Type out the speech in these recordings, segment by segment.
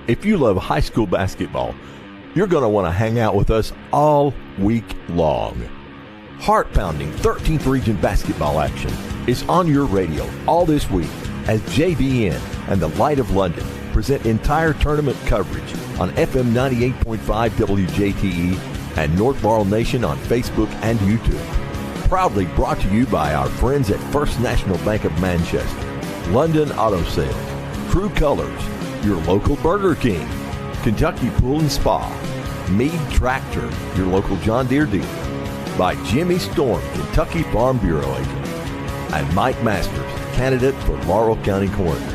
If you love high school basketball, you're going to want to hang out with us all week long. Heart-pounding 13th Region basketball action is on your radio all this week as JBN and the Light of London present entire tournament coverage on FM 98.5 WJTE and North Laurel Nation on Facebook and YouTube. Proudly brought to you by our friends at First National Bank of Manchester, London Auto Sales, True Colors, your local Burger King, Kentucky Pool and Spa, Meade Tractor, your local John Deere dealer, by Jimmy Storm, Kentucky Farm Bureau agent, and Mike Masters, candidate for Laurel County Coroner.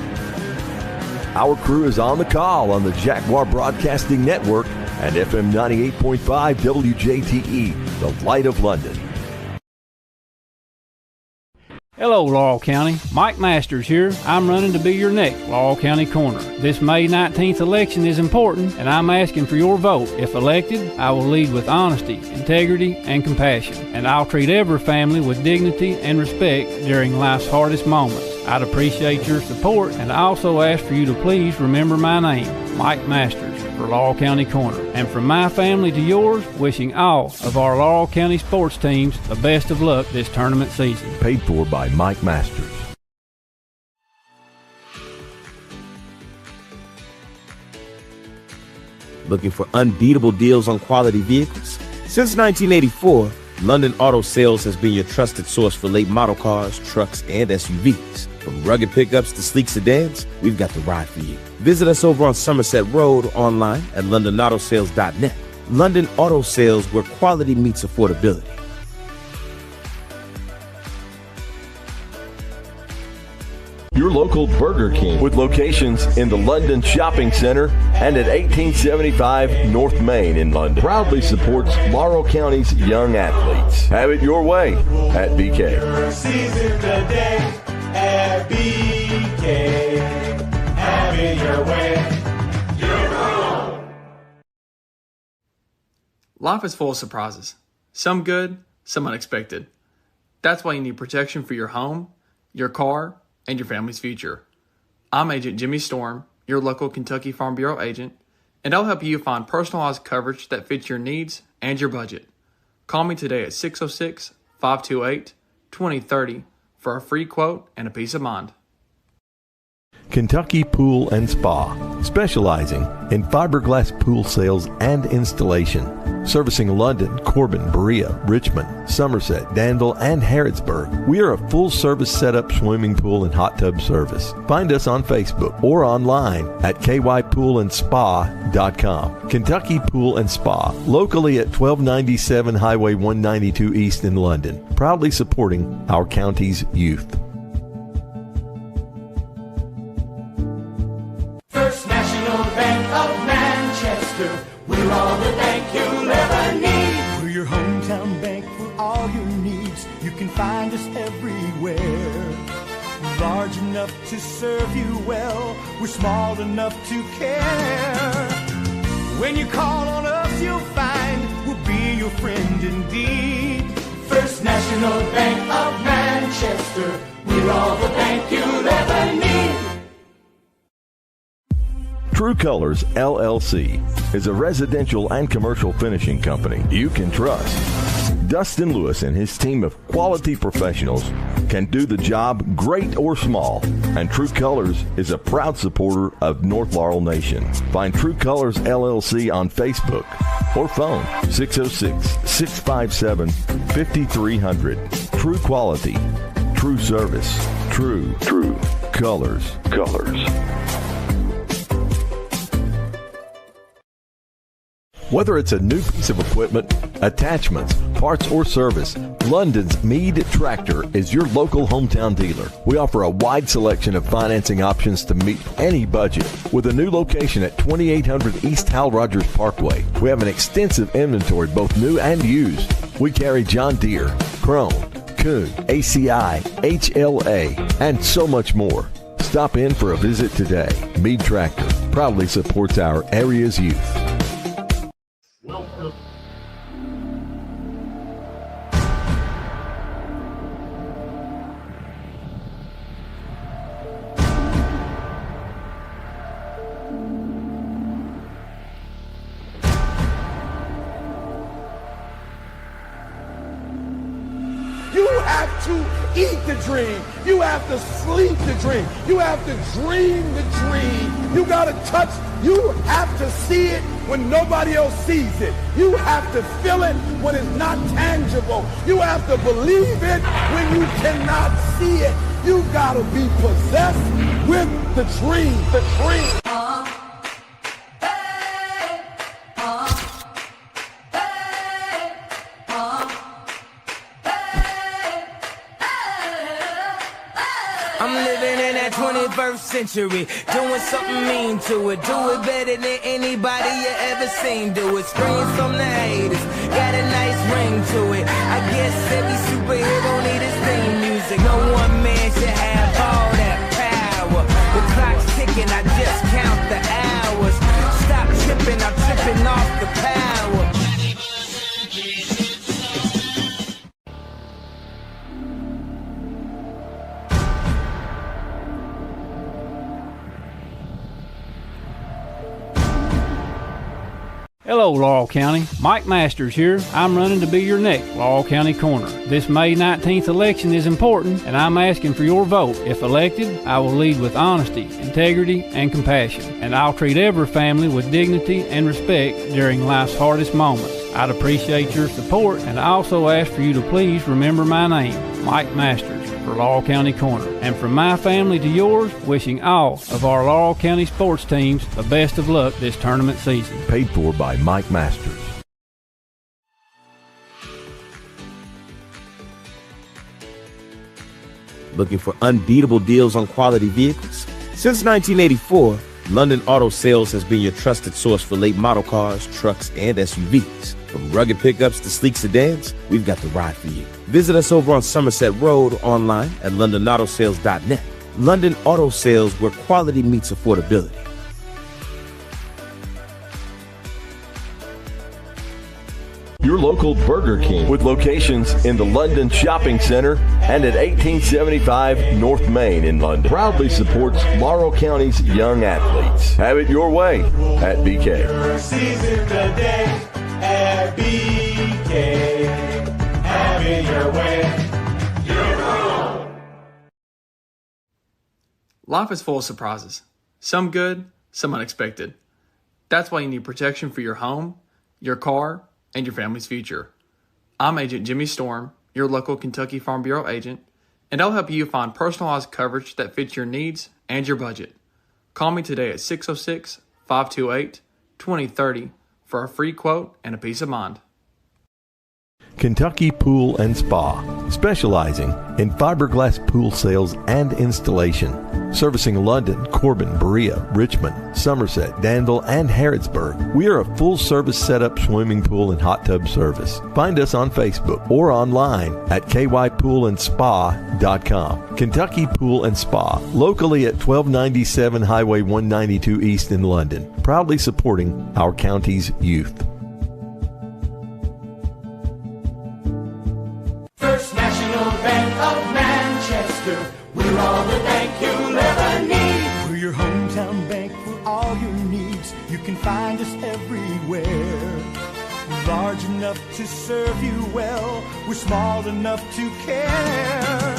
Our crew is on the call on the Jaguar Broadcasting Network and FM 98.5 WJTE, the Light of London. Hello, Laurel County. Mike Masters here. I'm running to be your next Laurel County Coroner. This May 19th election is important, and I'm asking for your vote. If elected, I will lead with honesty, integrity, and compassion, and I'll treat every family with dignity and respect during life's hardest moments. I'd appreciate your support, and I also ask for you to please remember my name, Mike Masters, for Laurel County Coroner. And from my family to yours, wishing all of our Laurel County sports teams the best of luck this tournament season. Paid for by Mike Masters. Looking for unbeatable deals on quality vehicles? Since 1984, London Auto Sales has been your trusted source for late model cars, trucks, and SUVs. From rugged pickups to sleek sedans, we've got the ride for you. Visit us over on Somerset Road, online at londonautosales.net. London Auto Sales, where quality meets affordability. Your local Burger King with locations in the London Shopping Center and at 1875 North Main in London. Proudly supports Laurel County's young athletes. Have it your way at BK. At BK, have it your way, your own. Life is full of surprises. Some good, some unexpected. That's why you need protection for your home, your car, and your family's future. I'm Agent Jimmy Storm, your local Kentucky Farm Bureau agent, and I'll help you find personalized coverage that fits your needs and your budget. Call me today at 606-528-2030 for a free quote and a peace of mind. Kentucky Pool and Spa, specializing in fiberglass pool sales and installation. Servicing London, Corbin, Berea, Richmond, Somerset, Danville, and Harrodsburg. We are a full-service setup swimming pool and hot tub service. Find us on Facebook or online at kypoolandspa.com. Kentucky Pool and Spa, locally at 1297 Highway 192 East in London. Proudly supporting our county's youth. First National Bank of Manchester, we're all the bank you'll ever need. We're your hometown bank for all your needs. You can find us everywhere. Large enough to serve you well. We're small enough to care. When you call on us, you'll find we'll be your friend indeed. First National Bank of Manchester, we're all the bank you'll ever need. True Colors LLC is a residential and commercial finishing company you can trust. Dustin Lewis and his team of quality professionals can do the job great or small, and True Colors is a proud supporter of North Laurel Nation. Find True Colors LLC on Facebook or phone 606-657-5300. True quality, true service, true colors. Whether it's a new piece of equipment, attachments, parts, or service, London's Meade Tractor is your local hometown dealer. We offer a wide selection of financing options to meet any budget. With a new location at 2800 East Hal Rogers Parkway, we have an extensive inventory, both new and used. We carry John Deere, Krone, Kuhn, ACI, HLA, and so much more. Stop in for a visit today. Meade Tractor proudly supports our area's youth. to eat the dream. You have to sleep the dream. You have to dream the dream. You got to touch. You have to see it when nobody else sees it. You have to feel it when it's not tangible. You have to believe it when you cannot see it. You got to be possessed with the dream. The dream. I'm living in that 21st century, doing something mean to it. Do it better than anybody you ever seen do it. Spraying from the haters, got a nice ring to it. I guess every superhero need his theme music. No one man should have all that power. The clock's ticking, I just count the hours. Stop tripping, I'm tripping off the power. Hello, Laurel County. Mike Masters here. I'm running to be your next Laurel County Corner. This May 19th election is important, and I'm asking for your vote. If elected, I will lead with honesty, integrity, and compassion, and I'll treat every family with dignity and respect during life's hardest moments. I'd appreciate your support, and I also ask for you to please remember my name, Mike Masters, for Laurel County Corner. And from my family to yours, wishing all of our Laurel County sports teams the best of luck this tournament season. Paid for by Mike Masters. Looking for unbeatable deals on quality vehicles? Since 1984, London Auto Sales has been your trusted source for late model cars, trucks, and SUVs. From rugged pickups to sleek sedans, we've got the ride for you. Visit us over on Somerset Road, online at londonautosales.net. London Auto Sales, where quality meets affordability. Your local Burger King with locations in the London Shopping Center and at 1875 North Main in London proudly supports Laurel County's young athletes. Have it your way at BK. Season the day at BK. Have it your way. Your own. Life is full of surprises. Some good, some unexpected. That's why you need protection for your home, your car, and your family's future. I'm Agent Jimmy Storm, your local Kentucky Farm Bureau agent, and I'll help you find personalized coverage that fits your needs and your budget. Call me today at 606-528-2030 for a free quote and a peace of mind. Kentucky Pool and Spa, specializing in fiberglass pool sales and installation, servicing London, Corbin, Berea, Richmond, Somerset, Danville, and Harrodsburg. We are a full-service setup swimming pool and hot tub service. Find us on Facebook or online at kypoolandspa.com. Kentucky Pool and Spa, locally at 1297 Highway 192 East in London, proudly supporting our county's youth. First National Bank of Manchester, we're all the bank you'll ever need. We're your hometown bank for all your needs. You can find us everywhere. We're large enough to serve you well. We're small enough to care.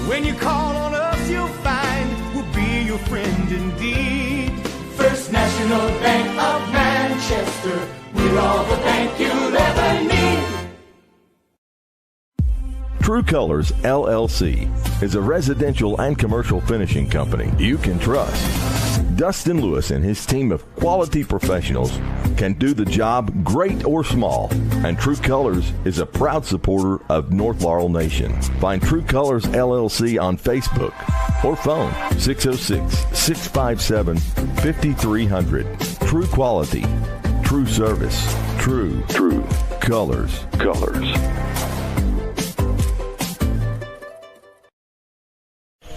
When you call on us, you'll find we'll be your friend indeed. First National Bank of Manchester, we're all the bank you'll ever need. True Colors LLC is a residential and commercial finishing company you can trust. Dustin Lewis and his team of quality professionals can do the job great or small, and True Colors is a proud supporter of North Laurel Nation. Find True Colors LLC on Facebook or phone 606-657-5300. True quality, true service, true colors.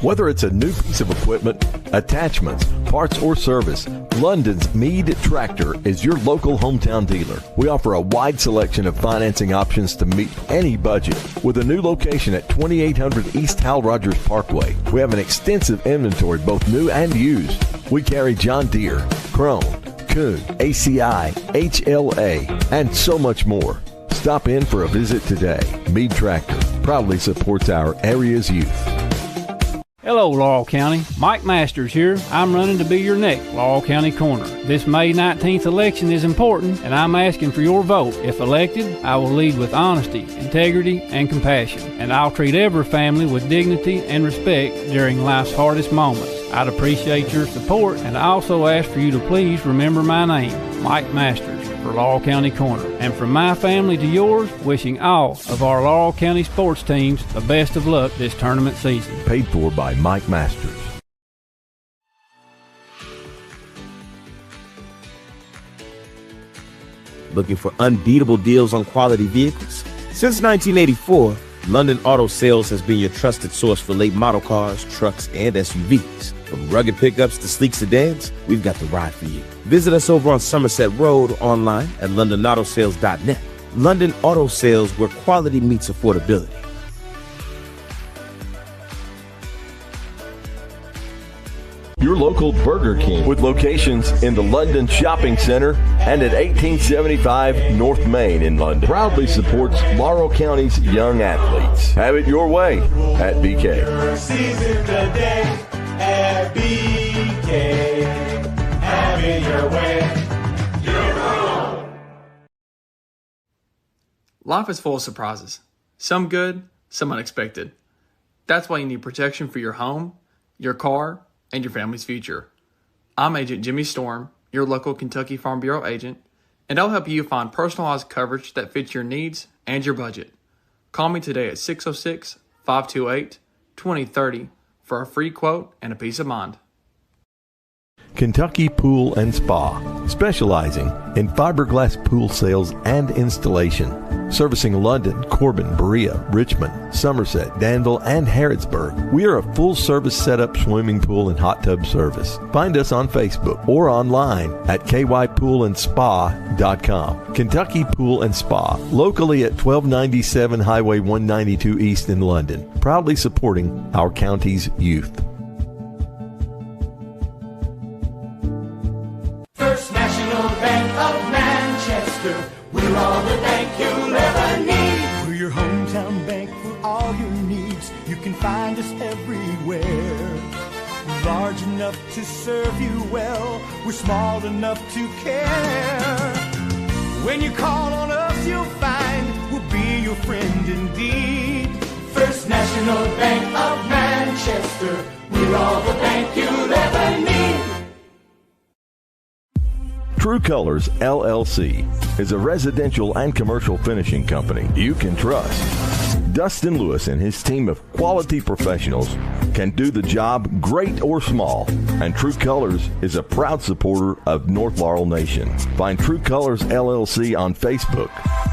Whether it's a new piece of equipment, attachments, parts, or service, London's Meade Tractor is your local hometown dealer. We offer a wide selection of financing options to meet any budget. With a new location at 2800 East Hal Rogers Parkway, we have an extensive inventory, both new and used. We carry John Deere, Krone, Kuhn, ACI, HLA, and so much more. Stop in for a visit today. Meade Tractor, proudly supports our area's youth. Hello, Laurel County. Mike Masters here. I'm running to be your next Laurel County Corner. This May 19th election is important, and I'm asking for your vote. If elected, I will lead with honesty, integrity, and compassion, and I'll treat every family with dignity and respect during life's hardest moments. I'd appreciate your support, and I also ask for you to please remember my name, Mike Masters, for Laurel County Corner. And from my family to yours, wishing all of our Laurel County sports teams the best of luck this tournament season. Paid for by Mike Masters. Looking for unbeatable deals on quality vehicles? Since 1984, London Auto Sales has been your trusted source for late model cars, trucks, and SUVs. From rugged pickups to sleek sedans, we've got the ride for you. Visit us over on Somerset Road, online at londonautosales.net. London Auto Sales, where quality meets affordability. Your local Burger King with locations in the London Shopping Center and at 1875 North Main in London proudly supports Laurel County's young athletes. Have it your way at BK. At BK, have it your way. Your own. Life is full of surprises. Some good, some unexpected. That's why you need protection for your home, your car, and your family's future. I'm Agent Jimmy Storm, your local Kentucky Farm Bureau agent, and I'll help you find personalized coverage that fits your needs and your budget. Call me today at 606-528-2030 for a free quote and a peace of mind. Kentucky Pool and Spa, specializing in fiberglass pool sales and installation. Servicing London, Corbin, Berea, Richmond, Somerset, Danville, and Harrodsburg. We are a full-service setup swimming pool and hot tub service. Find us on Facebook or online at kypoolandspa.com. Kentucky Pool and Spa, locally at 1297 Highway 192 East in London, proudly supporting our county's youth. First National Bank of Manchester, we're all the bank you'll ever need. We're your hometown bank for all your needs. You can find us everywhere. Large enough to serve you well. We're small enough to care. When you call on us, you'll find we'll be your friend indeed. First National Bank of Manchester, we're all the bank you'll ever need. True Colors LLC is a residential and commercial finishing company you can trust. Dustin Lewis and his team of quality professionals can do the job great or small, and True Colors is a proud supporter of North Laurel Nation. Find True Colors LLC on Facebook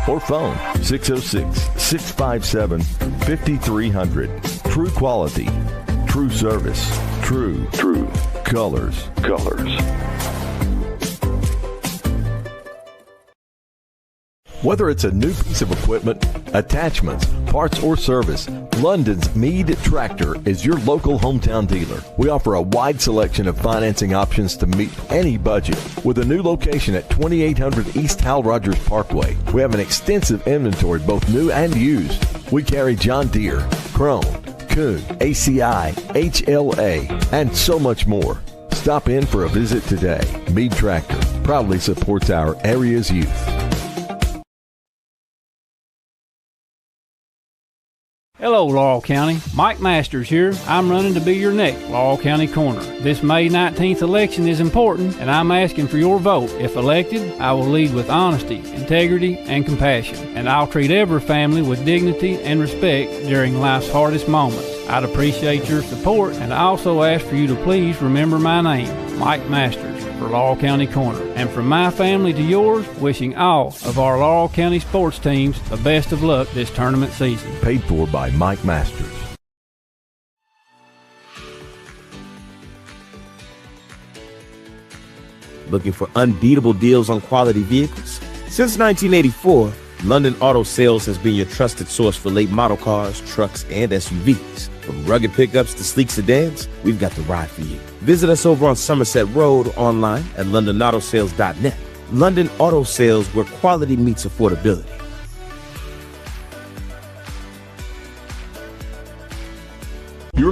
or phone 606-657-5300. True quality, true service, true colors. Whether it's a new piece of equipment, attachments, parts, or service, London's Meade Tractor is your local hometown dealer. We offer a wide selection of financing options to meet any budget. With a new location at 2800 East Hal Rogers Parkway, we have an extensive inventory, both new and used. We carry John Deere, Krone, Kuhn, ACI, HLA, and so much more. Stop in for a visit today. Meade Tractor proudly supports our area's youth. Hello, Laurel County. Mike Masters here. I'm running to be your next Laurel County Corner. This May 19th election is important, and I'm asking for your vote. If elected, I will lead with honesty, integrity, and compassion, and I'll treat every family with dignity and respect during life's hardest moments. I'd appreciate your support, and I also ask for you to please remember my name, Mike Masters, for Laurel County Corner. And from my family to yours, wishing all of our Laurel County sports teams the best of luck this tournament season. Paid for by Mike Masters. Looking for unbeatable deals on quality vehicles? Since 1984, London Auto Sales has been your trusted source for late model cars, trucks, and SUVs. From rugged pickups to sleek sedans, we've got the ride for you. Visit us over on Somerset Road, online at londonautosales.net. London Auto Sales, where quality meets affordability.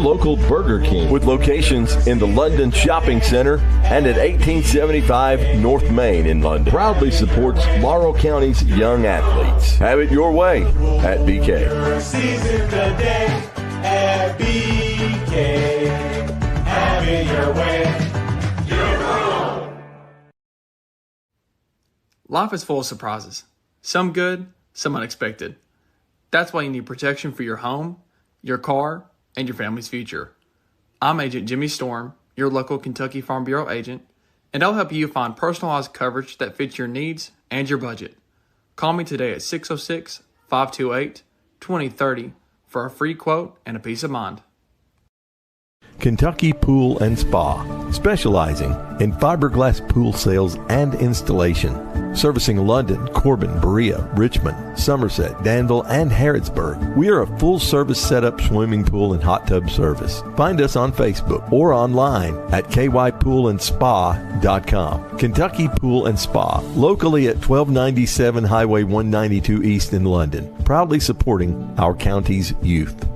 your local Burger King with locations in the London Shopping Center and at 1875 North Main in London. Proudly supports Laurel County's young athletes. Have it your way at BK. Season the day at BK. Have it your way. Your own. Life is full of surprises. Some good, some unexpected. That's why you need protection for your home, your car, and your family's future. I'm Agent Jimmy Storm, your local Kentucky Farm Bureau agent, and I'll help you find personalized coverage that fits your needs and your budget. Call me today at 606-528-2030 for a free quote and a peace of mind. Kentucky Pool and Spa, specializing in fiberglass pool sales and installation. Servicing London, Corbin, Berea, Richmond, Somerset, Danville, and Harrodsburg. We are a full-service setup swimming pool and hot tub service. Find us on Facebook or online at kypoolandspa.com. Kentucky Pool and Spa, locally at 1297 Highway 192 East in London. Proudly supporting our county's youth.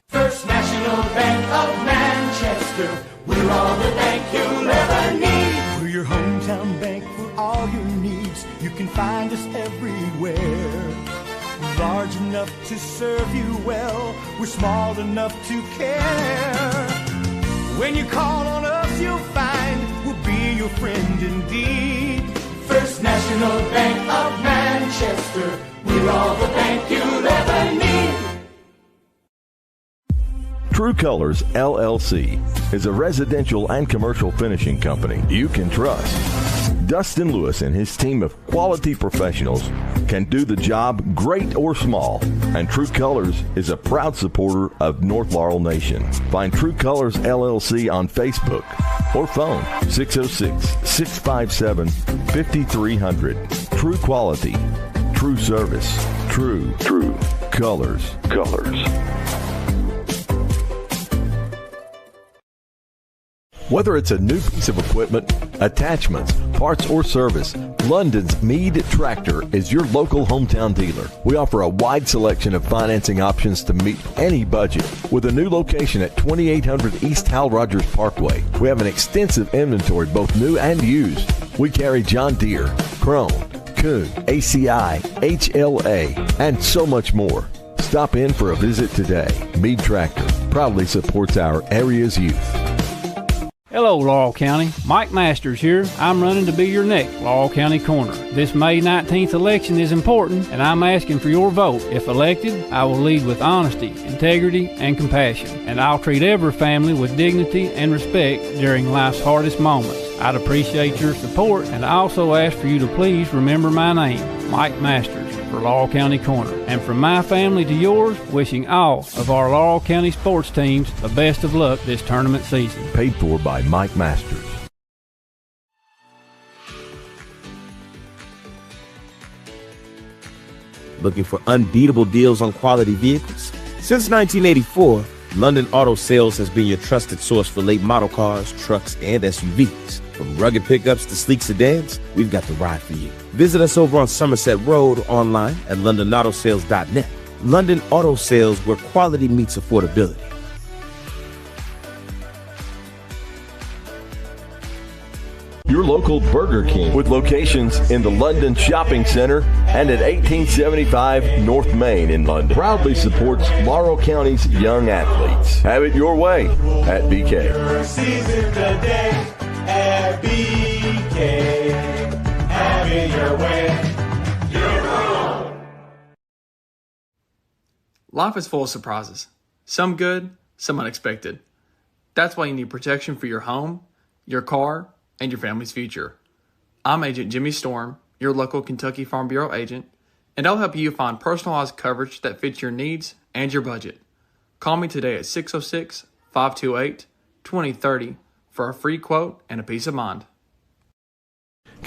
First National Bank of Manchester. We're all the bank you'll ever need. We're your hometown bank for all your needs. You can find us everywhere. Large enough to serve you well. We're small enough to care. When you call on us, you'll find we'll be your friend indeed. First National Bank of Manchester. We're all the bank you'll ever need. True Colors LLC is a residential and commercial finishing company you can trust. Dustin Lewis and his team of quality professionals can do the job great or small, and True Colors is a proud supporter of North Laurel Nation. Find True Colors LLC on Facebook or phone 606-657-5300. True quality, true service, true colors. Whether it's a new piece of equipment, attachments, parts, or service, London's Meade Tractor is your local hometown dealer. We offer a wide selection of financing options to meet any budget. With a new location at 2800 East Hal Rogers Parkway, we have an extensive inventory, both new and used. We carry John Deere, Krone, Kuhn, ACI, HLA, and so much more. Stop in for a visit today. Meade Tractor proudly supports our area's youth. Hello, Laurel County. Mike Masters here. I'm running to be your next Laurel County Coroner. This May 19th election is important, and I'm asking for your vote. If elected, I will lead with honesty, integrity, and compassion, and I'll treat every family with dignity and respect during life's hardest moments. I'd appreciate your support, and I also ask for you to please remember my name, Mike Masters, for Laurel County Coroner. And from my family to yours, wishing all of our Laurel County sports teams the best of luck this tournament season. Paid for by Mike Masters. Looking for unbeatable deals on quality vehicles? Since 1984, London Auto Sales has been your trusted source for late model cars, trucks, and SUVs. From rugged pickups to sleek sedans, we've got the ride for you. Visit us over on Somerset Road or online at londonautosales.net. London Auto Sales, where quality meets affordability. Your local Burger King with locations in the London Shopping Center and at 1875 North Main in London. Proudly supports Laurel County's young athletes. Have it your way at BK. Season the day at BK. Have it your way. Your own. Life is full of surprises. Some good, some unexpected. That's why you need protection for your home, your car, and your family's future. I'm Agent Jimmy Storm, your local Kentucky Farm Bureau agent, and I'll help you find personalized coverage that fits your needs and your budget. Call me today at 606-528-2030 for a free quote and a peace of mind.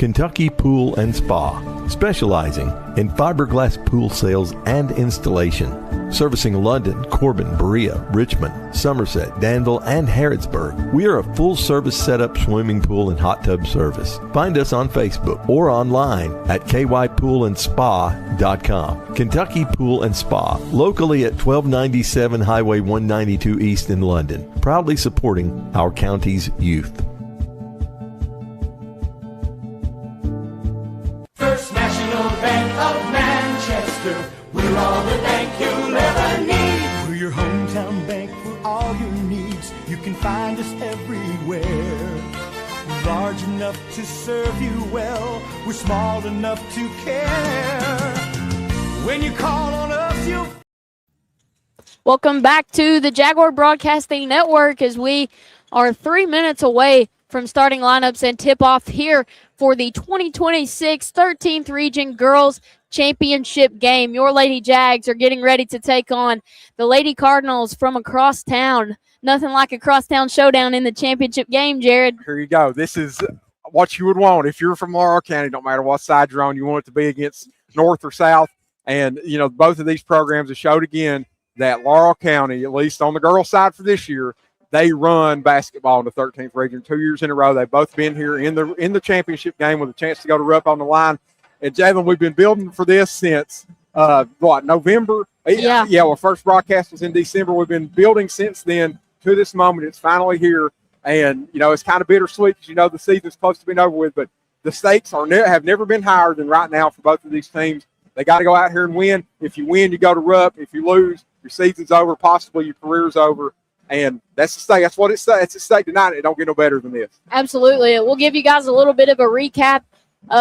Kentucky Pool and Spa, specializing in fiberglass pool sales and installation. Servicing London, Corbin, Berea, Richmond, Somerset, Danville, and Harrodsburg. We are a full-service setup swimming pool and hot tub service. Find us on Facebook or online at kypoolandspa.com. Kentucky Pool and Spa, locally at 1297 Highway 192 East in London, proudly supporting our county's youth. First National Bank of Manchester, we're all the bank you'll ever need. We're your hometown bank for all your needs. You can find us everywhere. We're large enough to serve you well. We're small enough to care. When you call on us, you'll... Welcome back to the Jaguar Broadcasting Network as we are 3 minutes away from starting lineups and tip-off here for the 2026 13th Region Girls Championship game. Your Lady Jags are getting ready to take on the Lady Cardinals from across town. Nothing like a crosstown showdown in the championship game, Jared. Here you go. This is what you would want if you're from Laurel County, no matter what side you're on. You want it to be against North or South. And, you know, both of these programs have showed again that Laurel County, at least on the girls' side for this year, they run basketball in the 13th region 2 years in a row. They've both been here in the championship game with a chance to go to Rupp on the line. And, Jalen, we've been building for this since, November? Yeah. Yeah, well, first broadcast was in December. We've been building since then to this moment. It's finally here. And, you know, it's kind of bittersweet because, you know, the season's close to being over with. But the stakes have never been higher than right now for both of these teams. They got to go out here and win. If you win, you go to Rupp. If you lose, your season's over, possibly your career's over. And that's the stake. That's what it's at stake tonight. It don't get no better than this. Absolutely. We'll give you guys a little bit of a recap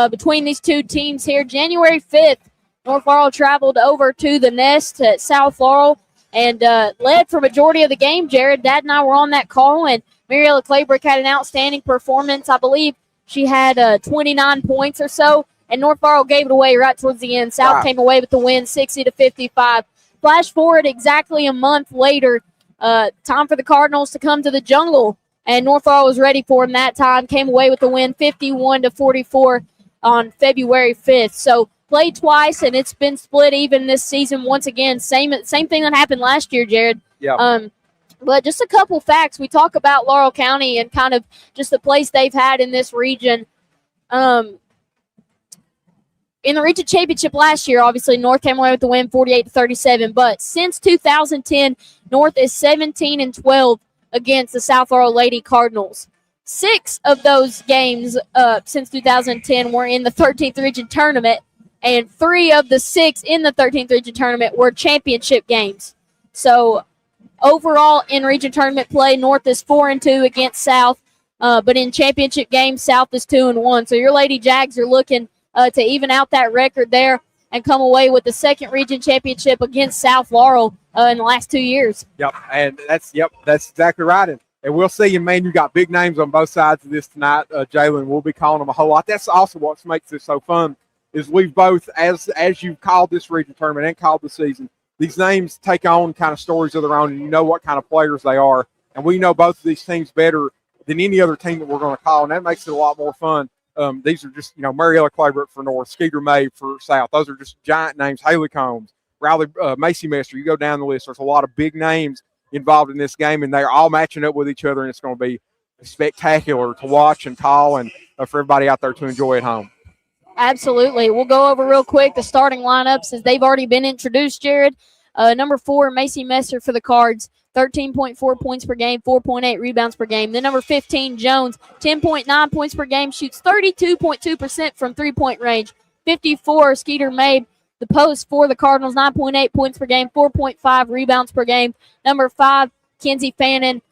between these two teams here. January 5th, North Laurel traveled over to the Nest at South Laurel and led for majority of the game. Jared, Dad and I were on that call, and Mariella Claybrook had an outstanding performance. I believe she had 29 points or so, and North Laurel gave it away right towards the end. South came away with the win, 60-55. Flash forward exactly a month later, time for the Cardinals to come to the Jungle, and North Laurel was ready for them that time, came away with the win, 51-44 on February 5th. So played twice, and it's been split even this season once again. Same thing that happened last year, Jared. Yeah. But just a couple facts. We talk about Laurel County and kind of just the place they've had in this region. In the region championship last year, obviously, North came away with the win, 48-37. But since 2010, North is 17-12 against the South Laurel Lady Cardinals. 6 of those games since 2010 were in the 13th region tournament, and 3 of the 6 in the 13th region tournament were championship games. So overall, in region tournament play, North is 4-2 against South, but in championship games, South is 2-1. So your Lady Jags are looking to even out that record there and come away with the second region championship against South Laurel in the last 2 years. Yep, and that's exactly right. And we'll see. And, man, you got big names on both sides of this tonight, Jalen. We'll be calling them a whole lot. That's also what makes this so fun is we've both, as you've called this region tournament and called the season, these names take on kind of stories of their own, and you know what kind of players they are. And we know both of these teams better than any other team that we're going to call, and that makes it a lot more fun. These are just, Mariella Claybrook for North, Skeeter May for South. Those are just giant names. Haley Combs, Riley Macy Mester. You go down the list. There's a lot of big names involved in this game, and they're all matching up with each other, and it's going to be spectacular to watch and call and for everybody out there to enjoy at home. Absolutely. We'll go over real quick the starting lineups as they've already been introduced, Jared. Number 4, Macy Messer for the Cards, 13.4 points per game, 4.8 rebounds per game. Then number 15, Jones, 10.9 points per game, shoots 32.2% from three-point range. 54, Skeeter Mabe, the post for the Cardinals, 9.8 points per game, 4.5 rebounds per game. Number 5, Kenzie Fannin.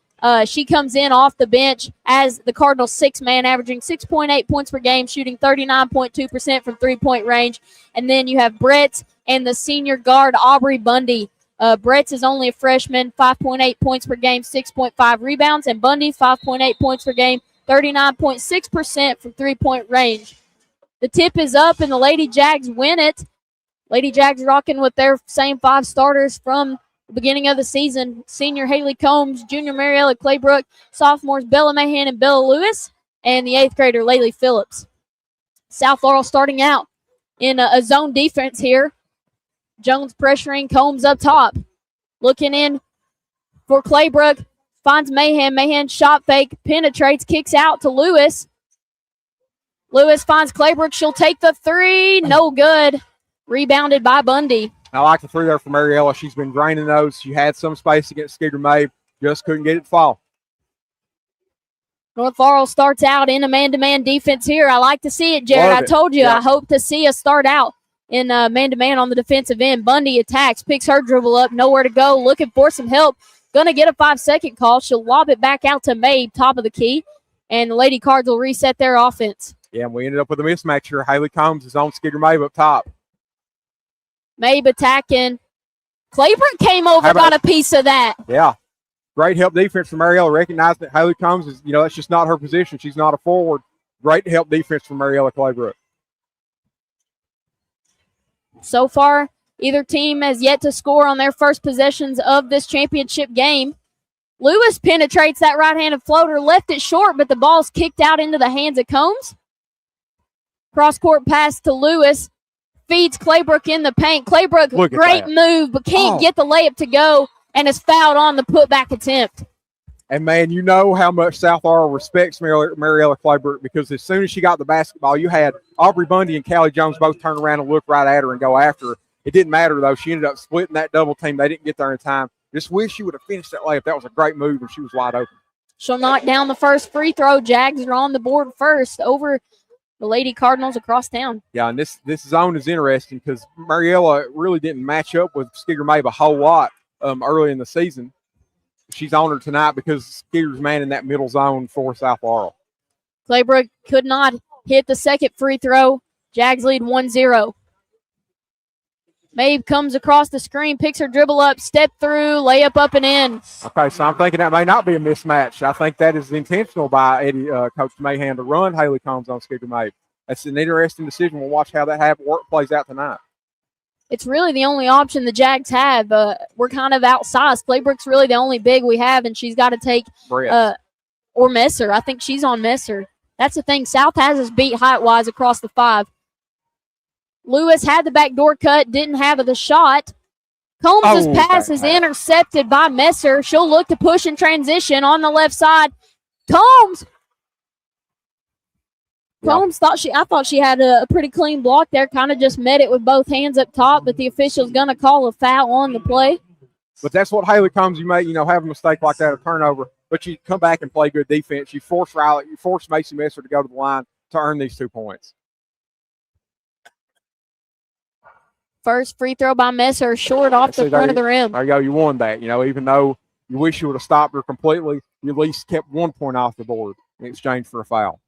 She comes in off the bench as the Cardinals' 6-man, averaging 6.8 points per game, shooting 39.2% from three-point range. And then you have Brett and the senior guard, Aubrey Bundy. Brett's is only a freshman, 5.8 points per game, 6.5 rebounds. And Bundy, 5.8 points per game, 39.6% from three-point range. The tip is up, and the Lady Jags win it. Lady Jags rocking with their same 5 starters from the beginning of the season. Senior Haley Combs, junior Mariella Claybrook, sophomores Bella Mahan and Bella Lewis, and the 8th grader Laylee Phillips. South Laurel starting out in a zone defense here. Jones pressuring Combs up top. Looking in for Claybrook. Finds Mahan. Mahan shot fake. Penetrates. Kicks out to Lewis. Lewis finds Claybrook. She'll take the three. No good. Rebounded by Bundy. I like the three there for Mariella. She's been draining those. She had some space against Skeeter May. Just couldn't get it to fall. North Laurel starts out in a man-to-man defense here. I like to see it, Jared. I told you, I hope to see us start out in man-to-man on the defensive end. Bundy attacks, picks her dribble up, nowhere to go, looking for some help. Going to get a 5-second call. She'll lob it back out to Mabe, top of the key, and the Lady Cards will reset their offense. Yeah, and we ended up with a mismatch here. Haley Combs is on Skeeter Mabe up top. Mabe attacking. Claybrook came over, got a piece of that. Yeah. Great help defense from Mariella, recognizing that Haley Combs is, that's just not her position. She's not a forward. Great help defense from Mariella Claybrook. So far, either team has yet to score on their first possessions of this championship game. Lewis penetrates that right-handed floater, left it short, but the ball's kicked out into the hands of Combs. Cross-court pass to Lewis. Feeds Claybrook in the paint. Claybrook, great move, but can't get the layup to go, and is fouled on the putback attempt. And, man, you know how much South Laurel respects Mariella Claybrook, because as soon as she got the basketball, you had Aubrey Bundy and Callie Jones both turn around and look right at her and go after her. It didn't matter, though. She ended up splitting that double team. They didn't get there in time. Just wish she would have finished that layup. That was a great move, and she was wide open. She'll knock down the first free throw. Jags are on the board first over the Lady Cardinals across town. Yeah, and this zone is interesting because Mariella really didn't match up with Skeeter Mabe a whole lot early in the season. She's on her tonight because Skeeter's manning that middle zone for South Laurel. Claybrook could not hit the second free throw. Jags lead 1-0. Mabe comes across the screen, picks her dribble up, step through, layup up and in. Okay, so I'm thinking that may not be a mismatch. I think that is intentional by Eddie, Coach Mahan, to run Haley Combs on Skeeter Mabe. That's an interesting decision. We'll watch how that plays out tonight. It's really the only option the Jags have. We're kind of outsized. Claybrook's really the only big we have, and she's got to take or Messer. I think she's on Messer. That's the thing. South has us beat height-wise across the five. Lewis had the backdoor cut, didn't have the shot. Combs' pass is intercepted by Messer. She'll look to push in transition on the left side. Combs I thought she had a pretty clean block there, kind of just met it with both hands up top, but the official's going to call a foul on the play. But that's what Haley Combs, you may, have a mistake like that, a turnover, but you come back and play good defense. You force Macy Messer to go to the line to earn these 2 points. First free throw by Messer, short off the front of the rim. There you go. You won that. Even though you wish you would have stopped her completely, you at least kept 1 point off the board in exchange for a foul.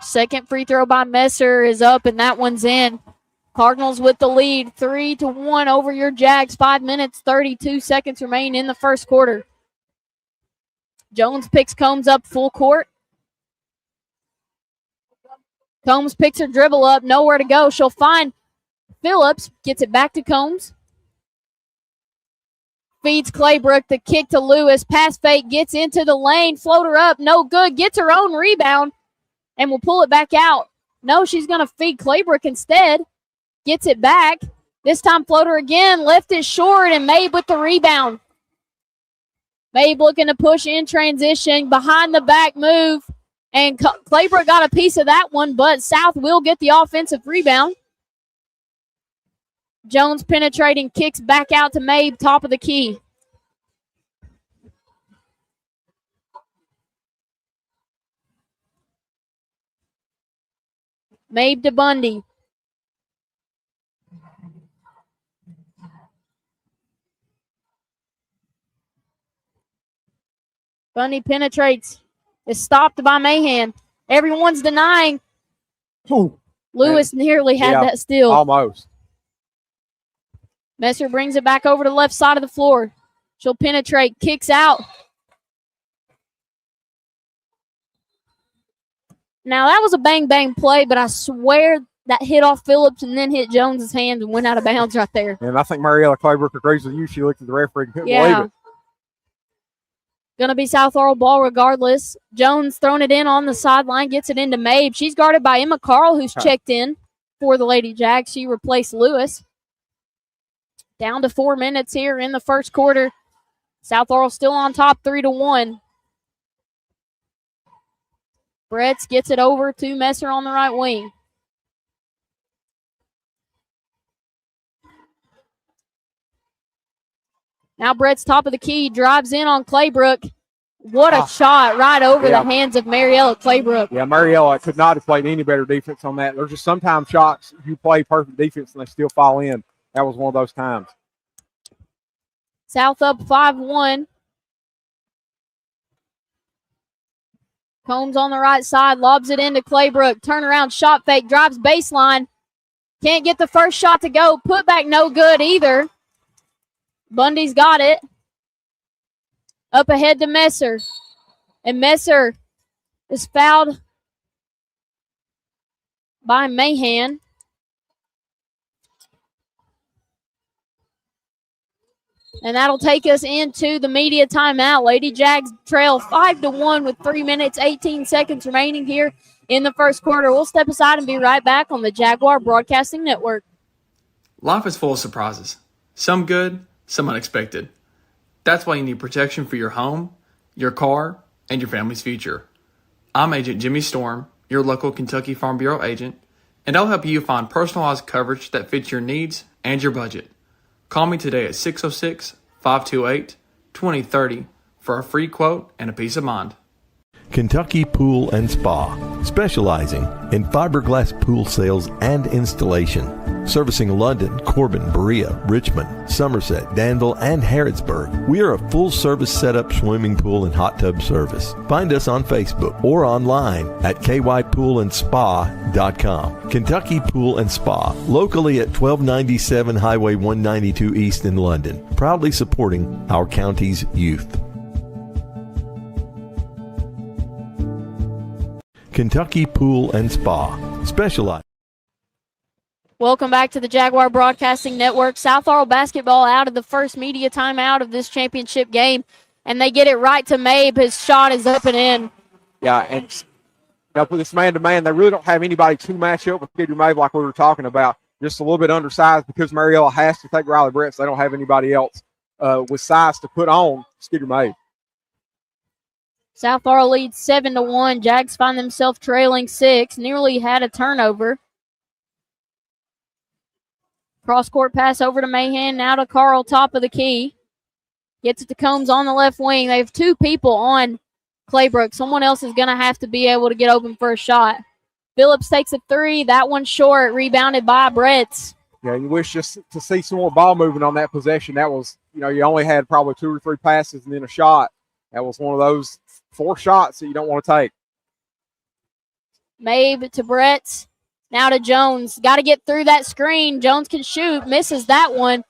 Second free throw by Messer is up, and that one's in. Cardinals with the lead, 3-1 over your Jags. 5 minutes, 32 seconds remain in the first quarter. Jones picks Combs up full court. Combs picks her dribble up, nowhere to go. She'll find Phillips, gets it back to Combs. Feeds Claybrook, the kick to Lewis. Pass fake, gets into the lane, floater up, no good. Gets her own rebound and will pull it back out. No, she's going to feed Claybrook instead. Gets it back. This time floater again, left it short, and Mabe with the rebound. Mabe looking to push in transition, behind the back move. And Claybrook got a piece of that one, but South will get the offensive rebound. Jones penetrating, kicks back out to Mabe, top of the key. Mabe to Bundy. Bundy penetrates. Is stopped by Mahan. Everyone's denying. Lewis nearly had that steal. Almost. Messer brings it back over to the left side of the floor. She'll penetrate, kicks out. Now, that was a bang-bang play, but I swear that hit off Phillips and then hit Jones's hands and went out of bounds right there. And I think Mariella Claybrook agrees with you. She looked at the referee and couldn't believe it. Going to be South Laurel ball regardless. Jones throwing it in on the sideline, gets it into Mabe. She's guarded by Emma Carl, who's checked in for the Lady Jags. She replaced Lewis. Down to 4 minutes here in the first quarter. South Laurel still on top 3-1. Bretz gets it over to Messer on the right wing. Now Brett's top of the key, drives in on Claybrook. What a shot right over the hands of Mariella Claybrook. Yeah, Mariella could not have played any better defense on that. There's just sometimes shots you play perfect defense and they still fall in. That was one of those times. South up 5-1. Combs on the right side, lobs it into Claybrook. Turnaround shot fake, drives baseline. Can't get the first shot to go. Put back no good either. Bundy's got it. Up ahead to Messer. And Messer is fouled by Mahan. And that'll take us into the media timeout. Lady Jags trail 5-1 with 3 minutes, 18 seconds remaining here in the first quarter. We'll step aside and be right back on the Jaguar Broadcasting Network. Life is full of surprises. Some good, some unexpected. That's why you need protection for your home, your car, and your family's future. I'm Agent Jimmy Storm, your local Kentucky Farm Bureau agent, and I'll help you find personalized coverage that fits your needs and your budget. Call me today at 606-528-2030 for a free quote and a peace of mind. Kentucky Pool and Spa, specializing in fiberglass pool sales and installation. Servicing London, Corbin, Berea, Richmond, Somerset, Danville, and Harrodsburg. We are a full-service setup swimming pool and hot tub service. Find us on Facebook or online at kypoolandspa.com. Kentucky Pool and Spa, locally at 1297 Highway 192 East in London, proudly supporting our county's youth. Kentucky Pool and Spa, specialized. Welcome back to the Jaguar Broadcasting Network. South Laurel basketball out of the first media timeout of this championship game, and they get it right to Mabe. His shot is up and in. Yeah, and for this man-to-man, they really don't have anybody to match up with Peter Mabe like we were talking about. Just a little bit undersized because Mariella has to take Riley Brett, so they don't have anybody else with size to put on Skeeter Mabe. South Laurel leads 7-1. Jags find themselves trailing 6. Nearly had a turnover. Cross-court pass over to Mahan. Now to Carl, top of the key. Gets it to Combs on the left wing. They have two people on Claybrook. Someone else is going to have to be able to get open for a shot. Phillips takes a three. That one short. Rebounded by Bretz. Yeah, you wish just to see some more ball movement on that possession. That was, you only had probably 2 or 3 passes and then a shot. That was one of those 4 shots that you don't want to take. Mabe to Bretz. Now to Jones. Got to get through that screen. Jones can shoot. Misses that one.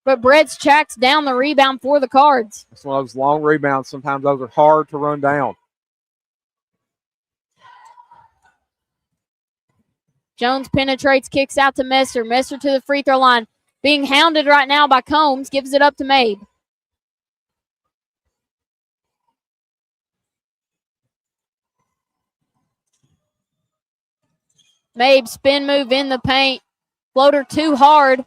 But Bretz tracks down the rebound for the Cards. It's one of those long rebounds. Sometimes those are hard to run down. Jones penetrates, kicks out to Messer. Messer to the free throw line. Being hounded right now by Combs. Gives it up to Mabe. Mabe spin move in the paint. Floater too hard.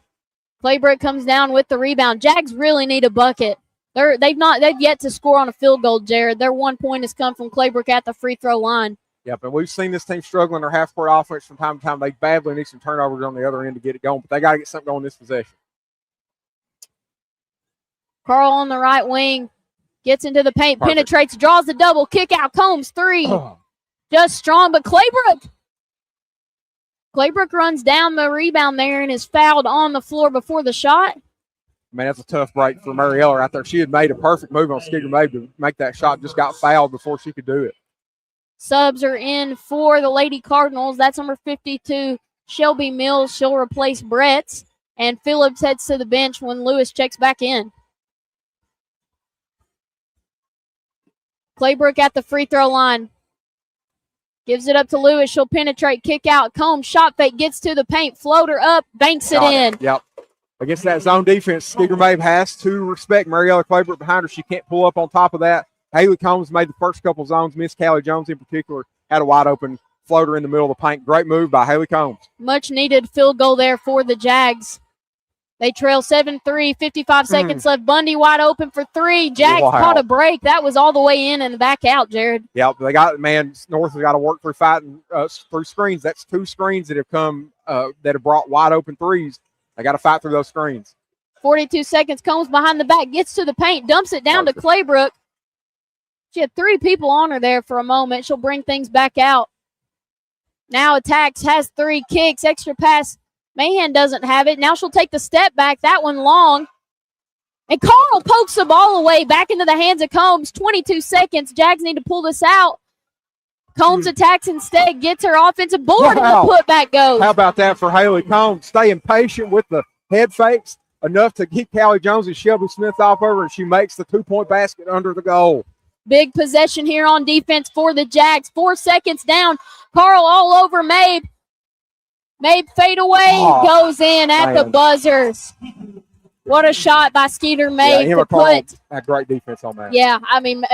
Claybrook comes down with the rebound. Jags really need a bucket. They've yet to score on a field goal, Jared. Their 1 point has come from Claybrook at the free throw line. Yep, and we've seen this team struggling their half-court offense from time to time. They badly need some turnovers on the other end to get it going, but they got to get something going this possession. Carl on the right wing. Gets into the paint, penetrates, draws the double, kick out, Combs, 3. Just strong, but Claybrook runs down the rebound there and is fouled on the floor before the shot. Man, that's a tough break for Mariella right there. She had made a perfect move on Skeeter Mabe to make that shot, just got fouled before she could do it. Subs are in for the Lady Cardinals. That's number 52, Shelby Mills. She'll replace Bretz. And Phillips heads to the bench when Lewis checks back in. Claybrook at the free throw line. Gives it up to Lewis. She'll penetrate, kick out. Combs, shot fake, gets to the paint. Floater up, banks it in. Yep. against that zone defense, Skeeter Mabe has to respect Mariella Claybrook behind her. She can't pull up on top of that. Haley Combs made the first couple zones. Miss Callie Jones in particular had a wide open floater in the middle of the paint. Great move by Haley Combs. Much needed field goal there for the Jags. They trail 7-3, 55 seconds left. Bundy wide open for three. Jags caught a break. That was all the way in and back out, Jared. Yeah, they got, man, North has got to work through fighting through screens. That's two screens that have come that have brought wide open threes. They got to fight through those screens. 42 seconds. Combs behind the back, gets to the paint, dumps it down to Claybrook. She had three people on her there for a moment. She'll bring things back out. Now attacks, has three, kicks, extra pass. Mahan doesn't have it. Now she'll take the step back. That one long. And Carl pokes the ball away back into the hands of Combs. 22 seconds. Jags need to pull this out. Combs attacks instead, gets her offensive board, and the putback goes. How about that for Haley Combs? Staying patient with the head fakes enough to keep Callie Jones and Shelby Smith off her, and she makes the 2-point basket under the goal. Big possession here on defense for the Jags. 4 seconds down. Carl all over Mabe. Mabe fade away, goes in at the buzzer. What a shot by Skeeter Mabe to put. Had great defense on that. Yeah, I mean,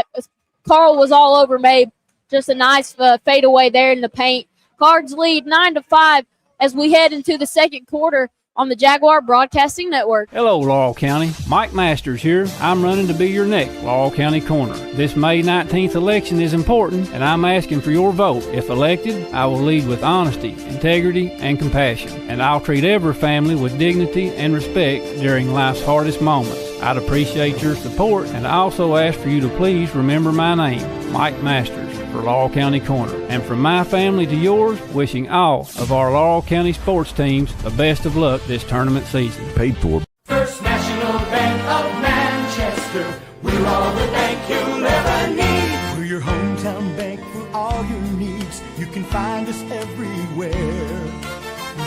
Carl was all over Mabe. Just a nice fade away there in the paint. Cards lead 9-5 as we head into the second quarter on the Jaguar Broadcasting Network. Hello, Laurel County. Mike Masters here. I'm running to be your next Laurel County Corner. This May 19th election is important, and I'm asking for your vote. If elected, I will lead with honesty, integrity, and compassion, and I'll treat every family with dignity and respect during life's hardest moments. I'd appreciate your support, and I also ask for you to please remember my name, Mike Masters, for Laurel County Corner. And from my family to yours, wishing all of our Laurel County sports teams the best of luck this tournament season. Paid for. First National Bank of Manchester, we're all the bank you'll ever need. We're your hometown bank for all your needs. You can find us everywhere.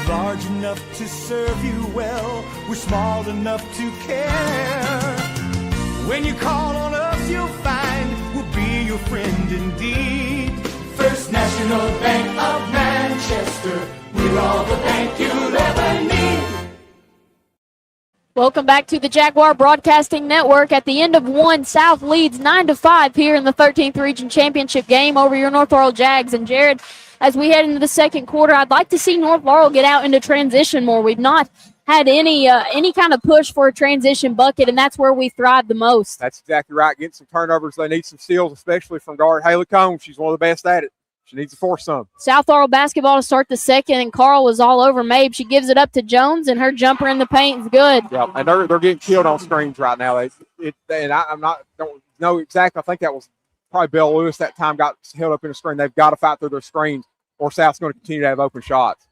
Large enough to serve you well, we're small enough to care. When you call on us, you'll find we'll be your friend indeed. First National Bank of Manchester, we're all the bank you'll ever need. Welcome back to the Jaguar Broadcasting Network. At the end of one, South leads 9-5 here in the 13th Region Championship game over your North Laurel Jags. And Jared, as we head into the second quarter, I'd like to see North Laurel get out into transition more. We've not had any kind of push for a transition bucket, and that's where we thrive the most. That's exactly right. Getting some turnovers. They need some steals, especially from guard Haley Combs. She's one of the best at it. She needs to force some. South Laurel basketball to start the second, and Carl was all over Mabe. She gives it up to Jones, and her jumper in the paint is good. Yeah, and they're getting killed on screens right now. I don't know exactly. I think that was probably Bell Lewis that time got held up in a screen. They've got to fight through their screens, or South's going to continue to have open shots.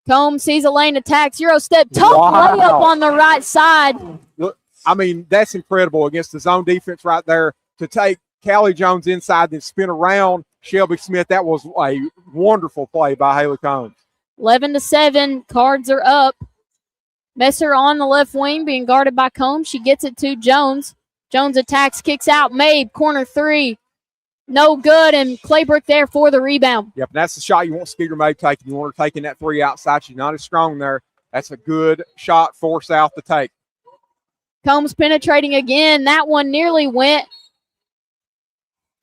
Combs sees a lane, attacks, Euro step, tough layup on the right side. Look, I mean, that's incredible against the zone defense right there to take Callie Jones inside, then spin around Shelby Smith. That was a wonderful play by Haley Combs. 11-7, cards are up. Messer on the left wing being guarded by Combs. She gets it to Jones. Jones attacks, kicks out, Mabe, corner three. No good, and Claybrook there for the rebound. Yep, and that's the shot you want Skeeter Mabe taking. You want her taking that three outside. She's not as strong there. That's a good shot for South to take. Combs penetrating again. That one nearly went.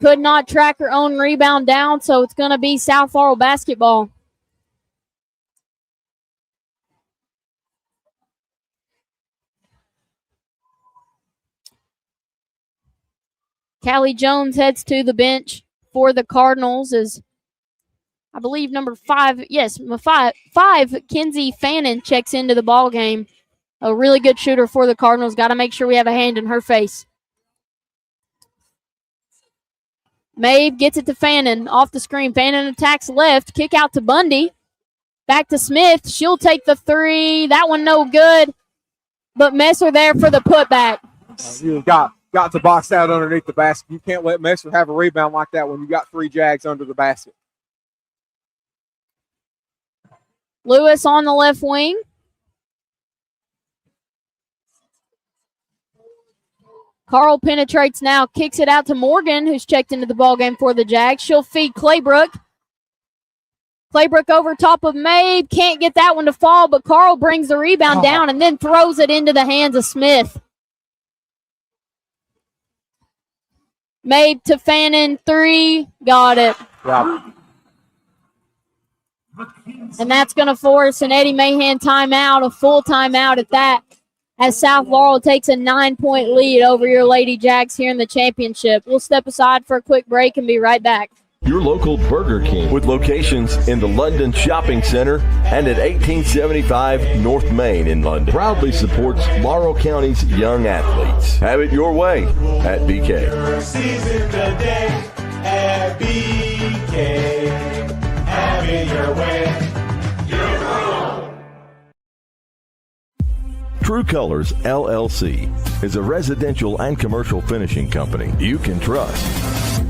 Could not track her own rebound down, so it's going to be South Laurel basketball. Callie Jones heads to the bench for the Cardinals as I believe number 5, Kinsey Fannin checks into the ball game. A really good shooter for the Cardinals. Got to make sure we have a hand in her face. Mabe gets it to Fannin off the screen. Fannin attacks left. Kick out to Bundy. Back to Smith. She'll take the three. That one no good. But Messer there for the putback. You got to box out underneath the basket. You can't let Messer have a rebound like that when you got 3 Jags under the basket. Lewis on the left wing. Carl penetrates now, kicks it out to Morgan, who's checked into the ballgame for the Jags. She'll feed Claybrook. Claybrook over top of Mabe. Can't get that one to fall, but Carl brings the rebound down and then throws it into the hands of Smith. Mabe to Fannin, 3. Got it. Yeah. And that's going to force an Eddie Mahan timeout, a full timeout at that, as South Laurel takes a 9-point lead over your Lady Jags here in the championship. We'll step aside for a quick break and be right back. Your local Burger King with locations in the London Shopping Center and at 1875 North Main in London proudly supports Laurel County's young athletes. Have it your way at BK. Season today at BK. Have it your way. True Colors LLC is a residential and commercial finishing company you can trust.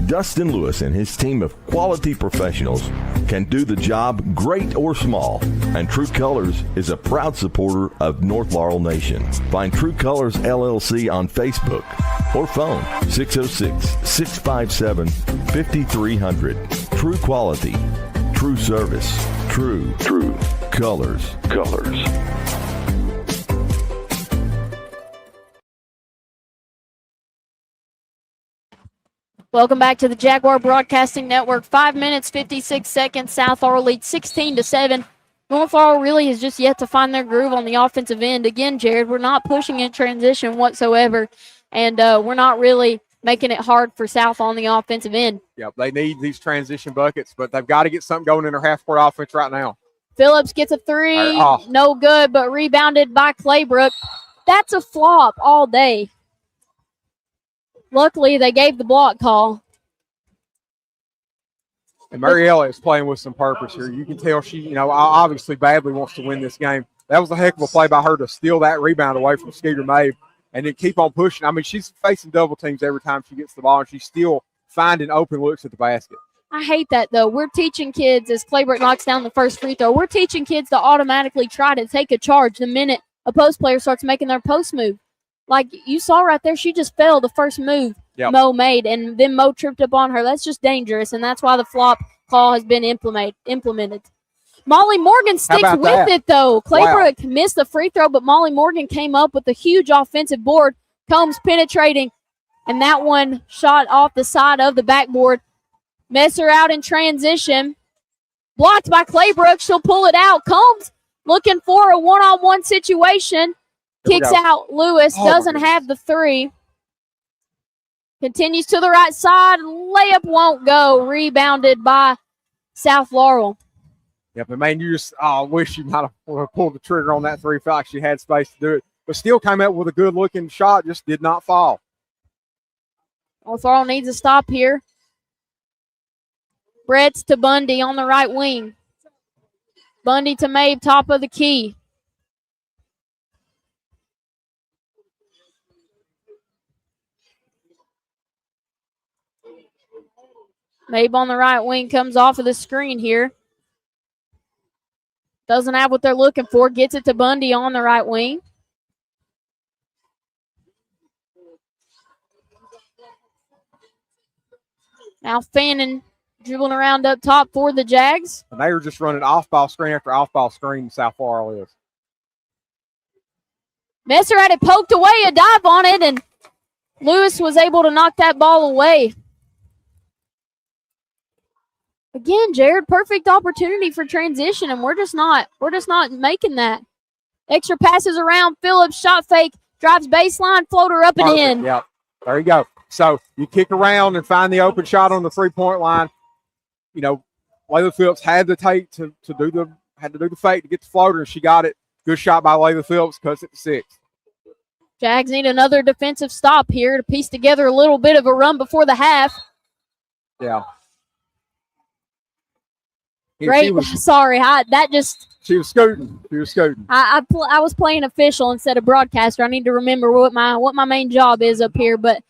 Dustin Lewis and his team of quality professionals can do the job great or small, and True Colors is a proud supporter of North Laurel Nation. Find True Colors LLC on Facebook or phone 606-657-5300. True quality, true service, true colors. Welcome back to the Jaguar Broadcasting Network. 5 minutes, 56 seconds. South Laurel leads 16-7. North Laurel really has just yet to find their groove on the offensive end. Again, Jared, we're not pushing in transition whatsoever, and we're not really making it hard for South on the offensive end. Yep, they need these transition buckets, but they've got to get something going in their half-court offense right now. Phillips gets a 3. No good, but rebounded by Claybrook. That's a flop all day. Luckily, they gave the block call. And Mary Elliott's playing with some purpose here. You can tell she, obviously badly wants to win this game. That was a heck of a play by her to steal that rebound away from Skeeter Mabe and then keep on pushing. I mean, she's facing double teams every time she gets the ball, and she's still finding open looks at the basket. I hate that, though. We're teaching kids, as Claybrook knocks down the first free throw, we're teaching kids to automatically try to take a charge the minute a post player starts making their post move. Like you saw right there, she just fell the first move Mo made, and then Mo tripped up on her. That's just dangerous, and that's why the flop call has been implemented. Molly Morgan sticks with it, though. Claybrook missed the free throw, but Molly Morgan came up with a huge offensive board. Combs penetrating, and that one shot off the side of the backboard. Messer out in transition. Blocked by Claybrook. She'll pull it out. Combs looking for a one-on-one situation. Kicks out Lewis, doesn't have the 3. Continues to the right side. Layup won't go. Rebounded by South Laurel. Yep, and man, you just wish you might have pulled the trigger on that 3. Felt like she had space to do it. But still came out with a good-looking shot, just did not fall. North Laurel needs a stop here. Bretts to Bundy on the right wing. Bundy to Mabe, top of the key. Mabe on the right wing comes off of the screen here. Doesn't have what they're looking for. Gets it to Bundy on the right wing. Now Fannin dribbling around up top for the Jags. And they were just running off-ball screen after off-ball screen, South Laurel is. Messer had it poked away, a dive on it, and Lewis was able to knock that ball away. Again, Jared, perfect opportunity for transition, and we're just not making that. Extra passes around. Phillips, shot fake, drives baseline, floater up and in. Yep, there you go. So you kick around and find the open shot on the 3-point line. Layla Phillips had to do the fake to get the floater, and she got it. Good shot by Layla Phillips, cuts it to 6. Jags need another defensive stop here to piece together a little bit of a run before the half. Yeah. Great. She was scooting. I was playing official instead of broadcaster. I need to remember what my main job is up here, but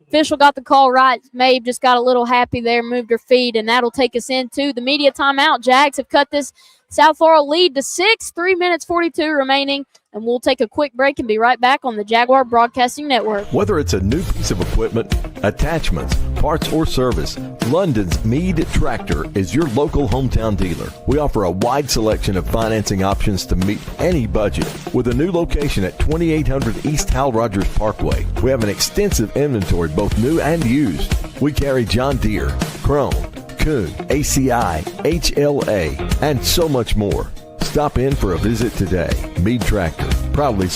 official got the call right. Mabe just got a little happy there, moved her feet, and that'll take us into the media timeout. Jags have cut this South Laurel lead to 6, 3 minutes 42 remaining, and we'll take a quick break and be right back on the Jaguar Broadcasting Network. Whether it's a new piece of equipment, attachments, parts, or service, London's Mead Tractor is your local hometown dealer. We offer a wide selection of financing options to meet any budget. With a new location at 2800 East Hal Rogers Parkway, we have an extensive inventory, both new and used. We carry John Deere, Krone, Kuhn, ACI, HLA, and so much more. Stop in for a visit today. Mead Tractor, proudly.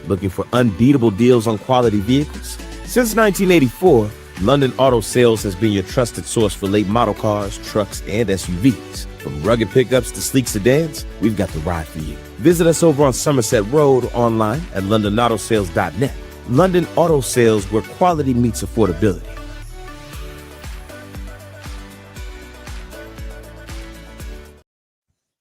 Looking for unbeatable deals on quality vehicles? Since 1984, London Auto Sales has been your trusted source for late model cars, trucks, and SUVs. From rugged pickups to sleek sedans, we've got the ride for you. Visit us over on Somerset Road or online at londonautosales.net. London Auto Sales, where quality meets affordability.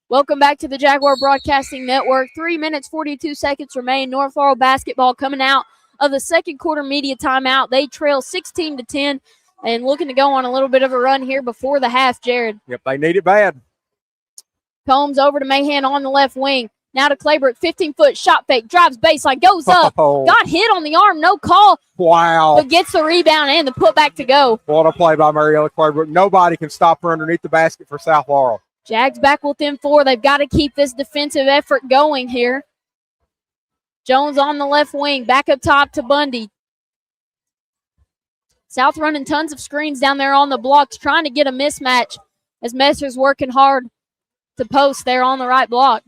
Welcome back to the Jaguar Broadcasting Network. 3 minutes, 42 seconds remain. North Laurel basketball coming out of the second quarter media timeout. They trail 16-10 and looking to go on a little bit of a run here before the half, Jared. Yep, they need it bad. Combs over to Mahan on the left wing. Now to Claybrook, 15-foot shot fake, drives baseline, goes up, got hit on the arm, no call. Wow. But gets the rebound and the putback to go. What a play by Mariella Claybrook. Nobody can stop her underneath the basket for South Laurel. Jags back within 4. They've got to keep this defensive effort going here. Jones on the left wing, back up top to Bundy. South running tons of screens down there on the blocks, trying to get a mismatch as Messer's working hard to post there on the right block.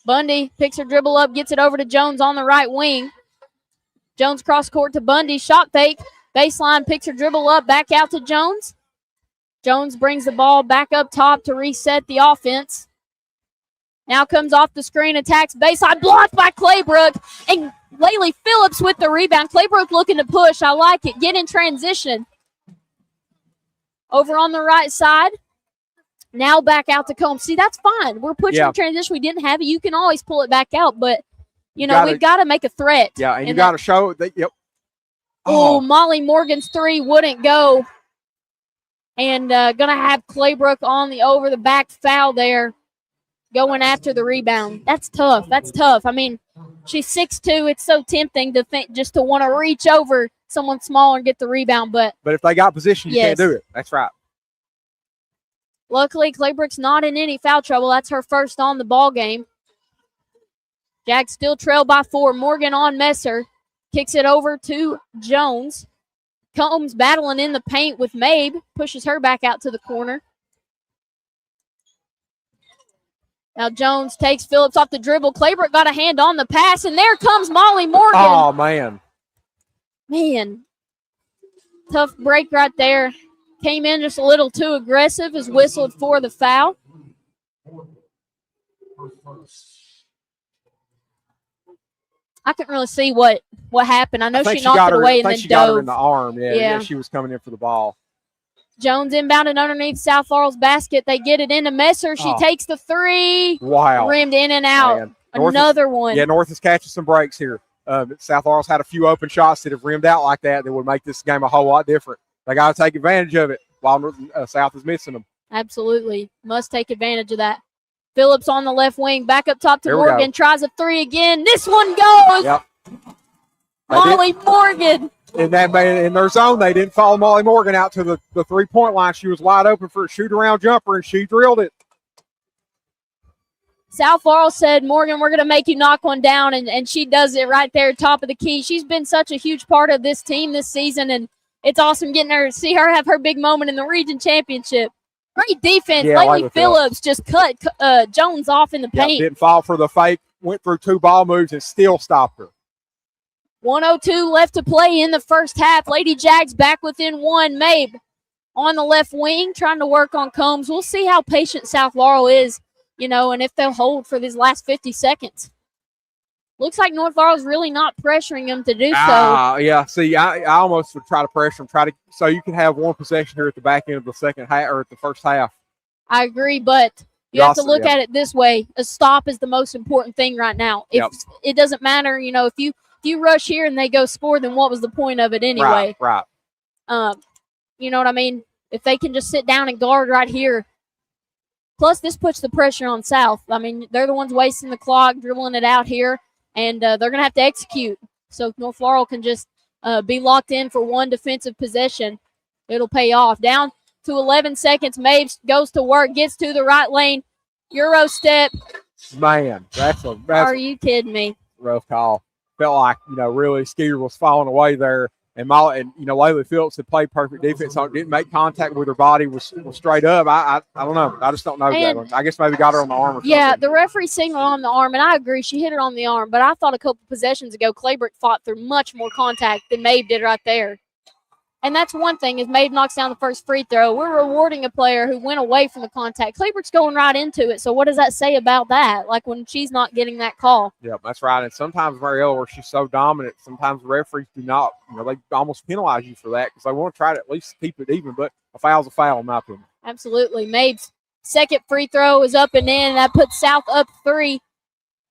Bundy picks her dribble up, gets it over to Jones on the right wing. Jones cross court to Bundy, shot fake, baseline, picks her dribble up, back out to Jones. Jones brings the ball back up top to reset the offense. Now comes off the screen, attacks baseline, blocked by Claybrook. And Laylee Phillips with the rebound. Claybrook looking to push. I like it. Get in transition. Over on the right side. Now back out to Combs. See, that's fine. We're pushing in transition. We didn't have it. You can always pull it back out, but, we've got to make a threat. Yeah, and you got to show that. Yep. Oh, Molly Morgan's three wouldn't go. And going to have Claybrook on the over-the-back foul there, going after the rebound. That's tough. I mean, she's 6'2". It's so tempting to think just to want to reach over someone smaller and get the rebound. But if they got position, you can't do it. That's right. Luckily, Claybrook's not in any foul trouble. That's her first on the ball game. Jags still trail by 4. Morgan on Messer. Kicks it over to Jones. Combs battling in the paint with Mabe. Pushes her back out to the corner. Now Jones takes Phillips off the dribble. Claybrook got a hand on the pass, and there comes Molly Morgan. Oh, man. Man. Tough break right there. Came in just a little too aggressive, is whistled for the foul. I couldn't really see what happened. I know she knocked it away and then dove. Got her in the arm. Yeah, she was coming in for the ball. Jones inbounded underneath South Laurel's basket. They get it into Messer. She takes the three. Wow. Rimmed in and out. Man. Another one. Yeah, North is catching some breaks here. South Laurel's had a few open shots that have rimmed out like that would make this game a whole lot different. They got to take advantage of it while South is missing them. Absolutely. Must take advantage of that. Phillips on the left wing, back up top to Morgan, tries a three again. This one goes. Yep. Molly Morgan. In their zone, they didn't follow Molly Morgan out to the three-point line. She was wide open for a shoot-around jumper, and she drilled it. South Laurel said, Morgan, we're going to make you knock one down, and she does it right there, top of the key. She's been such a huge part of this team this season, and it's awesome getting her to see her have her big moment in the region championship. Great defense. Laylee Phillips just cut Jones off in the paint. Didn't fall for the fake, went through two ball moves and still stopped her. 1:02 left to play in the first half. Lady Jags back within one. Mabe on the left wing trying to work on Combs. We'll see how patient South Laurel is, and if they'll hold for these last 50 seconds. Looks like North Laurel's really not pressuring them to do so. Yeah. See, I almost would try to pressure them, so you can have one possession here at the back end of the second half or at the first half. I agree, but you have to look at it this way. A stop is the most important thing right now. It doesn't matter, if you rush here and they go score, then what was the point of it anyway? Right. You know what I mean? If they can just sit down and guard right here, Plus, this puts the pressure on South. I mean, they're the ones wasting the clock, dribbling it out here, and they're going to have to execute. So if North Laurel can just be locked in for one defensive possession, it'll pay off. Down to 11 seconds. Mabes goes to work, gets to the right lane. Euro step. Man, that's Are you kidding me? Rough call. Felt like, really Skeeter was falling away there. And Layla Phillips had played perfect defense on it, didn't make contact with her body, was straight up. I don't know. I just don't know that one. I guess maybe got her on the arm or something. Yeah, the referee signaled on the arm, and I agree. She hit it on the arm. But I thought a couple possessions ago, Claybrick fought through much more contact than Mabe did right there. And that's one thing, is Mabe knocks down the first free throw. We're rewarding a player who went away from the contact. Claybrick's going right into it. So what does that say about that? Like when she's not getting that call. Yeah, that's right. And sometimes, Mariella, where she's so dominant, sometimes the referees do not, they almost penalize you for that because they want to try to at least keep it even. But a foul's a foul, in my opinion. Absolutely. Mabe's second free throw is up and in. That puts South up 3.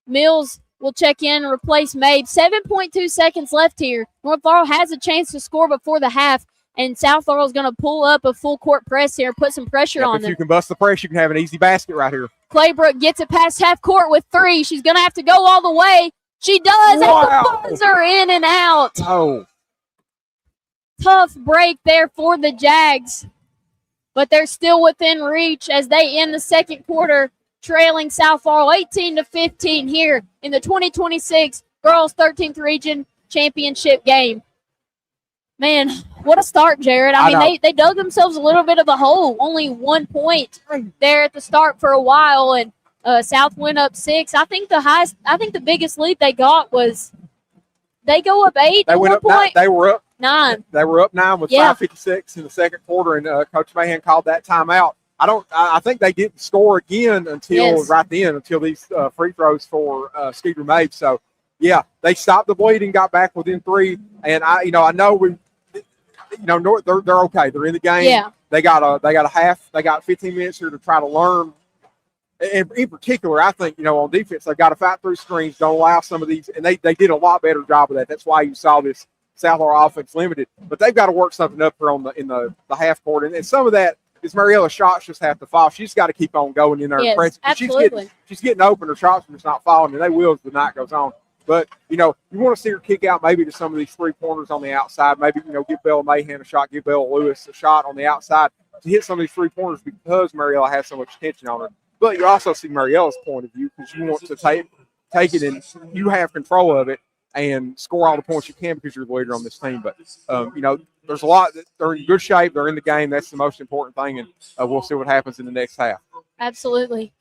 Mills will check in and replace Mabe. 7.2 seconds left here. North Laurel has a chance to score before the half, and South Laurel is going to pull up a full court press here, put some pressure on them. If you can bust the press, you can have an easy basket right here. Claybrook gets it past half court with 3. She's going to have to go all the way. She does. Wow. And the buzzer in and out. Oh. Tough break there for the Jags, but they're still within reach as they end the second quarter, trailing South Laurel 18-15 here in the 2026 Girls 13th Region Championship game. Man, what a start, Jared. I mean, they dug themselves a little bit of a hole. Only 1 point there at the start for a while, and South went up 6. I think the biggest lead they got was they go up 8 at one point. They were up 9. They were up 9 with 5:56 in the second quarter, and Coach Mahan called that timeout. I think they didn't score again until right then, until these free throws for Skeeter Mabe. So, yeah, they stopped the bleeding, got back within 3, and I know they're okay. They're in the game. Yeah. They got a half. They got 15 minutes here to try to learn. And in particular, I think on defense they've got to fight through screens. Don't allow some of these, and they did a lot better job of that. That's why you saw this South Laurel offense limited. But they've got to work something up here in the half court, and some of that is Mariella's shots just have to fall. She's got to keep on going in there. Yes, absolutely. She's getting open. Her shots are just not falling, and they will as the night goes on. But, you want to see her kick out maybe to some of these 3-pointers on the outside. Maybe, give Bella Mahan a shot, give Bella Lewis a shot on the outside to hit some of these 3-pointers because Mariella has so much attention on her. But you also see Mariella's point of view because you want to take it and you have control of it and score all the points you can because you're the leader on this team. But, there's a lot. They're in good shape. They're in the game. That's the most important thing, and we'll see what happens in the next half. Absolutely.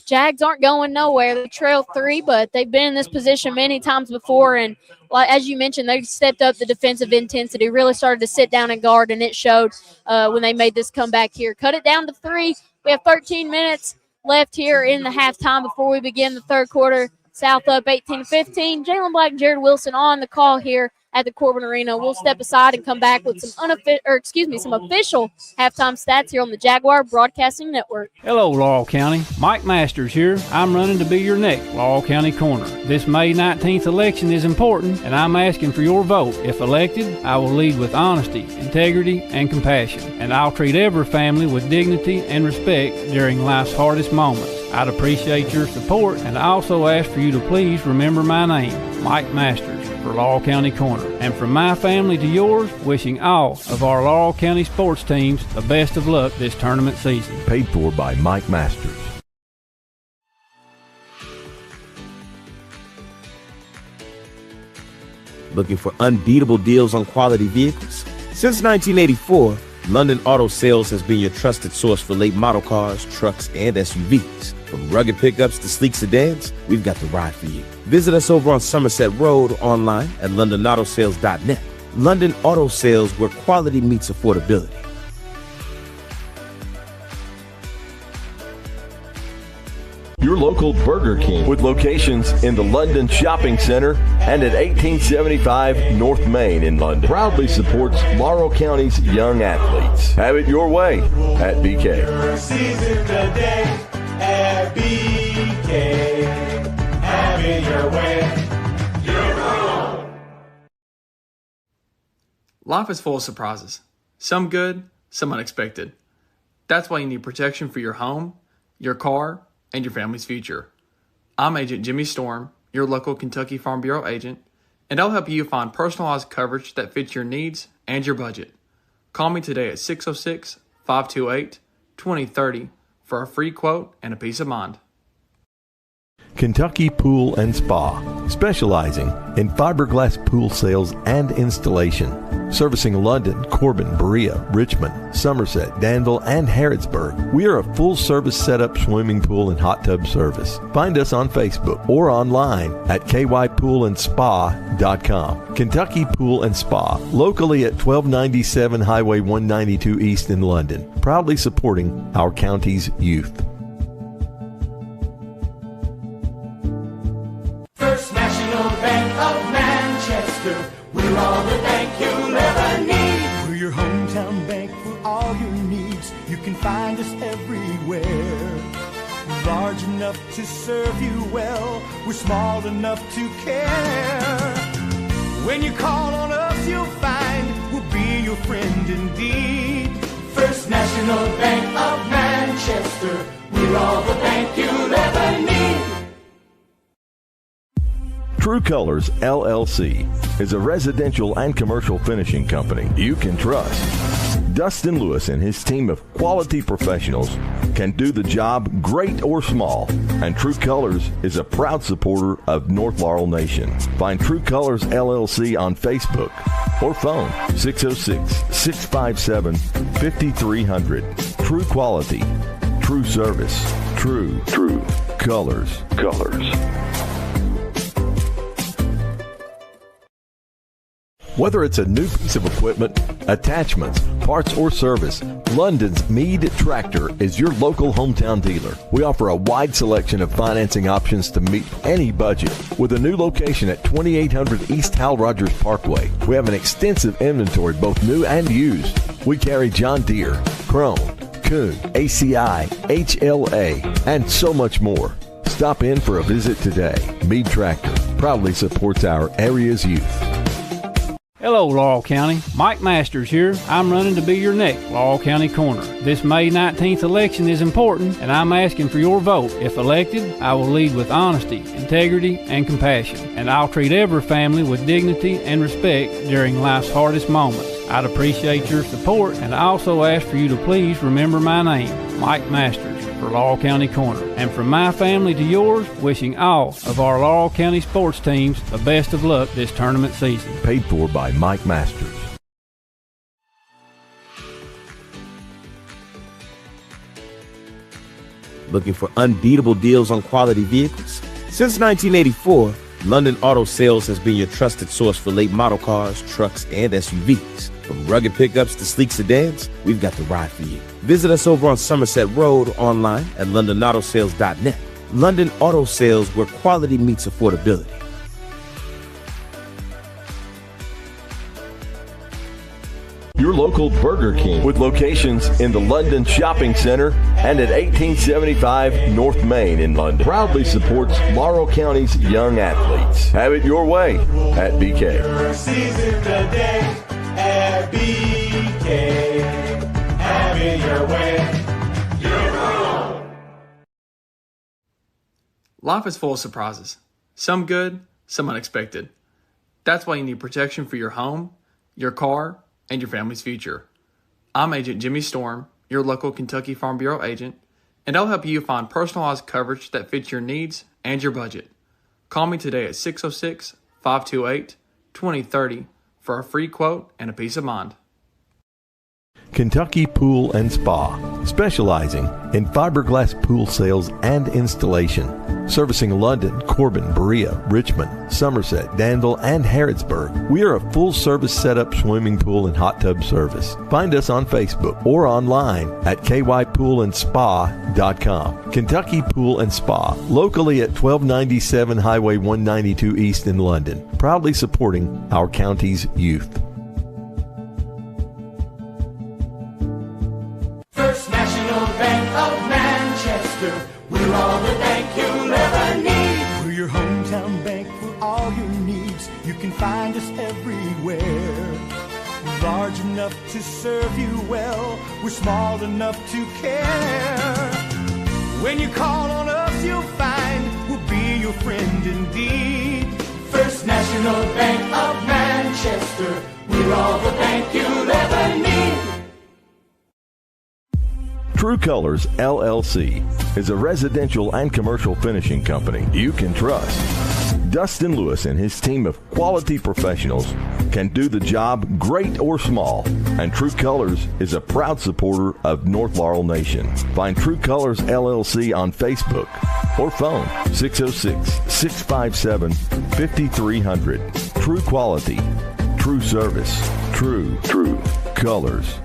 Jags aren't going nowhere. They trail 3, but they've been in this position many times before. And as you mentioned, they stepped up the defensive intensity, really started to sit down and guard, and it showed when they made this comeback here. Cut it down to 3. We have 13 minutes left here in the halftime before we begin the third quarter. South up 18-15. Jalen Black and Jared Wilson on the call here at the Corbin Arena. We'll step aside and come back with some official halftime stats here on the Jaguar Broadcasting Network. Hello, Laurel County. Mike Masters here. I'm running to be your next Laurel County Corner. This May 19th election is important, and I'm asking for your vote. If elected, I will lead with honesty, integrity, and compassion, and I'll treat every family with dignity and respect during life's hardest moments. I'd appreciate your support, and I also ask for you to please remember my name, Mike Masters, for Laurel County Corner. And from my family to yours, wishing all of our Laurel County sports teams the best of luck this tournament season. Paid for by Mike Masters. Looking for unbeatable deals on quality vehicles? Since 1984, London Auto Sales has been your trusted source for late model cars, trucks, and SUVs. From rugged pickups to sleek sedans, we've got the ride for you. Visit us over on Somerset Road, online at londonautosales.net. London Auto Sales, where quality meets affordability. Your local Burger King with locations in the London Shopping Center and at 1875 North Main in London proudly supports Laurel County's young athletes. Have it your way at BK. At BK, have it your way, your own. Life is full of surprises. Some good, some unexpected. That's why you need protection for your home, your car, and your family's future. I'm Agent Jimmy Storm, your local Kentucky Farm Bureau agent, and I'll help you find personalized coverage that fits your needs and your budget. Call me today at 606-528-2030 for a free quote and a peace of mind. Kentucky Pool and Spa, specializing in fiberglass pool sales and installation. Servicing London, Corbin, Berea, Richmond, Somerset, Danville, and Harrodsburg. We are a full-service setup swimming pool and hot tub service. Find us on Facebook or online at kypoolandspa.com. Kentucky Pool and Spa, locally at 1297 Highway 192 East in London, proudly supporting our county's youth. First National Bank of Manchester, we're all the bank you'll ever need. We're your hometown bank for all your needs. You can find us everywhere. Large enough to serve you well, we're small enough to care. When you call on us, you'll find we'll be your friend indeed. First National Bank of Manchester, we're all the bank you'll ever need. True Colors LLC is a residential and commercial finishing company you can trust. Dustin Lewis and his team of quality professionals can do the job great or small, and True Colors is a proud supporter of North Laurel Nation. Find True Colors LLC on Facebook or phone 606-657-5300. True quality, true service, true colors. Whether it's a new piece of equipment, attachments, parts, or service, London's Meade Tractor is your local hometown dealer. We offer a wide selection of financing options to meet any budget. With a new location at 2800 East Hal Rogers Parkway, we have an extensive inventory, both new and used. We carry John Deere, Krone, Kuhn, ACI, HLA, and so much more. Stop in for a visit today. Meade Tractor proudly supports our area's youth. Hello, Laurel County. Mike Masters here. I'm running to be your next Laurel County Corner. This May 19th election is important, and I'm asking for your vote. If elected, I will lead with honesty, integrity, and compassion, and I'll treat every family with dignity and respect during life's hardest moments. I'd appreciate your support, and I also ask for you to please remember my name, Mike Masters, for Laurel County Corner. And from my family to yours, wishing all of our Laurel County sports teams the best of luck this tournament season. Paid for by Mike Masters. Looking for unbeatable deals on quality vehicles? Since 1984, London Auto Sales has been your trusted source for late model cars, trucks, and SUVs. From rugged pickups to sleek sedans, we've got the ride for you. Visit us over on Somerset Road, online at londonautosales.net. London Auto Sales, where quality meets affordability. Your local Burger King, with locations in the London Shopping Center and at 1875 North Main in London, proudly supports Laurel County's young athletes. Have it your way at BK. At BK, have it your way. Your own. Life is full of surprises. Some good, some unexpected. That's why you need protection for your home, your car, and your family's future. I'm Agent Jimmy Storm, your local Kentucky Farm Bureau agent, and I'll help you find personalized coverage that fits your needs and your budget. Call me today at 606-528-2030 for a free quote and a peace of mind. Kentucky Pool and Spa, specializing in fiberglass pool sales and installation. Servicing London, Corbin, Berea, Richmond, Somerset, Danville, and Harrodsburg. We are a full-service setup swimming pool and hot tub service. Find us on Facebook or online at kypoolandspa.com. Kentucky Pool and Spa, locally at 1297 Highway 192 East in London, proudly supporting our county's youth. First National Bank of Manchester, we're all the bank you'll ever need. We're your hometown bank for all your needs. You can find us everywhere. Large large enough to serve you well. We're small enough to care. When you call on us, you'll find we'll be your friend indeed. First National Bank of Manchester, we're all the bank you'll ever need. True Colors LLC is a residential and commercial finishing company you can trust. Dustin Lewis and his team of quality professionals can do the job great or small, and True Colors is a proud supporter of North Laurel Nation. Find True Colors LLC on Facebook or phone 606-657-5300. True quality, true service, true colors.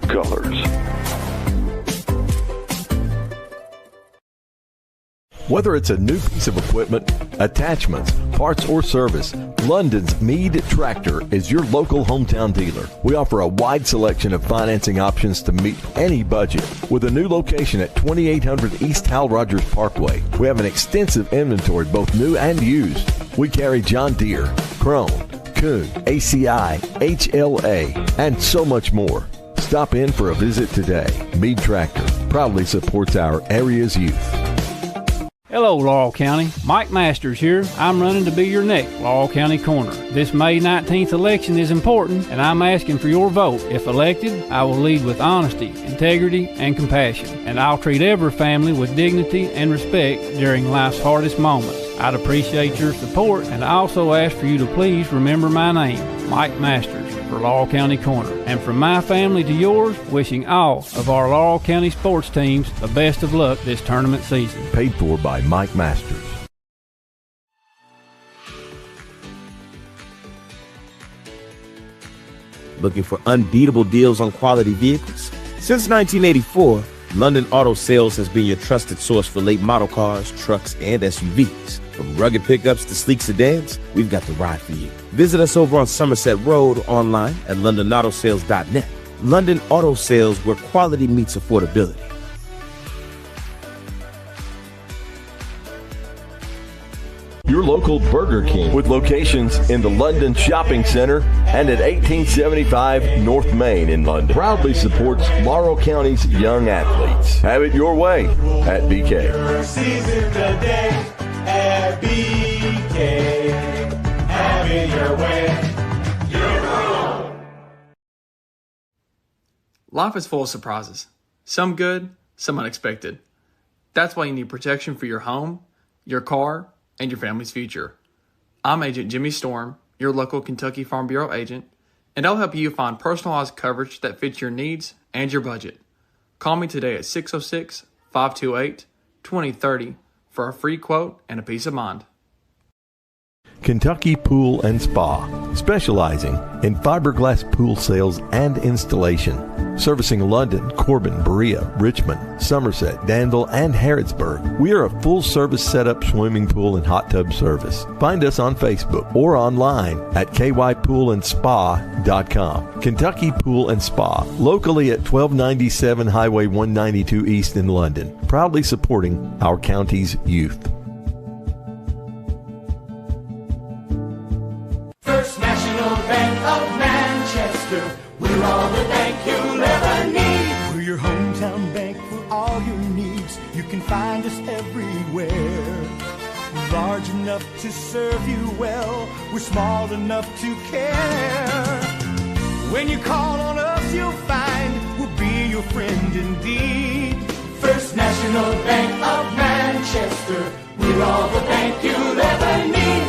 Whether it's a new piece of equipment, attachments, parts, or service, London's Meade Tractor is your local hometown dealer. We offer a wide selection of financing options to meet any budget. With a new location at 2800 East Hal Rogers Parkway, we have an extensive inventory, both new and used. We carry John Deere, Krone, Kuhn, ACI, HLA, and so much more. Stop in for a visit today. Meade Tractor proudly supports our area's youth. Hello, Laurel County. Mike Masters here. I'm running to be your next Laurel County Coroner. This May 19th election is important, and I'm asking for your vote. If elected, I will lead with honesty, integrity, and compassion, and I'll treat every family with dignity and respect during life's hardest moments. I'd appreciate your support, and I also ask for you to please remember my name, Mike Masters, for Laurel County Coroner. And from my family to yours, wishing all of our Laurel County sports teams the best of luck this tournament season. Paid for by Mike Masters. Looking for unbeatable deals on quality vehicles? Since 1984, London Auto Sales has been your trusted source for late model cars, trucks, and SUVs. From rugged pickups to sleek sedans, we've got the ride for you. Visit us over on Somerset Road, online at londonautosales.net. London Auto Sales, where quality meets affordability. Your local Burger King, with locations in the London Shopping Center and at 1875 North Main in London, proudly supports Laurel County's young athletes. Have it your way at BK. At BK, have it your way. Life is full of surprises. Some good, some unexpected. That's why you need protection for your home, your car, and your family's future. I'm Agent Jimmy Storm, your local Kentucky Farm Bureau agent, and I'll help you find personalized coverage that fits your needs and your budget. Call me today at 606-528-2030 for a free quote and a peace of mind. Kentucky Pool and Spa, specializing in fiberglass pool sales and installation, servicing London, Corbin, Berea, Richmond, Somerset, Danville, and Harrodsburg. We are a full-service setup swimming pool and hot tub service. Find us on Facebook or online at kypoolandspa.com. Kentucky Pool and Spa, locally at 1297 Highway 192 East in London, proudly supporting our county's youth. We're all the bank you'll ever need. We're your hometown bank for all your needs. You can find us everywhere. Large enough to serve you well. We're small enough to care. When you call on us, you'll find we'll be your friend indeed. First National Bank of Manchester. We're all the bank you'll ever need.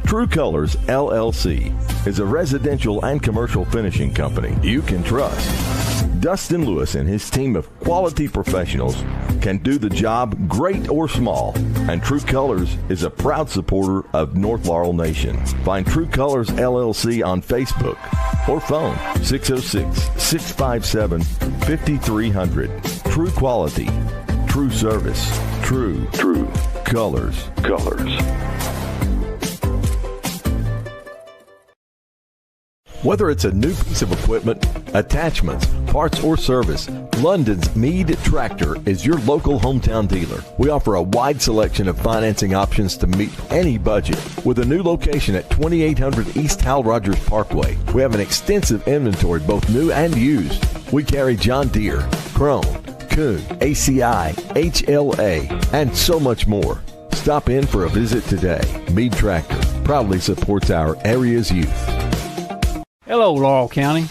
True Colors LLC is a residential and commercial finishing company you can trust. Dustin Lewis and his team of quality professionals can do the job great or small, and True Colors is a proud supporter of North Laurel Nation. Find True Colors LLC on Facebook or phone 606-657-5300. True quality, true service, true colors. Whether it's a new piece of equipment, attachments, parts, or service, London's Meade Tractor is your local hometown dealer. We offer a wide selection of financing options to meet any budget. With a new location at 2800 East Hal Rogers Parkway, we have an extensive inventory, both new and used. We carry John Deere, Krone, Kuhn, ACI, HLA, and so much more. Stop in for a visit today. Meade Tractor proudly supports our area's youth. Hello, Laurel County.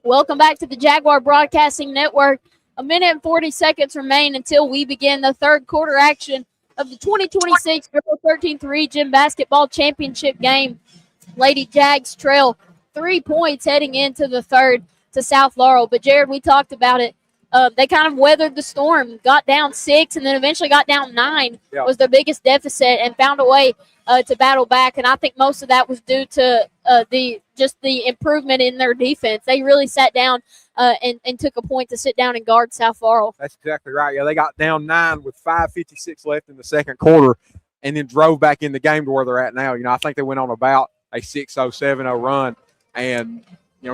Welcome back to the Jaguar Broadcasting Network. A minute and 40 seconds remain until we begin the third quarter action of the 2026 Girls 13th Region Basketball Championship game. Lady Jags trail 3 points heading into the third to South Laurel. But, Jared, we talked about it. They kind of weathered the storm, got down 6, and then eventually got down 9. Yeah. Was their biggest deficit, and found a way to battle back. And I think most of that was due to the improvement in their defense. They really sat down and took a point to sit down and guard South Laurel. That's exactly right. Yeah, they got down 9 with 5:56 left in the second quarter, and then drove back in the game to where they're at now. I think they went on about a 6-0, 7-0 run, and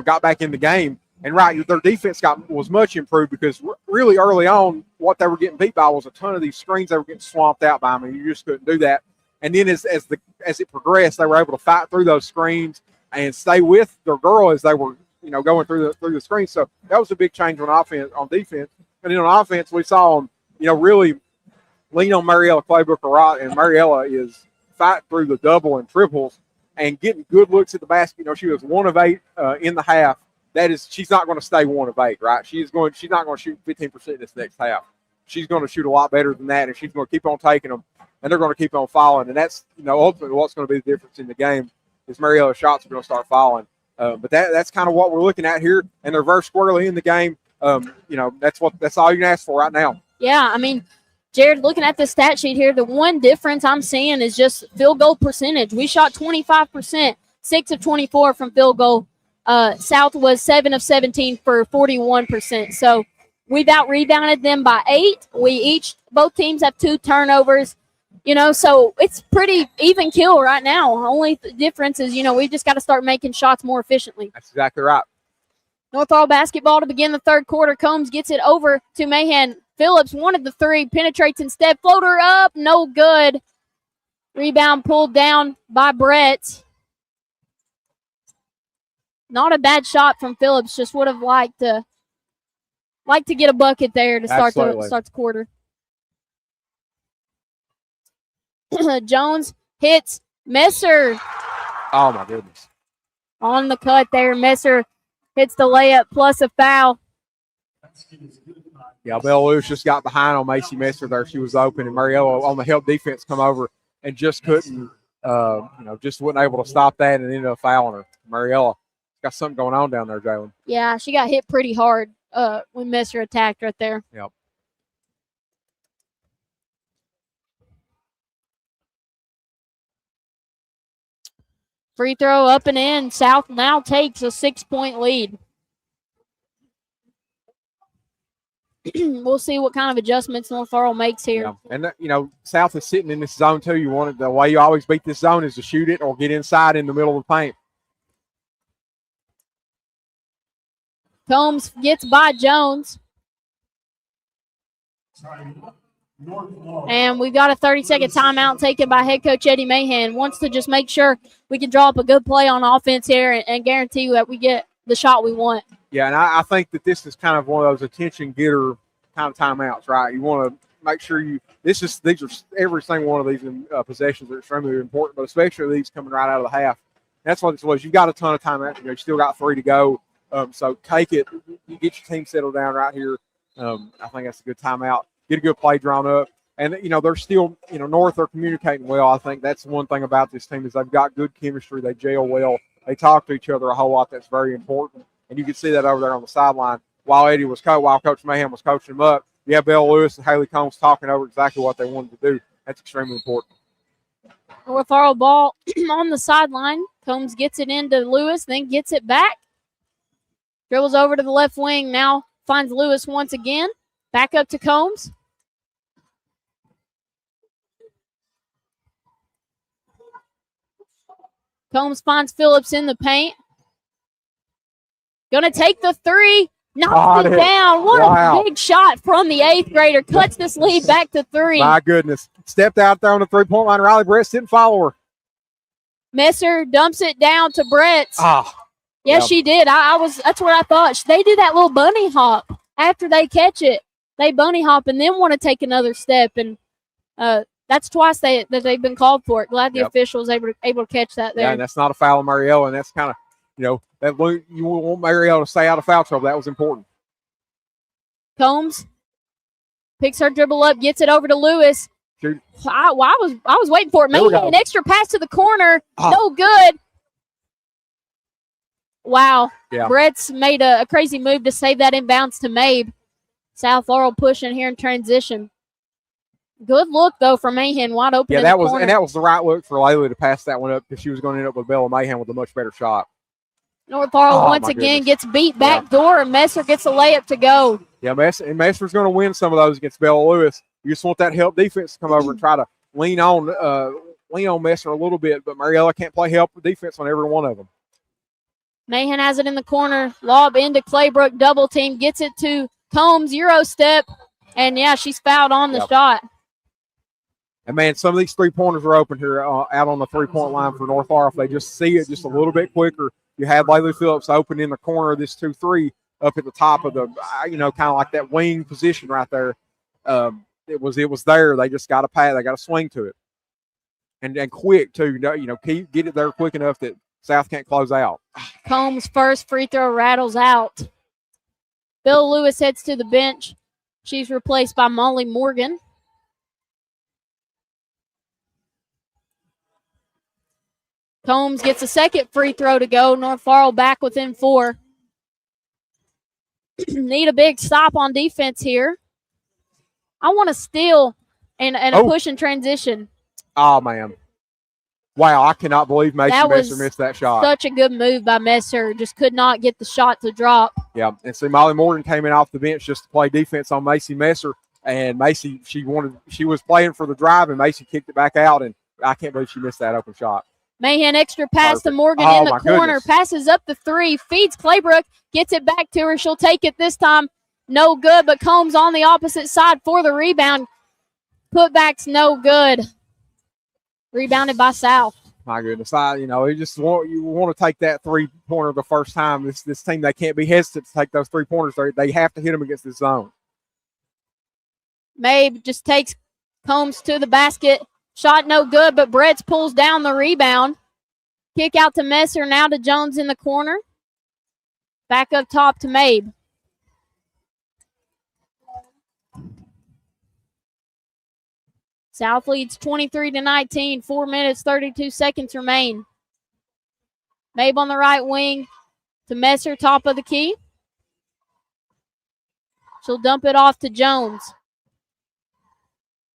got back in the game. And their defense was much improved because really early on, what they were getting beat by was a ton of these screens. They were getting swamped out by them, and you just couldn't do that. And then as it progressed, they were able to fight through those screens and stay with their girl as they were going through the screens. So that was a big change on defense. And then on offense, we saw them really lean on Mariella Claybrook a lot, and Mariella is fighting through the double and triples and getting good looks at the basket. She was 1 of 8 in the half. She's not going to stay 1 of 8, right? She's not going to shoot 15% this next half. She's going to shoot a lot better than that, and she's going to keep on taking them, and they're going to keep on falling. And that's ultimately what's going to be the difference in the game is Mariella's shots are going to start falling. But that's kind of what we're looking at here, and they're very squarely in the game. That's all you can ask for right now. Yeah, I mean, Jared, looking at the stat sheet here, the one difference I'm seeing is just field goal percentage. We shot 25%, 6 of 24 from field goal. South was 7 of 17 for 41%. So we've out-rebounded them by 8. Both teams have 2 turnovers. So it's pretty even kill right now. Only difference is, we just got to start making shots more efficiently. That's exactly right. North Laurel basketball to begin the third quarter. Combs gets it over to Mahan. Phillips wanted the 3, penetrates instead. Floater up, no good. Rebound pulled down by Brett. Not a bad shot from Phillips. Just would have liked to get a bucket there to start the quarter. Jones hits Messer. Oh, my goodness. On the cut there. Messer hits the layup plus a foul. Yeah, Belle Lewis just got behind on Macy Messer there. She was open, and Mariella on the help defense come over and just couldn't, just wasn't able to stop that and ended up fouling her. Mariella got something going on down there, Jalen. Yeah, she got hit pretty hard when Messer attacked right there. Yep. Free throw up and in. South now takes a 6-point lead. We'll see what kind of adjustments North Laurel makes here. Yeah. And, South is sitting in this zone, too. The way you always beat this zone is to shoot it or get inside in the middle of the paint. Combs gets by Jones. And we've got a 30-second timeout taken by head coach Eddie Mahan. Wants to just make sure we can draw up a good play on offense here and guarantee that we get the shot we want. Yeah, and I think that this is kind of one of those attention-getter kind of timeouts, right? You want to make sure these are every single one of these possessions are extremely important, but especially these coming right out of the half. That's what it was. You've got a ton of timeouts. You still got 3 to go. So take it. You get your team settled down right here. I think that's a good timeout. Get a good play drawn up. And, they're still, North are communicating well. I think that's one thing about this team is they've got good chemistry. They gel well. They talk to each other a whole lot. That's very important. And you can see that over there on the sideline. While Coach Mahan was coaching them up, you have Belle Lewis and Haley Combs talking over exactly what they wanted to do. That's extremely important. North Laurel ball on the sideline. Combs gets it into Lewis, then gets it back. Dribbles over to the left wing. Now finds Lewis once again. Back up to Combs. Combs finds Phillips in the paint. Gonna take the three. Knocks it down. What a big shot from the 8th grader. Cuts this lead back to 3. My goodness. Stepped out there on the three-point line. Riley Brett didn't follow her. Messer dumps it down to Brett. Yeah, she did. That's what I thought. They do that little bunny hop after they catch it. They bunny hop and then want to take another step. And that's twice that they've been called for it. Glad the official was able to catch that there. Yeah, and that's not a foul on Mariella, and that's kind of, that you want Mariella to stay out of foul trouble. That was important. Combs picks her dribble up, gets it over to Lewis. Shoot. I was waiting for it. Maybe an extra pass to the corner. No good. Wow. Yeah. Brett's made a crazy move to save that inbounds to Mabe. South Laurel pushing here in transition. Good look, though, for Mahan, wide open. Yeah, that was the right look for Layla to pass that one up because she was going to end up with Bella Mahan with a much better shot. North Laurel once again gets beat back door, and Messer gets a layup to go. Yeah, Messer's going to win some of those against Bella Lewis. You just want that help defense to come over and try to lean on Messer a little bit, but Mariella can't play help defense on every one of them. Mahan has it in the corner. Lob into Claybrook, double team, gets it to Combs, Euro step, and she's fouled on the shot. And, man, some of these three-pointers are open here out on the three-point line for North Laurel. If they just see it just a little bit quicker, you have Layla Phillips open in the corner of this 2-3 up at the top of the, kind of like that wing position right there. It was there. They just got to pass. They got to swing to it. And quick, too. Get it there quick enough that South can't close out. Combs' first free throw rattles out. Bill Lewis heads to the bench. She's replaced by Molly Morgan. Combs gets a second free throw to go. North Laurel back within 4. Need a big stop on defense here. I want to steal and a push and transition. Oh, man. Wow, I cannot believe Mason Messer missed that shot. Such a good move by Messer. Just could not get the shot to drop. Yeah, and see, Molly Morgan came in off the bench just to play defense on Macy Messer. And Macy, she was playing for the drive, and Macy kicked it back out, and I can't believe she missed that open shot. Mahan extra pass to Morgan in the corner. Passes up the 3. Feeds Claybrook. Gets it back to her. She'll take it this time. No good, but Combs on the opposite side for the rebound. Putback's no good. Rebounded by South. My goodness. You want to take that three-pointer the first time. This team, they can't be hesitant to take those three-pointers. They have to hit them against the zone. Mabe just takes Combs to the basket. Shot no good, but Bretz pulls down the rebound. Kick out to Messer, now to Jones in the corner. Back up top to Mabe. South leads 23-19. 4 minutes, 32 seconds remain. Mabe on the right wing to Messer, top of the key. She'll dump it off to Jones.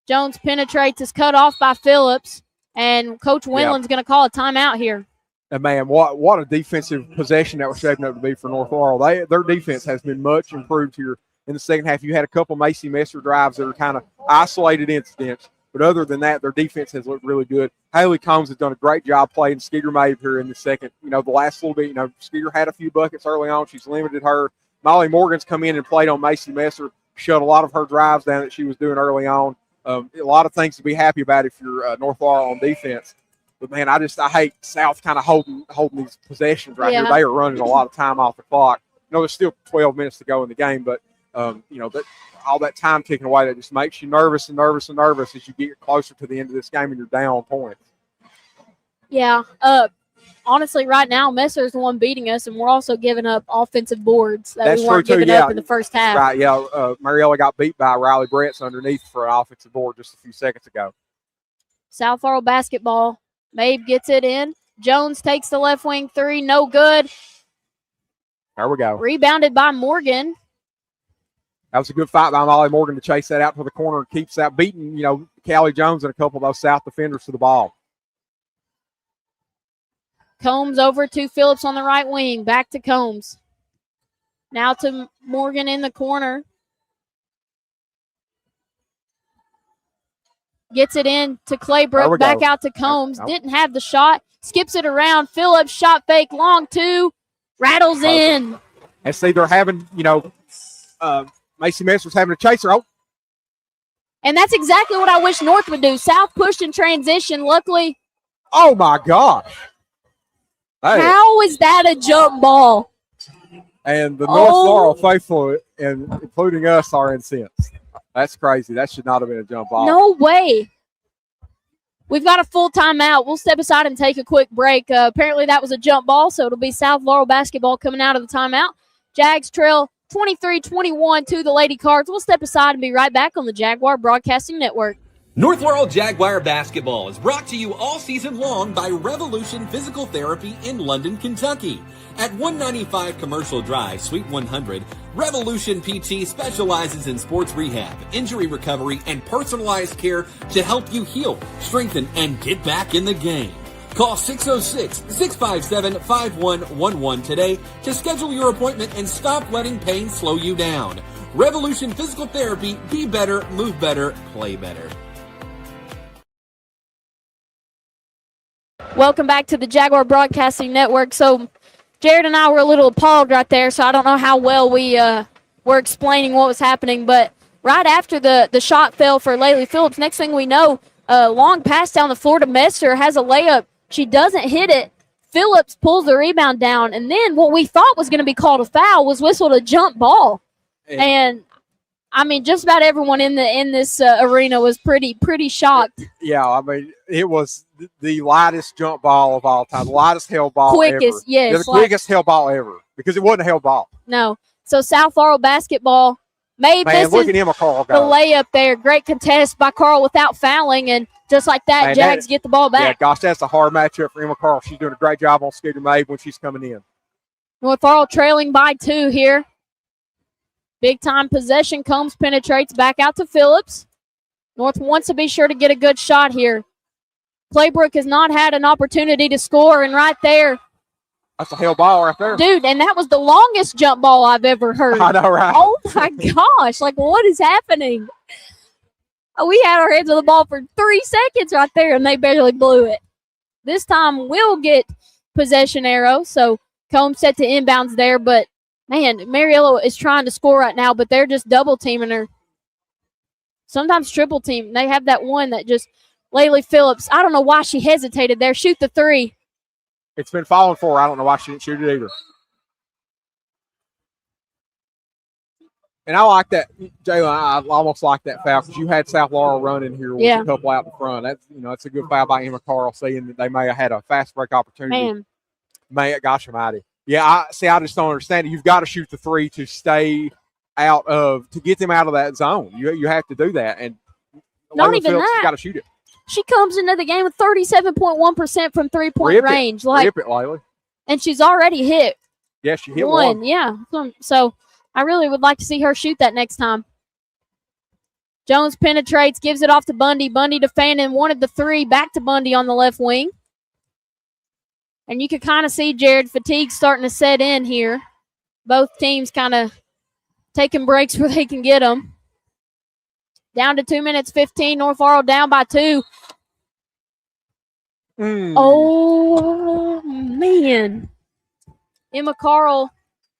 Jones penetrates, is cut off by Phillips, and Coach Winland's going to call a timeout here. And, man, what a defensive possession that was shaping up to be for North Laurel. Their defense has been much improved here in the second half. You had a couple Macy Messer drives that are kind of isolated incidents, but other than that, their defense has looked really good. Haley Combs has done a great job playing Skeeter Mabe here in the second. The last little bit, Skeeter had a few buckets early on. She's limited her. Molly Morgan's come in and played on Macy Messer, shut a lot of her drives down that she was doing early on. A lot of things to be happy about if you're North Laurel on defense. But, man, I hate South kind of holding these possessions right here. They are running a lot of time off the clock. There's still 12 minutes to go in the game, but, all that time ticking away, that just makes you nervous and nervous and nervous as you get closer to the end of this game and you're down points. Yeah. Honestly, right now, Messer's the one beating us, and we're also giving up offensive boards that we weren't giving up in the first half. Right, yeah. Mariella got beat by Riley Brett's underneath for an offensive board just a few seconds ago. South Laurel basketball. Mabe gets it in. Jones takes the left wing 3. No good. There we go. Rebounded by Morgan. That was a good fight by Molly Morgan to chase that out to the corner and keeps that beating, Callie Jones and a couple of those South defenders to the ball. Combs over to Phillips on the right wing. Back to Combs. Now to Morgan in the corner. Gets it in to Claybrook, back out to Combs. Didn't have the shot. Skips it around. Phillips, shot fake, long two. Rattles in. And see, they're having, Macy Messer's having a chaser. Oh. And that's exactly what I wish North would do. South pushed in transition. Luckily. Oh, my gosh. Hey. How is that a jump ball? And the North Laurel faithful, and including us, are incensed. That's crazy. That should not have been a jump ball. No way. We've got a full timeout. We'll step aside and take a quick break. Apparently that was a jump ball, so it'll be South Laurel basketball coming out of the timeout. Jags trail 23-21 to the Lady Cards. We'll step aside and be right back on the Jaguar Broadcasting Network. North Laurel Jaguar basketball is brought to you all season long by Revolution Physical Therapy in London, Kentucky. At 195 Commercial Drive, Suite 100, Revolution PT specializes in sports rehab, injury recovery, and personalized care to help you heal, strengthen, and get back in the game. Call 606-657-5111 today to schedule your appointment and stop letting pain slow you down. Revolution Physical Therapy, be better, move better, play better. Welcome back to the Jaguar Broadcasting Network. So Jared and I were a little appalled right there, so I don't know how well we were explaining what was happening. But right after the shot fell for Laylee Phillips, next thing we know, long pass down the floor to Messer, has a layup. She doesn't hit it. Phillips pulls the rebound down, and then what we thought was going to be called a foul was whistled a jump ball. And I mean, just about everyone in this arena was pretty shocked. Yeah, I mean, it was the lightest jump ball of all time, the lightest held ball quickest, ever. Yes, yeah, the quickest held ball ever, because it wasn't a held ball. No. So South Laurel basketball made this look at Emma Carl the layup there. Great contest by Carl without fouling, and just like that, Jags get the ball back. Yeah, gosh, that's a hard matchup for Emma Carl. She's doing a great job on Scooter Mabe when she's coming in. North Laurel trailing by 2 here. Big time possession. Combs penetrates back out to Phillips. North wants to be sure to get a good shot here. Claybrook has not had an opportunity to score, and right there. That's a hell ball right there. Dude, and that was the longest jump ball I've ever heard. I know, right? Oh, my gosh. Like, what is happening? We had our hands on the ball for 3 seconds right there, and they barely blew it. This time we'll get possession arrow, so Combs set to inbounds there, but man, Mariello is trying to score right now, but they're just double teaming her. Sometimes triple team. They have that one that just Laylee Phillips. I don't know why she hesitated there. Shoot the 3. It's been falling for her. I don't know why she didn't shoot it either. And I like that, Jalen. I almost like that foul because you had South Laurel running here with a couple out in front. That's that's a good foul by Emma Carl, seeing that they may have had a fast break opportunity. Man, gosh almighty. Yeah, I just don't understand it. You've got to shoot the 3 to stay to get them out of that zone. You have to do that. And not even Phillips that. Got to shoot it. She comes into the game with 37.1% from 3-point range. Rip it, Laylee. And she's already hit. Yeah, she hit one. Yeah. So I really would like to see her shoot that next time. Jones penetrates, gives it off to Bundy. Bundy to Fannin, wanted the 3, back to Bundy on the left wing. And you can kind of see Jared fatigue starting to set in here. Both teams kind of taking breaks where they can get them. Down to 2 minutes 15. North Laurel down by 2. Oh, man. Emma Carl.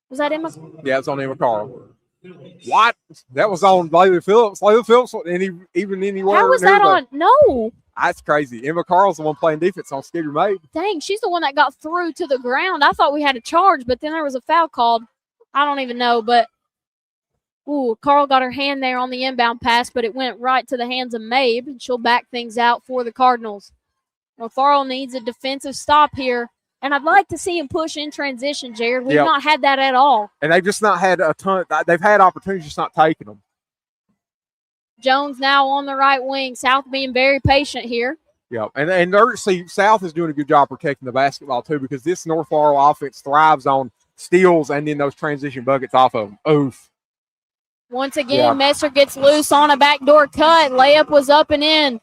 Was that Emma? Yeah, it's on Emma Carl. What? That was on Laylee Phillips. Laylee Phillips even anywhere. How was that on? No. That's crazy. Emma Carl's the one playing defense on Scooter Mabe. Dang, she's the one that got through to the ground. I thought we had a charge, but then there was a foul called. I don't even know, but Carl got her hand there on the inbound pass, but it went right to the hands of Mabe, and she'll back things out for the Cardinals. North Laurel needs a defensive stop here, and I'd like to see him push in transition, Jared. We've not had that at all. And they've just not had a ton. They've had opportunities, just not taking them. Jones now on the right wing. South being very patient here. Yeah, and South is doing a good job protecting the basketball too, because this North Laurel offense thrives on steals and then those transition buckets off of them. Oof. Once again, Messer gets loose on a backdoor cut. Layup was up and in.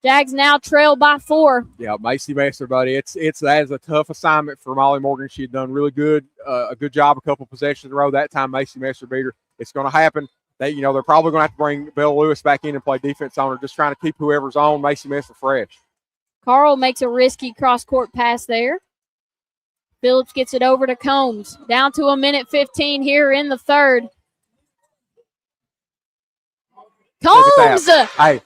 Jags now trail by 4. Yeah, Macy Messer, buddy. That is a tough assignment for Molly Morgan. She had done really good, a good job a couple possessions in a row. That time, Macy Messer beat her. It's going to happen. they're probably going to have to bring Bill Lewis back in and play defense on her, just trying to keep whoever's on Macy Messer fresh. Carl makes a risky cross-court pass there. Phillips gets it over to Combs. Down to 1:15 here in the third. Combs! Hey,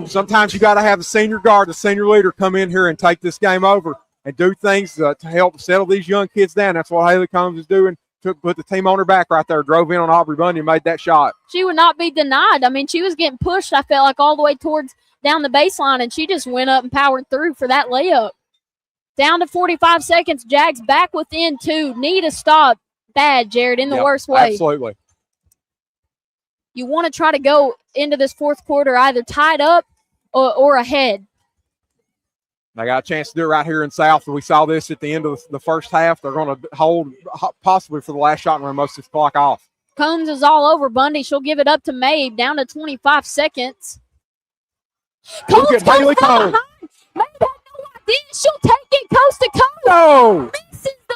sometimes you got to have the senior guard, the senior leader come in here and take this game over and do things to help settle these young kids down. That's what Haley Combs is doing. Put the team on her back right there, drove in on Aubrey Bundy and made that shot. She would not be denied. I mean, she was getting pushed, I felt like, all the way towards down the baseline, and she just went up and powered through for that layup. Down to 45 seconds. Jags back within 2. Need a stop. Bad, Jared, in the worst way. Absolutely. You want to try to go into this fourth quarter either tied up or ahead. They got a chance to do it right here in South. We saw this at the end of the first half. They're going to hold possibly for the last shot and run most of this clock off. Combs is all over Bundy. She'll give it up to Mabe. Down to 25 seconds. Look at Haley Combs. Mabe had no idea. She'll take it coast to coast. No. Misses the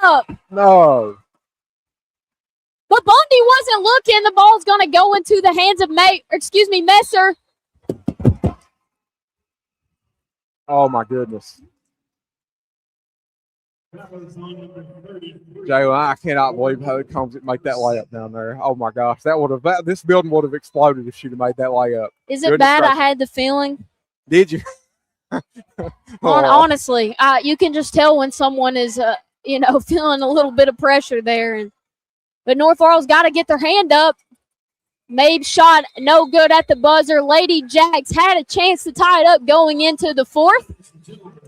layup. No. But Bundy wasn't looking. The ball's going to go into the hands of Messer. Oh, my goodness. Jalen, I cannot believe how Combs make that layup down there. Oh, my gosh. This building would have exploded if she'd have made that layup. Is it bad? I had the feeling. Did you? Honestly, you can just tell when someone is, feeling a little bit of pressure there. But North Laurel's got to get their hand up. Mabe shot no good at the buzzer. Lady Jags had a chance to tie it up going into the fourth,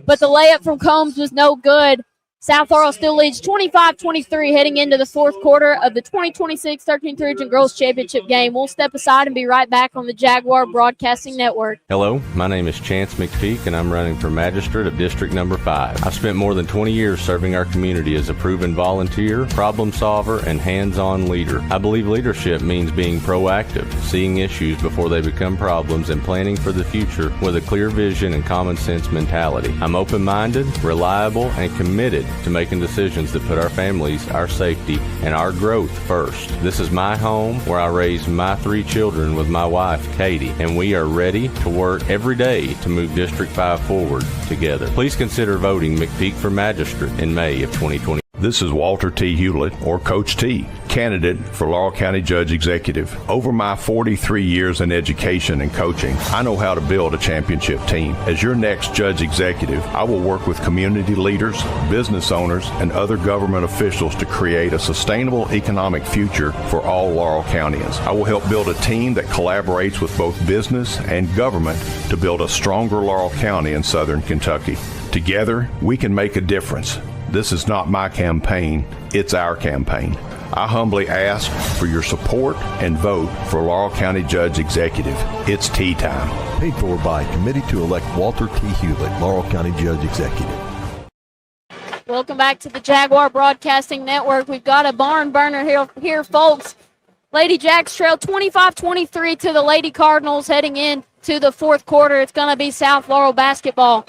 but the layup from Combs was no good. South Laurel still leads 25-23 heading into the fourth quarter of the 2026 13th Region Girls Championship game. We'll step aside and be right back on the Jaguar Broadcasting Network. Hello, my name is Chance McPeak, and I'm running for Magistrate of District Number 5. I've spent more than 20 years serving our community as a proven volunteer, problem solver, and hands-on leader. I believe leadership means being proactive, seeing issues before they become problems, and planning for the future with a clear vision and common sense mentality. I'm open-minded, reliable, and committed to making decisions that put our families, our safety, and our growth first. This is my home where I raised my 3 children with my wife, Katie, and we are ready to work every day to move District 5 forward together. Please consider voting McPeak for Magistrate in May of 2020. This is Walter T. Hewlett, or Coach T, candidate for Laurel County Judge Executive. Over my 43 years in education and coaching, I know how to build a championship team. As your next Judge Executive, I will work with community leaders, business owners, and other government officials to create a sustainable economic future for all Laurel Countyans. I will help build a team that collaborates with both business and government to build a stronger Laurel County in southern Kentucky. Together, we can make a difference. This is not my campaign, it's our campaign. I humbly ask for your support and vote for Laurel County Judge Executive. It's tea time. Paid for by Committee to elect Walter T. Hewlett, Laurel County Judge Executive. Welcome back to the Jaguar Broadcasting Network. We've got a barn burner here, folks. Lady Jags trail 25-23 to the Lady Cardinals heading into the fourth quarter. It's going to be South Laurel basketball.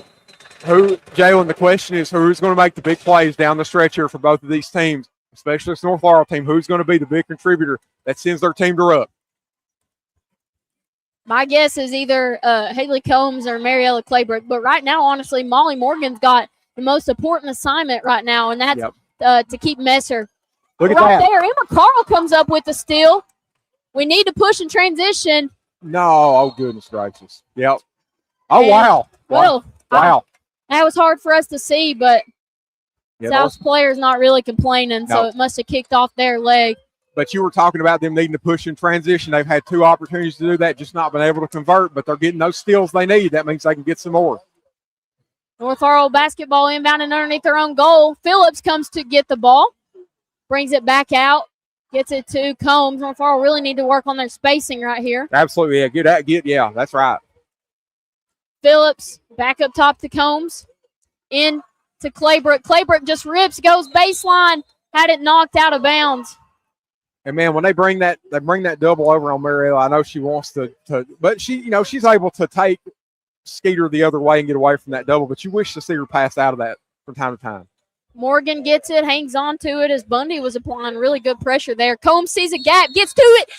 Jalen, the question is who's going to make the big plays down the stretch here for both of these teams, especially this North Laurel team? Who's going to be the big contributor that sends their team to Rupp? My guess is either Haley Combs or Mariella Claybrook. But right now, honestly, Molly Morgan's got the most important assignment right now, and that's to keep Messer. Look at right that. there, Emma Carl comes up with the steal. We need to push and transition. No, oh, goodness gracious. Yep. Oh, And, wow. Well, Wow. That was hard for us to see, but South's player's not really complaining, so it must have kicked off their leg. But you were talking about them needing to push in transition. They've had 2 opportunities to do that, just not been able to convert, but they're getting those steals they need. That means they can get some more. North Laurel basketball inbounding underneath their own goal. Phillips comes to get the ball, brings it back out, gets it to Combs. North Laurel really need to work on their spacing right here. Absolutely, yeah. That's right. Phillips back up top to Combs. In to Claybrook. Claybrook just rips, goes baseline, had it knocked out of bounds. And man, when they bring that double over on Mariella, I know she wants to but she's able to take Skeeter the other way and get away from that double, but you wish to see her pass out of that from time to time. Morgan gets it, hangs on to it as Bundy was applying really good pressure there. Combs sees a gap, gets to it.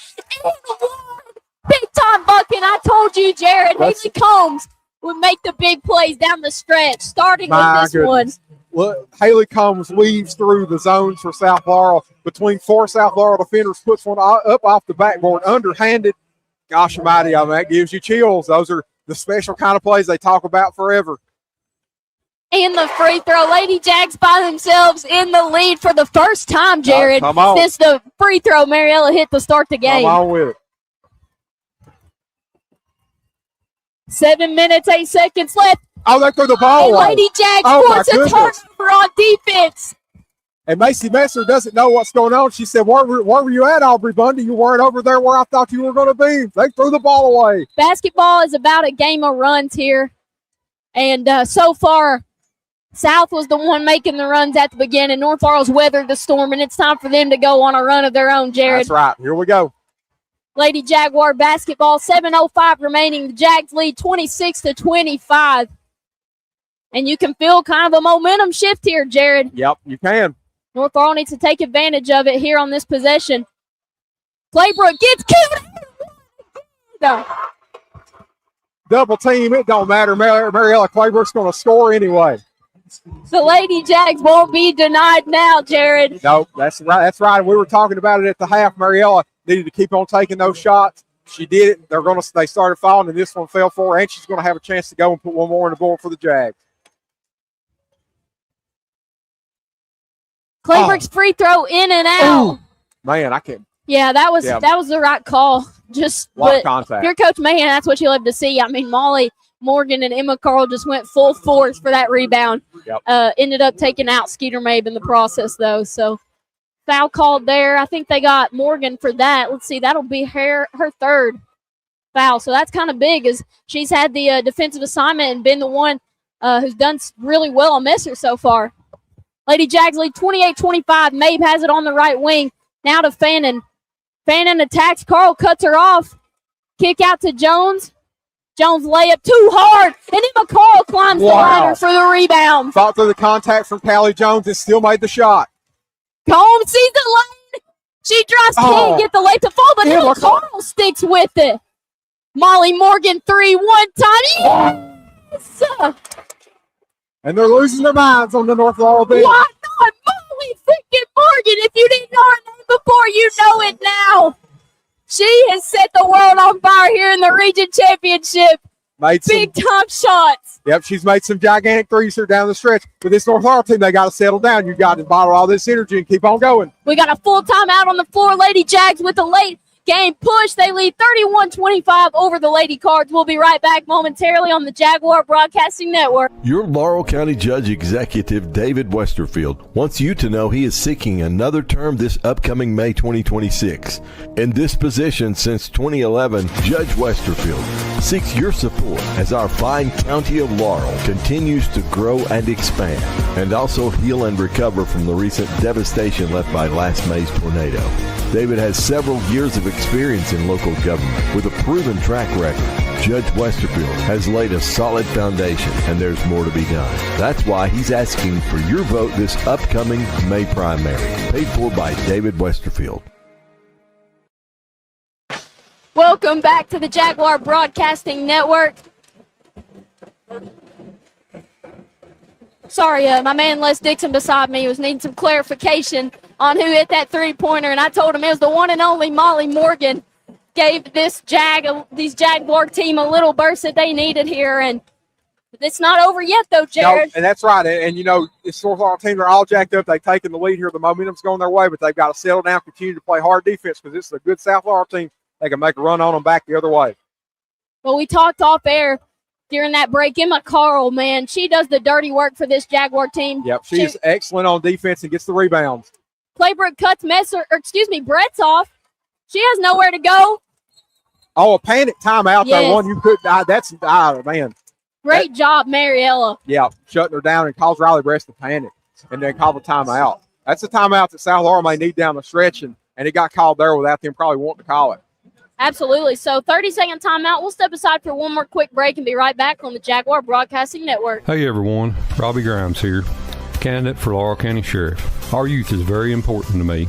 Big time bucket. I told you, Jared. Haley Combs would make the big plays down the stretch, starting with this one. Look, Haley Combs weaves through the zones for South Laurel. Between 4 South Laurel defenders, puts one up off the backboard, underhanded. Gosh almighty, I mean, that gives you chills. Those are the special kind of plays they talk about forever. And the free throw. Lady Jags by themselves in the lead for the first time, Jared, since the free throw Mariella hit to start the game. Come on with it. 7 minutes, 8 seconds left. Oh, they threw the ball away. Lady Jags forced a turnover on defense. And Macy Messer doesn't know what's going on. She said, where were you at, Aubrey Bundy? You weren't over there where I thought you were going to be. They threw the ball away. Basketball is about a game of runs here. And so far, South was the one making the runs at the beginning. North Laurel's weathered the storm, and it's time for them to go on a run of their own, Jared. That's right. Here we go. Lady Jaguar basketball, 7:05 remaining. The Jags lead 26-25. And you can feel kind of a momentum shift here, Jared. Yep, you can. North Laurel needs to take advantage of it here on this possession. Claybrook gets killed. No. Double team, it don't matter. Mariella Claybrook's going to score anyway. The Lady Jags won't be denied now, Jared. No, that's right. That's right. We were talking about it at the half. Mariella needed to keep on taking those shots. She did it. They started falling, and this one fell for her, and she's going to have a chance to go and put one more on the board for the Jags. Claybrook's free throw in and out. Man, I can't. Yeah, that was the right call. Just lot of contact. If you're Coach Mahan, that's what you love to see. I mean, Molly Morgan and Emma Carl just went full force for that rebound. Yep. Ended up taking out Skeeter Mabe in the process, though. So foul called there. I think they got Morgan for that. Let's see, that'll be her third foul. So that's kind of big, as she's had the defensive assignment and been the one who's done really well on Messer so far. Lady Jags lead 28-25. Mabe has it on the right wing. Now to Fannin. Fannin attacks. Carl cuts her off. Kick out to Jones. Jones layup too hard. And Emma Carl climbs the ladder for the rebound. Fought through the contact from Callie Jones and still made the shot. Combs sees the lane. She drives, can't get the layup to fall, but Emma Carl sticks with it. Molly Morgan 3 one time. Yes! And they're losing their minds on the North Laurel bench. Why not Molly freaking Morgan? If you didn't know her name before, you know it now. She has set the world on fire here in the region championship. Big time shots. Yep, she's made some gigantic threes here down the stretch. But this North Laurel team, they got to settle down. You've got to bottle all this energy and keep on going. We got a full timeout on the floor. Lady Jags with a late game push. They lead 31-25 over the Lady Cards. We'll be right back momentarily on the Jaguar Broadcasting Network. Your Laurel County Judge Executive, David Westerfield, wants you to know he is seeking another term this upcoming May 2026. In this position since 2011, Judge Westerfield seeks your support as our fine county of Laurel continues to grow and expand, and also heal and recover from the recent devastation left by last May's tornado. David has several years of experience in local government with a proven track record. Judge Westerfield has laid a solid foundation, and there's more to be done. That's why he's asking for your vote this upcoming May primary, paid for by David Westerfield. Welcome back to the Jaguar Broadcasting Network. Sorry, my man Les Dixon beside me was needing some clarification on who hit that three-pointer, and I told him it was the one and only Molly Morgan. Gave this Jaguar team a little burst that they needed here, and it's not over yet, though, Jared. No, and that's right. And you know, this North Laurel team, they're all jacked up. They've taken the lead here. The momentum's going their way, but they've got to settle down, continue to play hard defense, because this is a good South Laurel team. They can make a run on them back the other way. Well, we talked off air during that break. Emma Carl, man, she does the dirty work for this Jaguar team. Yep, she's excellent on defense and gets the rebounds. Claybrook cuts Brett's off. She has nowhere to go. Oh, a panic timeout. Yes. That one you could. Man. Great job, Mariella. Yeah, shutting her down and calls Riley Bress to panic and then call the timeout. That's a timeout that South Laurel may need down the stretch, and it got called there without them probably wanting to call it. Absolutely. So 30-second timeout. We'll step aside for one more quick break and be right back on the Jaguar Broadcasting Network. Hey, everyone. Robbie Grimes here. candidate for Laurel County Sheriff. Our youth is very important to me.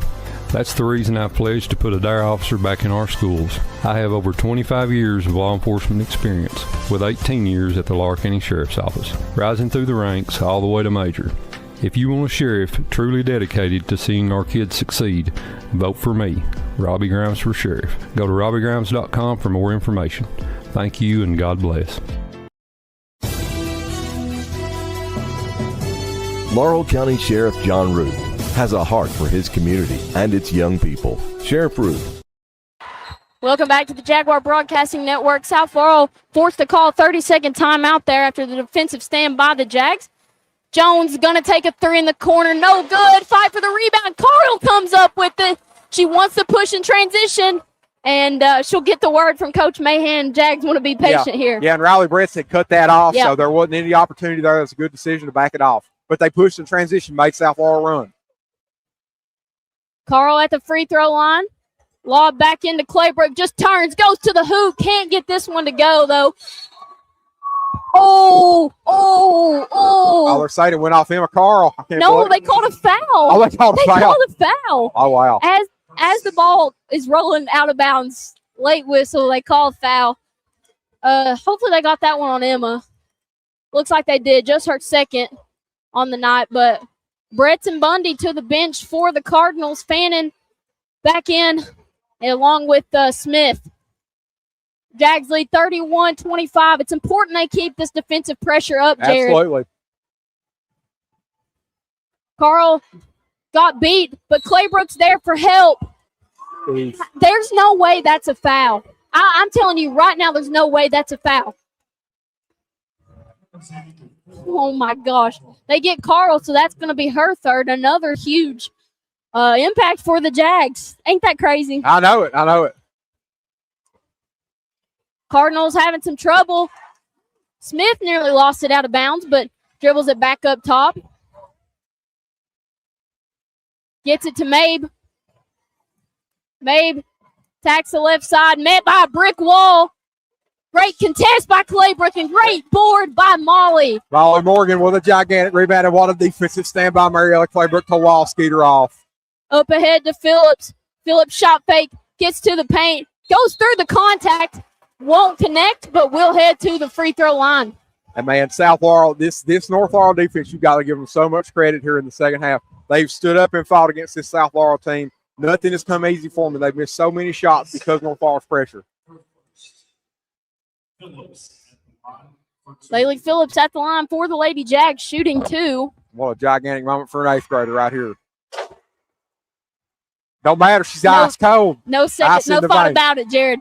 That's the reason I pledged to put a DARE officer back in our schools. I have over 25 years of law enforcement experience, with 18 years at the Laurel County Sheriff's Office, rising through the ranks all the way to major. If you want a sheriff truly dedicated to seeing our kids succeed, vote for me, Robbie Grimes for Sheriff. Go to robbiegrimes.com for more information. Thank you and God bless. Laurel County Sheriff John Rupp has a heart for his community and its young people. Sheriff Rupp. Welcome back to the Jaguar Broadcasting Network. South Laurel forced to call 30-second timeout there after the defensive stand by the Jags. Jones going to take a three in the corner. No good. Fight for the rebound. Carl comes up with it. She wants to push in transition, and she'll get the word from Coach Mahan. Jags want to be patient here. Yeah, and Riley Brett said cut that off, Yep. so there wasn't any opportunity there. That's a good decision to back it off. But they pushed in transition, made South Laurel run. Carl at the free throw line. Lob back into Claybrook. Just turns. Goes to the hoop. Can't get this one to go, though. They're saying it went off Emma Carl. No, they called a foul. Oh, they called a foul. Called a foul. Oh, wow. As the ball is rolling out of bounds, late whistle, they called foul. Hopefully they got that one on Emma. Looks like they did. Just her second on the night, but Breton Bundy to the bench for the Cardinals. Fannin back in along with Smith. Jags lead 31-25. It's important they keep this defensive pressure up, Jared. Absolutely. Carl got beat, but Claybrook's there for help. There's no way that's a foul. I'm telling you right now, there's no way that's a foul. Oh, my gosh. They get Carl, so that's going to be her third. Another huge impact for the Jags. Ain't that crazy? I know it. Cardinals having some trouble. Smith nearly lost it out of bounds, but dribbles it back up top. Gets it to Mabe. Mabe attacks the left side, met by a brick wall. Great contest by Claybrook and great board by Molly. Molly Morgan with a gigantic rebound, and what a defensive stand by Mariella Claybrook to wall skeeter off. Up ahead to Phillips. Phillips shot fake, gets to the paint, goes through the contact, won't connect, but will head to the free throw line. And, man, South Laurel, this North Laurel defense, you've got to give them so much credit here in the second half. They've stood up and fought against this South Laurel team. Nothing has come easy for them. They've missed so many shots because of North Laurel's pressure. Laylee Phillips at the line for the Lady Jags, shooting two. What a gigantic moment for an eighth grader right here. Don't matter. She's ice cold. No second, no thought about it, Jared.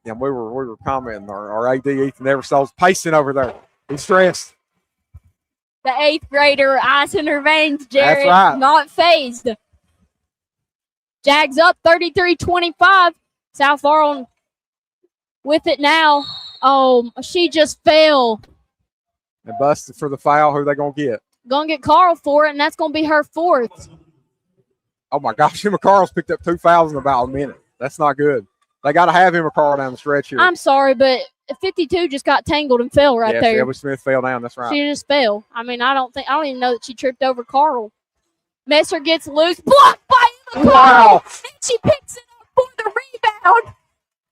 Yeah, we were commenting. Our AD Ethan Eversole's pacing over there. He's stressed. The eighth grader, ice in her veins, Jared. That's right. Not phased. Jags up 33-25. South Laurel with it now. Oh, she just fell. And busted for the foul. Who are they going to get? Going to get Carl for it, and that's going to be her fourth. Oh, my gosh. Emma Carl's picked up 2 fouls in about a minute. That's not good. They got to have Emma Carl down the stretch here. I'm sorry, but 52 just got tangled and fell right there. Shelby Smith fell down. That's right. She just fell. I mean, I don't even know that she tripped over Carl. Messer gets loose. Blocked by Emma Carl. Wow. And she picks it up for the rebound.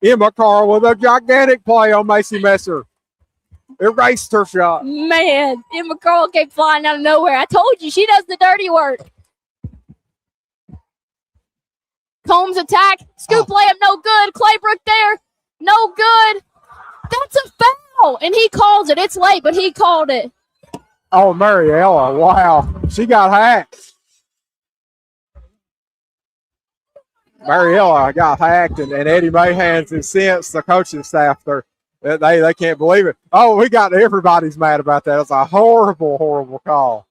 Emma Carl with a gigantic play on Macy Messer. Erased her shot. Man, Emma Carl came flying out of nowhere. I told you, she does the dirty work. Combs attack. Scoop layup, no good. Claybrook there, no good. That's a foul, and he calls it. It's late, but he called it. Oh, Mariella, wow. She got hacked. Mariella got hacked, and Eddie Mahan's incensed the coaching staff there. They can't believe it. Oh, we got everybody's mad about that. It's a horrible, horrible call.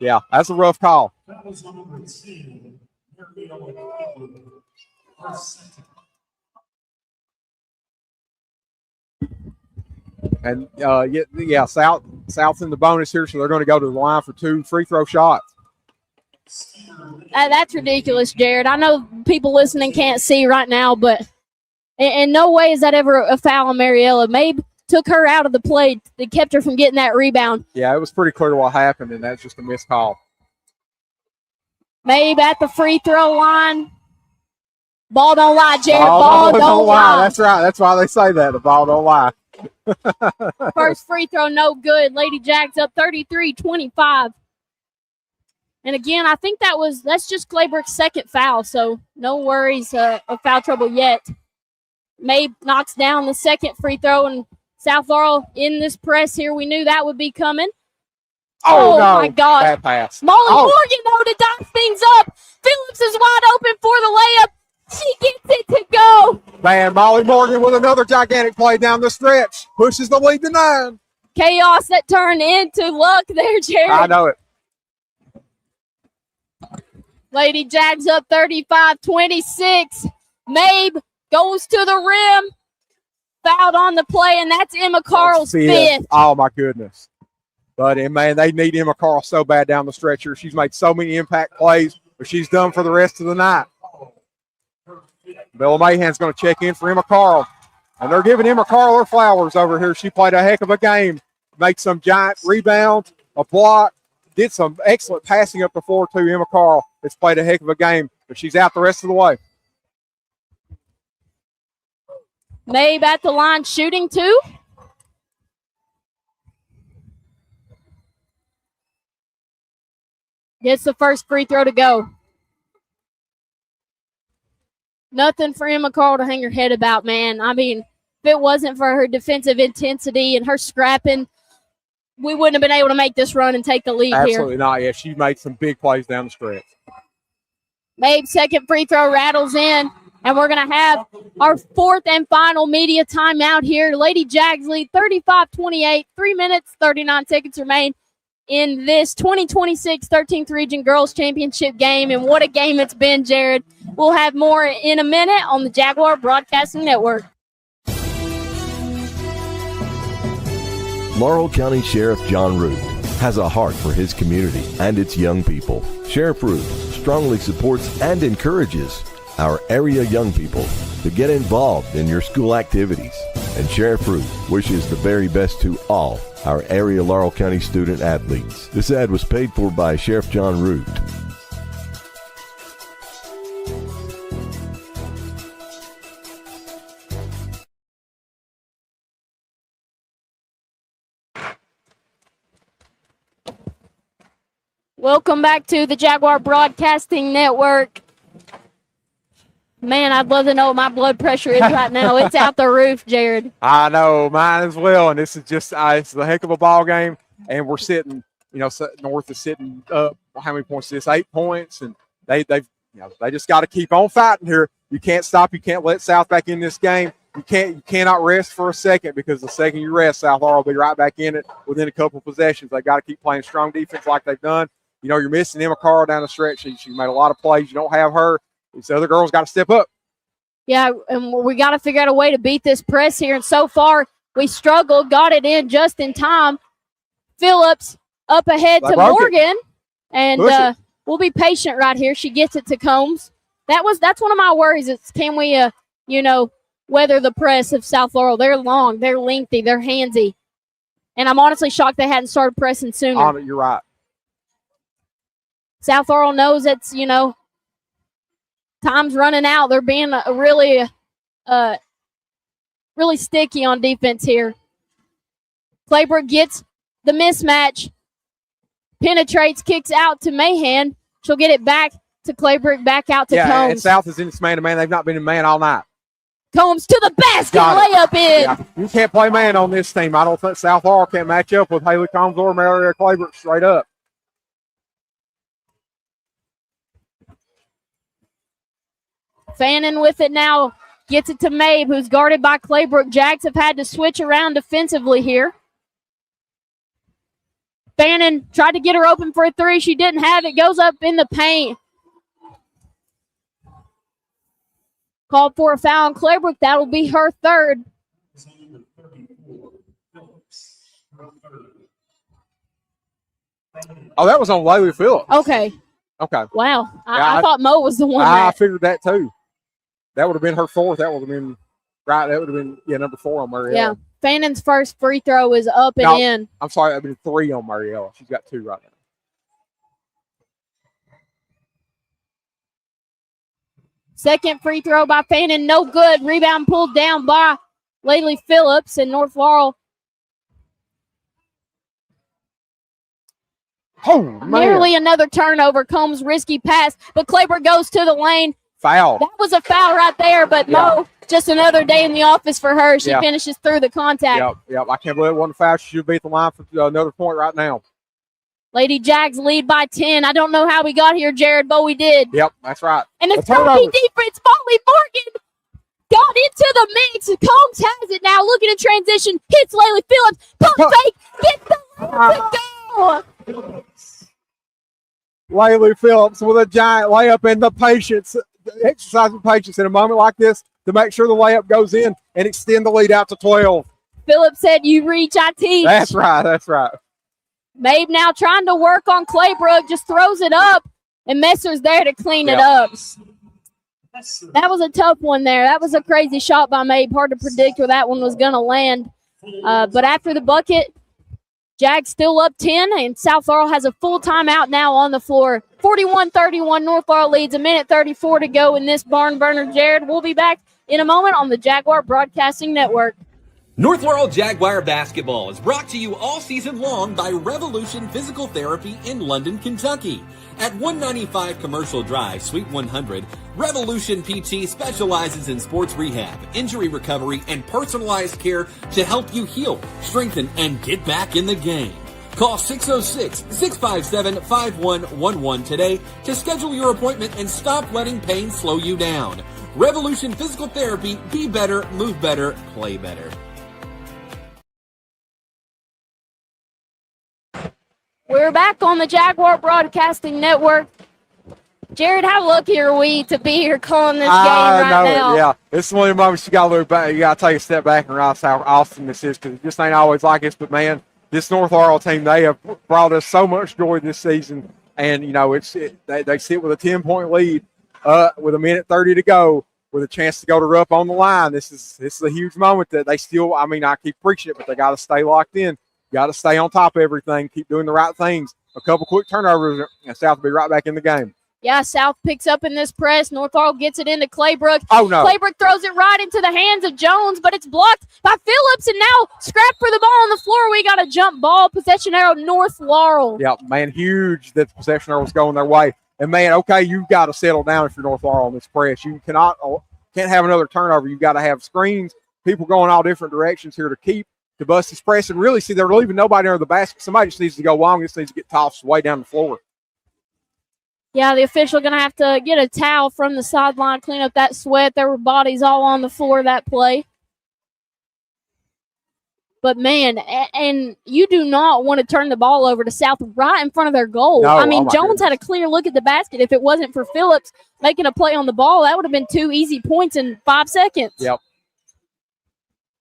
Yeah, that's a rough call. And South's in the bonus here, so they're going to go to the line for 2 free throw shots. That's ridiculous, Jared. I know people listening can't see right now, but And no way is that ever a foul on Mariella. Mabe took her out of the play. They kept her from getting that rebound. Yeah, it was pretty clear what happened, and that's just a missed call. Mabe at the free throw line. Ball don't lie, Jared. Ball don't lie. That's right. That's why they say that. The ball don't lie. First free throw, no good. Lady Jags up 33-25. And again, I think that's just Claybrick's second foul, so no worries of foul trouble yet. Mabe knocks down the second free throw, and South Laurel in this press here. We knew that would be coming. Oh no. My God. Bad pass. Molly Morgan, though, to dot things up. Phillips is wide open for the layup. She gets it to go. Man, Molly Morgan with another gigantic play down the stretch. Pushes the lead to 9. Chaos that turned into luck there, Jared. I know it. Lady Jags up 35-26. Mabe goes to the rim. Fouled on the play, and that's Emma Carl's fifth. Oh, my goodness. But, man, they need Emma Carl so bad down the stretch here. She's made so many impact plays, but she's done for the rest of the night. Bella Mahan's going to check in for Emma Carl. And they're giving Emma Carl her flowers over here. She played a heck of a game. Made some giant rebounds, a block, did some excellent passing up the floor to Emma Carl. Has played a heck of a game, but she's out the rest of the way. Mabe at the line shooting two. Gets the first free throw to go. Nothing for Emma Carl to hang her head about, man. I mean, if it wasn't for her defensive intensity and her scrapping, we wouldn't have been able to make this run and take the lead here. Absolutely not. Yeah, she made some big plays down the stretch. Mabe's second free throw rattles in, and we're going to have our fourth and final media timeout here. Lady Jags lead 35-28, 3 minutes, 39 seconds remain in this 2026 13th Region Girls Championship game. And what a game it's been, Jared. We'll have more in a minute on the Jaguar Broadcasting Network. Laurel County Sheriff John Root has a heart for his community and its young people. Sheriff Root strongly supports and encourages our area young people to get involved in your school activities. And Sheriff Root wishes the very best to all our area Laurel County student athletes. This ad was paid for by Sheriff John Root. Welcome back to the Jaguar Broadcasting Network. Man, I'd love to know what my blood pressure is right now. It's out the roof, Jared. I know, mine as well. And this is just it's a heck of a ball game. And we're sitting, North is sitting up. How many points is this? 8 points. And they just got to keep on fighting here. You can't stop. You can't let South back in this game. You cannot rest for a second, because the second you rest, South Laurel will be right back in it within a couple of possessions. They got to keep playing strong defense like they've done. You're missing Emma Carl down the stretch. She made a lot of plays. You don't have her. These other girls got to step up. Yeah, and we got to figure out a way to beat this press here. And so far, we struggled, got it in just in time. Phillips up ahead to Morgan, and we'll be patient right here. She gets it to Combs. That's one of my worries. Is can we, weather the press of South Laurel? They're long, they're lengthy, they're handsy, and I'm honestly shocked they hadn't started pressing sooner. You're right. South Laurel knows it's, time's running out. They're being really sticky on defense here. Claybrick gets the mismatch, penetrates, kicks out to Mahan. She'll get it back to Claybrick, back out to Combs. And South is in this man-to-man. They've not been in man all night. Combs to the basket, layup in. Yeah. You can't play man on this team. I don't think South Laurel can match up with Haley Combs or Mariah Claybrick straight up. Fannin with it now, gets it to Mabe, who's guarded by Claybrick. Jags have had to switch around defensively here. Fannin tried to get her open for a three. She didn't have it. Goes up in the paint. Called for a foul on Claybrick. That'll be her third. Oh, that was on Laylee Phillips. Okay. Wow. I thought Mo was the one. I figured that too. That would have been her fourth. That would have been Right, that would have been number 4 on Mariella. Yeah, Fannon's first free throw is up and in. I'm sorry, that would have been 3 on Mariella. She's got 2 right now. Second free throw by Fannin, no good. Rebound pulled down by Laylee Phillips, and North Laurel nearly another turnover. Combs risky pass, but Claybrook goes to the lane. Foul. That was a foul right there, but no, just another day in the office for her. She finishes through the contact. Yep. I can't believe it wasn't a foul. She should be at the line for another point right now. Lady Jags lead by 10. I don't know how we got here, Jared, but we did. Yep, that's right. And it's Toby defense. Molly Morgan got into the mix. Combs has it now. Looking in transition. Hits Laylee Phillips. Pump fake. Gets the layup to go. Laylee Phillips with a giant layup, and the patience, exercising patience in a moment like this to make sure the layup goes in and extend the lead out to 12. Phillips said, "You reach, I teach." That's right. Mabe now trying to work on Claybrook, just throws it up, and Messer's there to clean it up. That was a tough one there. That was a crazy shot by Mabe. Hard to predict where that one was going to land. But after the bucket, Jags still up 10, and South Laurel has a full timeout now on the floor. 41-31, North Laurel leads. 1:34 to go in this barn burner. Jared, we'll be back in a moment on the Jaguar Broadcasting Network. North Laurel Jaguar basketball is brought to you all season long by Revolution Physical Therapy in London, Kentucky. At 195 Commercial Drive, Suite 100, Revolution PT specializes in sports rehab, injury recovery, and personalized care to help you heal, strengthen, and get back in the game. Call 606-657-5111 today to schedule your appointment and stop letting pain slow you down. Revolution Physical Therapy, be better, move better, play better. We're back on the Jaguar Broadcasting Network. Jared, how lucky are we to be here calling this game right now? Yeah, it's one of the moments you got to look back. You got to take a step back and realize how awesome this is, because it just ain't always like this. But man, this North Laurel team, they have brought us so much joy this season. And they sit with a 10-point lead, with 1:30 to go, with a chance to go to Rupp on the line. This is a huge moment that they still. I keep preaching it, but they got to stay locked in. Got to stay on top of everything. Keep doing the right things. A couple quick turnovers, and South will be right back in the game. Yeah, South picks up in this press. North Laurel gets it into Claybrook. Oh, no. Claybrook throws it right into the hands of Jones, but it's blocked by Phillips, and now scrap for the ball on the floor. We got a jump ball. Possession arrow, North Laurel. Yeah, man, huge that the possession arrow was going their way. And, man, okay, you've got to settle down if you're North Laurel on this press. You can't have another turnover. You've got to have screens, people going all different directions here to bust this press. And really, see, they're leaving nobody under the basket. Somebody just needs to go long. This needs to get tossed way down the floor. Yeah, the official going to have to get a towel from the sideline, clean up that sweat. There were bodies all on the floor that play. But, man, and you do not want to turn the ball over to South right in front of their goal. No, Jones had a clear look at the basket. If it wasn't for Phillips making a play on the ball, that would have been 2 easy points in 5 seconds. Yep.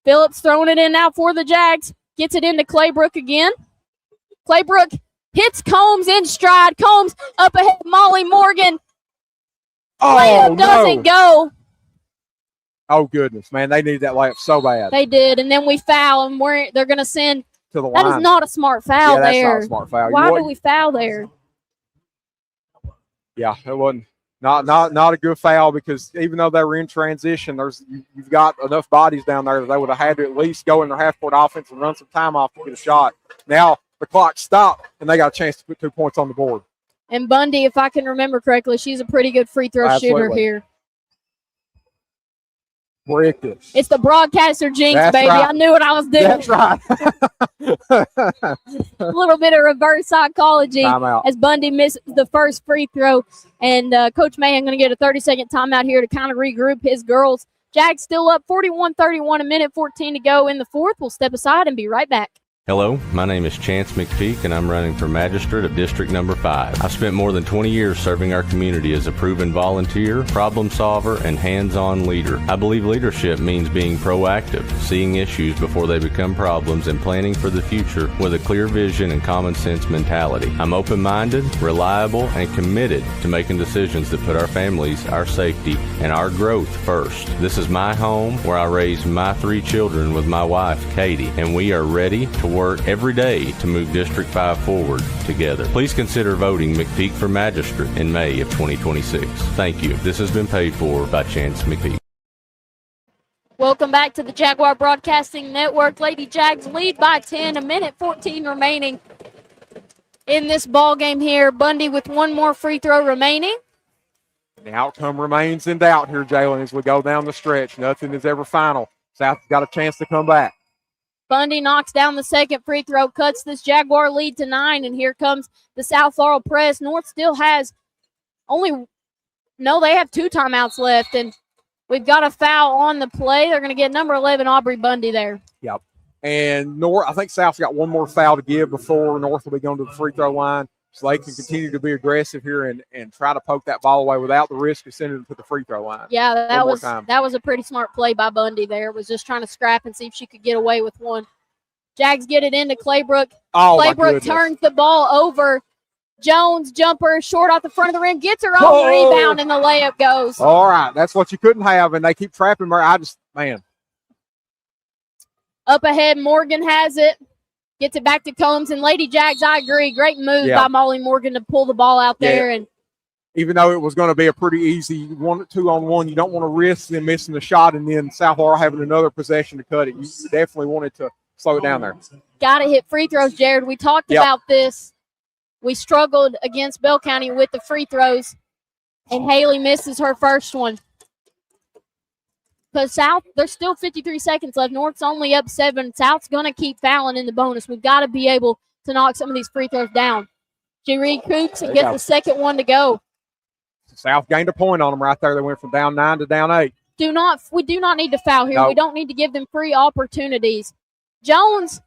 Phillips throwing it in now for the Jags. Gets it into Claybrook again. Claybrook hits Combs in stride. Combs up ahead. Molly Morgan. Layup doesn't go. Oh, goodness, man. They need that layup so bad. They did, and then we foul, and they're going to send. To the line. That is not a smart foul that's there. Not a smart foul. Why do we foul there? Yeah, it wasn't. Not a good foul, because even though they were in transition, you've got enough bodies down there that they would have had to at least go in their half-court offense and run some time off to get a shot. Now the clock stopped, and they got a chance to put 2 points on the board. And Bundy, if I can remember correctly, she's a pretty good free throw shooter here. Ridiculous. It's the broadcaster jinx, baby. Right. I knew what I was doing. That's right. A little bit of reverse psychology as Bundy misses the first free throw. And Coach Mahan going to get a 30-second timeout here to kind of regroup his girls. Jags still up 41-31, 1:14 to go in the fourth. We'll step aside and be right back. Hello, my name is Chance McPeak, and I'm running for Magistrate of District Number 5. I've spent more than 20 years serving our community as a proven volunteer, problem solver, and hands-on leader. I believe leadership means being proactive, seeing issues before they become problems, and planning for the future with a clear vision and common sense mentality. I'm open-minded, reliable, and committed to making decisions that put our families, our safety, and our growth first. This is my home where I raised my 3 children with my wife, Katie, and we are ready to work every day to move District 5 forward together. Please consider voting McPeak for Magistrate in May of 2026. Thank you. This has been paid for by Chance McPeak. Welcome back to the Jaguar Broadcasting Network. Lady Jags lead by 10, 1:14 remaining in this ball game here. Bundy with one more free throw remaining. The outcome remains in doubt here, Jalen, as we go down the stretch. Nothing is ever final. South's got a chance to come back. Bundy knocks down the second free throw, cuts this Jaguar lead to 9, and here comes the South Laurel press. North still has they have 2 timeouts left, and we've got a foul on the play. They're going to get number 11, Aubrey Bundy there. Yep. And I think South's got one more foul to give before North will be going to the free throw line, so they can continue to be aggressive here and try to poke that ball away without the risk of sending it to the free throw line. Yeah, that was a pretty smart play by Bundy there. Was just trying to scrap and see if she could get away with one. Jags get it into Claybrook. Claybrook turns the ball over. Jones, jumper, short off the front of the rim, gets her own rebound, and the layup goes. All right, that's what you couldn't have, and they keep trapping her. Up ahead, Morgan has it. Gets it back to Combs, and Lady Jags, I agree. Great move by Molly Morgan to pull the ball out there. And even though it was going to be a pretty easy 2-on-1, you don't want to risk them missing the shot and then South Laurel having another possession to cut it. You definitely wanted to slow it down there. Got to hit free throws, Jared. We talked about this. We struggled against Bell County with the free throws, and Haley misses her first one. Because South, there's still 53 seconds left. North's only up 7. South's going to keep fouling in the bonus. We've got to be able to knock some of these free throws down. She recoups and gets the second one to go. South gained a point on them right there. They went from down 9 to down 8. We do not need to foul here. Nope. We don't need to give them free opportunities. Jones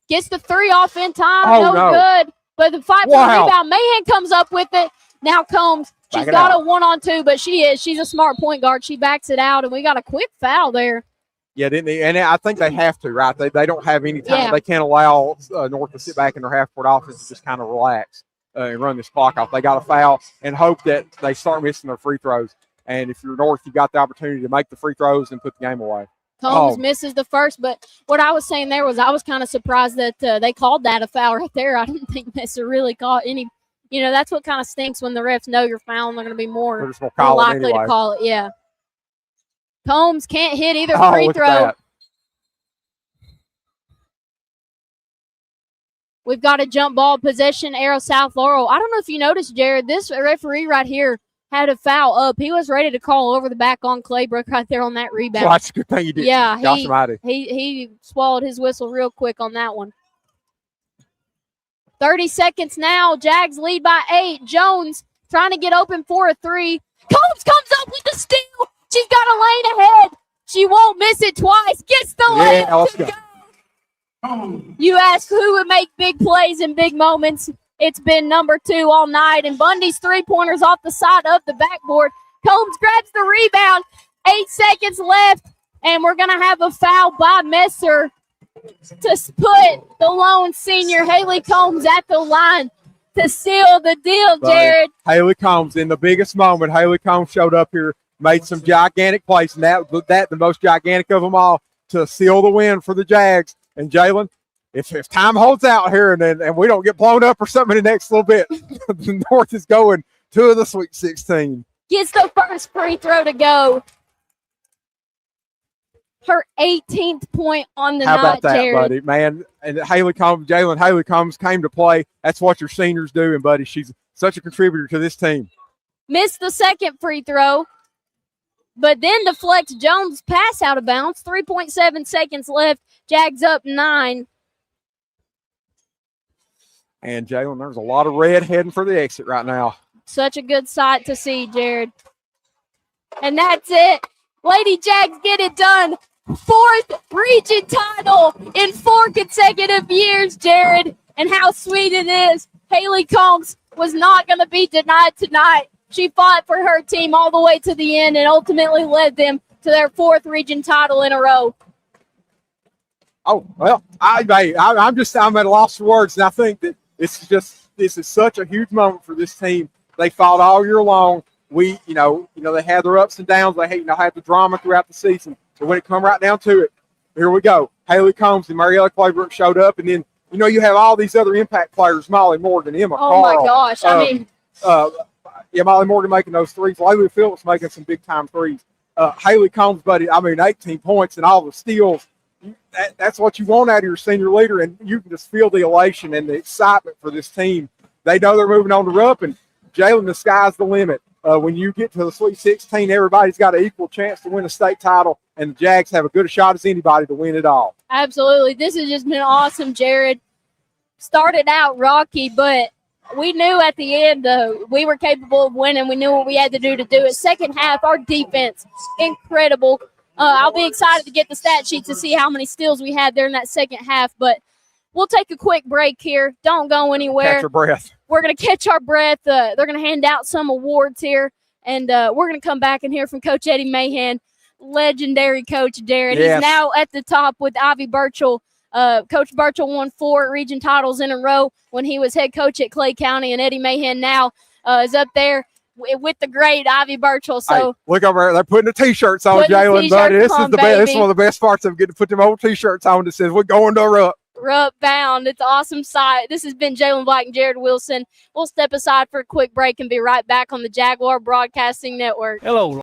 gets the 3 off in time. No good. But the fight for the rebound. Mahan comes up with it. Now Combs. She's got a 1-on-2, but she's a smart point guard. She backs it out, and we got a quick foul there. Yeah, didn't they? And I think they have to, right? They don't have any time. Yeah. They can't allow North to sit back in their half-court offense and just kind of relax and run this clock off. They got to foul and hope that they start missing their free throws. And if you're North, you've got the opportunity to make the free throws and put the game away. Combs misses the first, but what I was saying there was I was kind of surprised that they called that a foul right there. I didn't think Messer really caught any. That's what kind of stinks when the refs know you're fouling. They're going to be more likely to call it. Yeah. Combs can't hit either free throw. We've got a jump ball possession, arrow South Laurel. I don't know if you noticed, Jared, this referee right here had a foul up. He was ready to call over the back on Claybrook right there on that rebound. Well, that's a good thing you did. Yeah, he swallowed his whistle real quick on that one. 30 seconds now. Jags lead by 8. Jones trying to get open for a 3. Combs comes up with the steal. She's got a lane ahead. She won't miss it twice. Gets the layup to go. You ask who would make big plays in big moments. It's been number 2 all night. And Bundy's 3-pointers off the side of the backboard. Combs grabs the rebound. 8 seconds left. And we're going to have a foul by Messer to put the lone senior Haley Combs at the line to seal the deal, Jared. Haley Combs, in the biggest moment, Haley Combs showed up here, made some gigantic plays, and that the most gigantic of them all, to seal the win for the Jags. And Jalen, if time holds out here and we don't get blown up or something in the next little bit, the North is going to the Sweet 16. Gets the first free throw to go. Her 18th point on the night, How about that, Jared. buddy? Man, and Jalen Haley Combs came to play. That's what your seniors do, and, buddy, she's such a contributor to this team. Missed the second free throw, but then deflects Jones' pass out of bounds. 3.7 seconds left. Jags up 9. And, Jalen, there's a lot of red heading for the exit right now. Such a good sight to see, Jared. And that's it. Lady Jags get it done. 4th region title in 4 consecutive years, Jared. And how sweet it is. Haley Combs was not going to be denied tonight. She fought for her team all the way to the end and ultimately led them to their 4th region title in a row. Oh, well, I'm at a loss for words, and I think that this is such a huge moment for this team. They fought all year long. They had their ups and downs. They had the drama throughout the season. But when it come right down to it, here we go. Haley Combs and Mariella Claybrook showed up, and then you have all these other impact players: Molly Morgan, Emma Carl. Oh my gosh! Molly Morgan making those threes. Layla Phillips making some big time threes. Haley Combs, 18 points and all the steals. That's what you want out of your senior leader, and you can just feel the elation and the excitement for this team. They know they're moving on to Rupp, and Jalen, the sky's the limit. When you get to the Sweet 16, everybody's got an equal chance to win a state title, and the Jags have a good shot as anybody to win it all. Absolutely. This has just been awesome, Jared. Started out rocky, but we knew at the end we were capable of winning. We knew what we had to do it. Second half, our defense, incredible. I'll be excited to get the stat sheet to see how many steals we had there in that second half, but we'll take a quick break here. Don't go anywhere. Catch your breath. We're going to catch our breath. They're going to hand out some awards here, and we're going to come back and hear from Coach Eddie Mahan, legendary Coach Jared. Yes. He's now at the top with Ivy Burchell. Coach Burchell won 4 region titles in a row when he was head coach at Clay County, and Eddie Mahan now is up there with the great Ivy Burchell. So hey, look over there. They're putting the T-shirts on, Jalen, buddy. This is the best. This is one of the best parts of getting to put them old T-shirts on that says, we're going to Rupp. Rupp bound. It's an awesome sight. This has been Jalen Black and Jared Wilson. We'll step aside for a quick break and be right back on the Jaguar Broadcasting Network. Hello,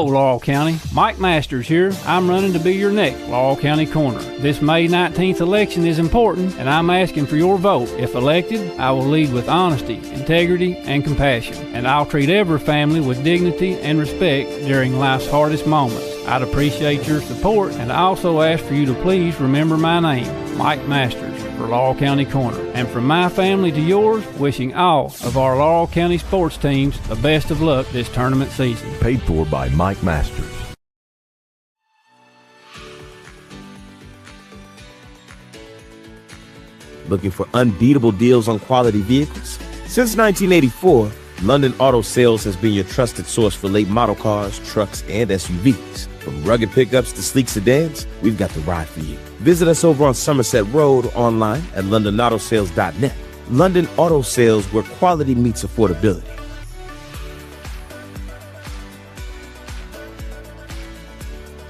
Laurel County. Mike Masters here. I'm running to be your next Laurel County Coroner. This May 19th election is important, and I'm asking for your vote. If elected, I will lead with honesty, integrity, and compassion, and I'll treat every family with dignity and respect during life's hardest moments. I'd appreciate your support, and I also ask for you to please remember my name, Mike Masters, for Laurel County Coroner. And from my family to yours, wishing all of our Laurel County sports teams the best of luck this tournament season. Paid for by Mike Masters. Looking for unbeatable deals on quality vehicles? Since 1984, London Auto Sales has been your trusted source for late model cars, trucks, and SUVs. From rugged pickups to sleek sedans, we've got the ride for you. Visit us over on Somerset Road or online at londonautosales.net. London Auto Sales, where quality meets affordability.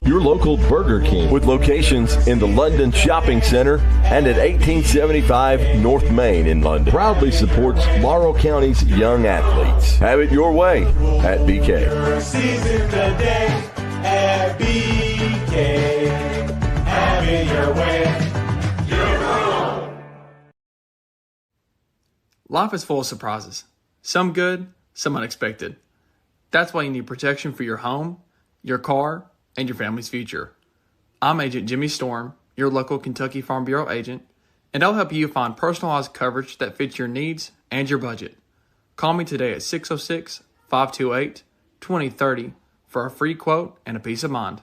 Your local Burger King with locations in the London Shopping Center and at 1875 North Main in London proudly supports Laurel County's young athletes. Have it your way at BK. At BK, have it your way. Life is full of surprises. Some good, some unexpected. That's why you need protection for your home, your car, and your family's future. I'm Agent Jimmy Storm, your local Kentucky Farm Bureau agent, and I'll help you find personalized coverage that fits your needs and your budget. Call me today at 606-528-2030 for a free quote and a peace of mind.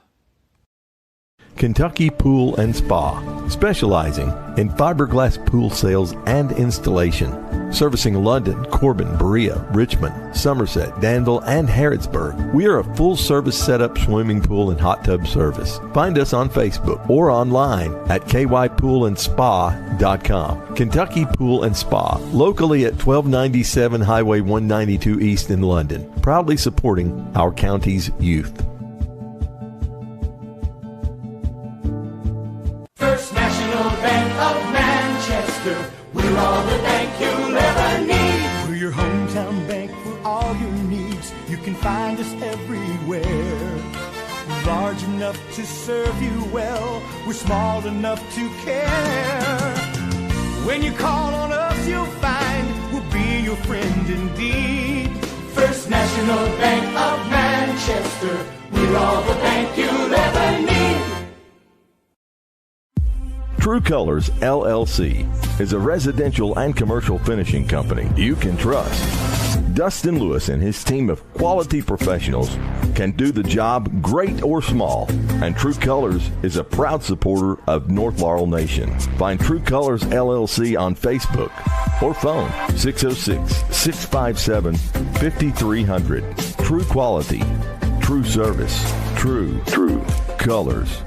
Kentucky Pool and Spa, specializing in fiberglass pool sales and installation, servicing London, Corbin, Berea, Richmond, Somerset, Danville, and Harrodsburg. We are a full-service setup swimming pool and hot tub service. Find us on Facebook or online at kypoolandspa.com. Kentucky Pool and Spa, locally at 1297 Highway 192 East in London, proudly supporting our county's youth. First National Bank of Manchester, we're all the bank you'll ever need. We're your hometown bank for all your needs. You can find us everywhere. We're large enough to serve you well. We're small enough to care. When you call on us, you'll find we'll be your friend indeed. First National Bank of Manchester, we're all the bank you'll ever need. True Colors LLC is a residential and commercial finishing company you can trust. Dustin Lewis and his team of quality professionals can do the job great or small, and True Colors is a proud supporter of North Laurel Nation. Find True Colors LLC on Facebook or phone 606-657-5300. True quality, true service, true colors.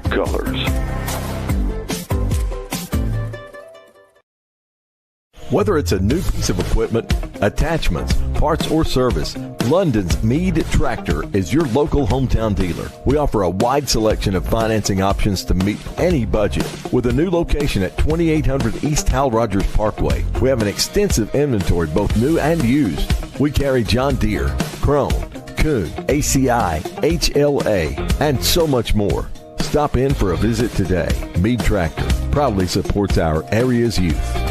Whether it's a new piece of equipment, attachments, parts, or service, London's Meade Tractor is your local hometown dealer. We offer a wide selection of financing options to meet any budget. With a new location at 2800 East Hal Rogers Parkway, we have an extensive inventory, both new and used. We carry John Deere, Krone, Kuhn, ACI, HLA, and so much more. Stop in for a visit today. Meade Tractor proudly supports our area's youth.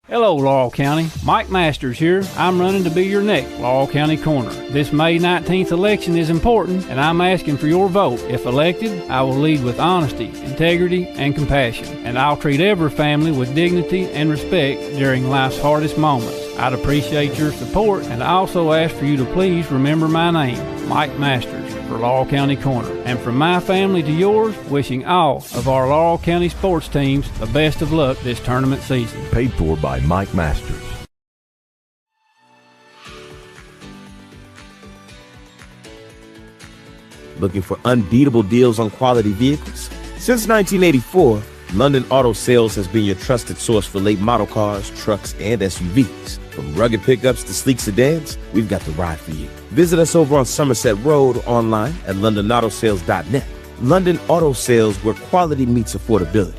Hello, Laurel County. Mike Masters here. I'm running to be your next Laurel County Coroner. This May 19th election is important, and I'm asking for your vote. If elected, I will lead with honesty, integrity, and compassion, and I'll treat every family with dignity and respect during life's hardest moments. I'd appreciate your support, and I also ask for you to please remember my name, Mike Masters, for Laurel County Coroner. And from my family to yours, wishing all of our Laurel County sports teams the best of luck this tournament season. Paid for by Mike Masters. Looking for unbeatable deals on quality vehicles? Since 1984, London Auto Sales has been your trusted source for late model cars, trucks, and SUVs. From rugged pickups to sleek sedans, we've got the ride for you. Visit us over on Somerset Road, online at londonautosales.net. London Auto Sales, where quality meets affordability.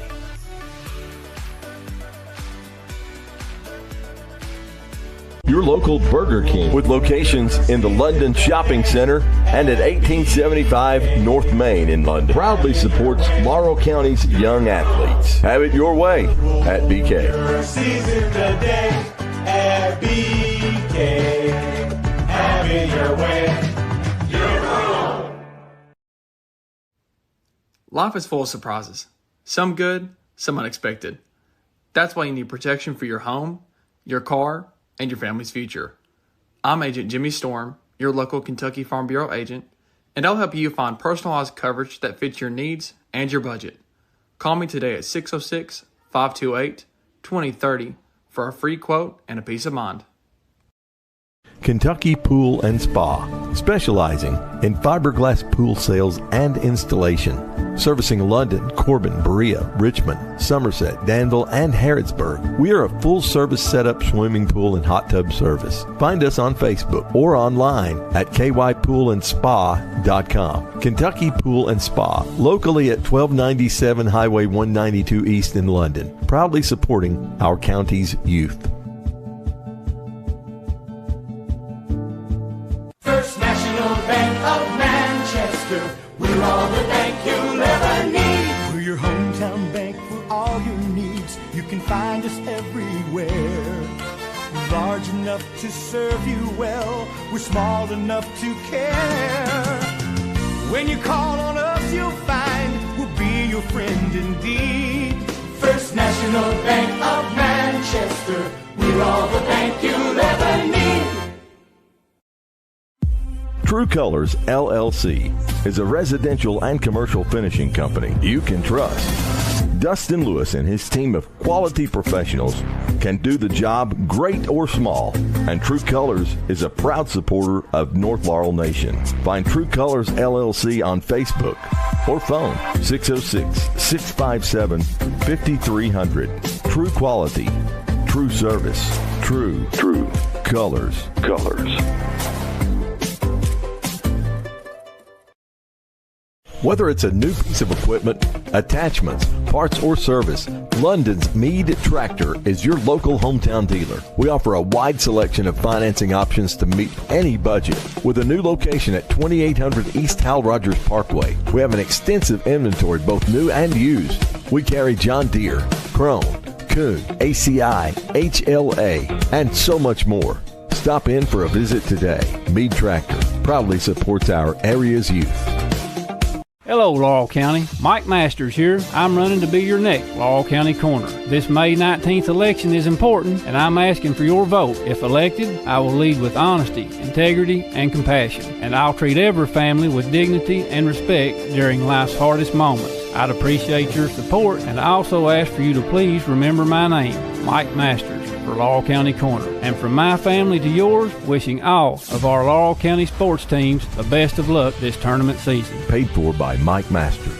Your local Burger King with locations in the London Shopping Center and at 1875 North Main in London proudly supports Laurel County's young athletes. Have it your way at BK. At BK, have it your way. Your own. Life is full of surprises. Some good, some unexpected. That's why you need protection for your home, your car, and your family's future. I'm Agent Jimmy Storm, your local Kentucky Farm Bureau agent, and I'll help you find personalized coverage that fits your needs and your budget. Call me today at 606-528-2030 for a free quote and a peace of mind. Kentucky Pool and Spa, specializing in fiberglass pool sales and installation, servicing London, Corbin, Berea, Richmond, Somerset, Danville, and Harrodsburg. We are a full-service setup swimming pool and hot tub service. Find us on Facebook or online at kypoolandspa.com. Kentucky Pool and Spa, locally at 1297 Highway 192 East in London, proudly supporting our county's youth. First National Bank of Manchester, we're all the bank you'll ever need. We're your hometown bank for all your needs. You can find us everywhere. We're large enough to serve you well. We're small enough to care. When you call on us, you'll find we'll be your friend indeed. First National Bank of Manchester, we're all the bank you'll ever need. True Colors LLC is a residential and commercial finishing company you can trust. Dustin Lewis and his team of quality professionals can do the job great or small, and True Colors is a proud supporter of North Laurel Nation. Find True Colors LLC on Facebook or phone 606-657-5300. True quality, true service, true colors. Whether it's a new piece of equipment, attachments, parts, or service, London's Meade Tractor is your local hometown dealer. We offer a wide selection of financing options to meet any budget. With a new location at 2800 East Hal Rogers Parkway, we have an extensive inventory, both new and used. We carry John Deere, Krone, Kuhn, ACI, HLA, and so much more. Stop in for a visit today. Meade Tractor proudly supports our area's youth. Hello, Laurel County. Mike Masters here. I'm running to be your next Laurel County Coroner. This May 19th election is important, and I'm asking for your vote. If elected, I will lead with honesty, integrity, and compassion, and I'll treat every family with dignity and respect during life's hardest moments. I'd appreciate your support, and I also ask for you to please remember my name, Mike Masters, for Laurel County Coroner. And from my family to yours, wishing all of our Laurel County sports teams the best of luck this tournament season. Paid for by Mike Masters.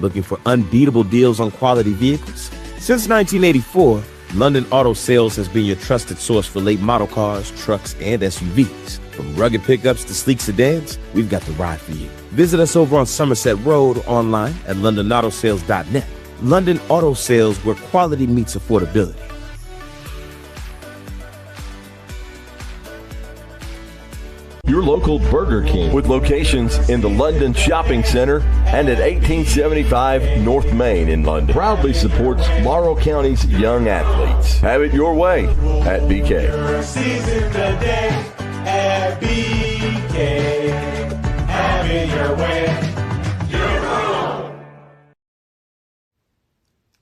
Looking for unbeatable deals on quality vehicles? Since 1984, London Auto Sales has been your trusted source for late model cars, trucks, and SUVs. From rugged pickups to sleek sedans, we've got the ride for you. Visit us over on Somerset Road, online at londonautosales.net. London Auto Sales, where quality meets affordability. Your local Burger King with locations in the London Shopping Center and at 1875 North Main in London. Proudly supports Laurel County's young athletes. Have it your way at BK. At BK. Have it your way. Your own.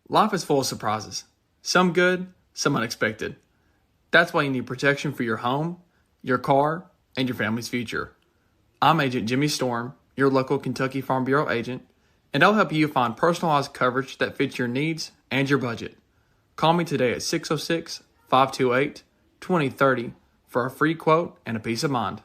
Life is full of surprises. Some good, some unexpected. That's why you need protection for your home, your car, and your family's future. I'm Agent Jimmy Storm, your local Kentucky Farm Bureau agent, and I'll help you find personalized coverage that fits your needs and your budget. Call me today at 606-528-2030 for a free quote and a peace of mind.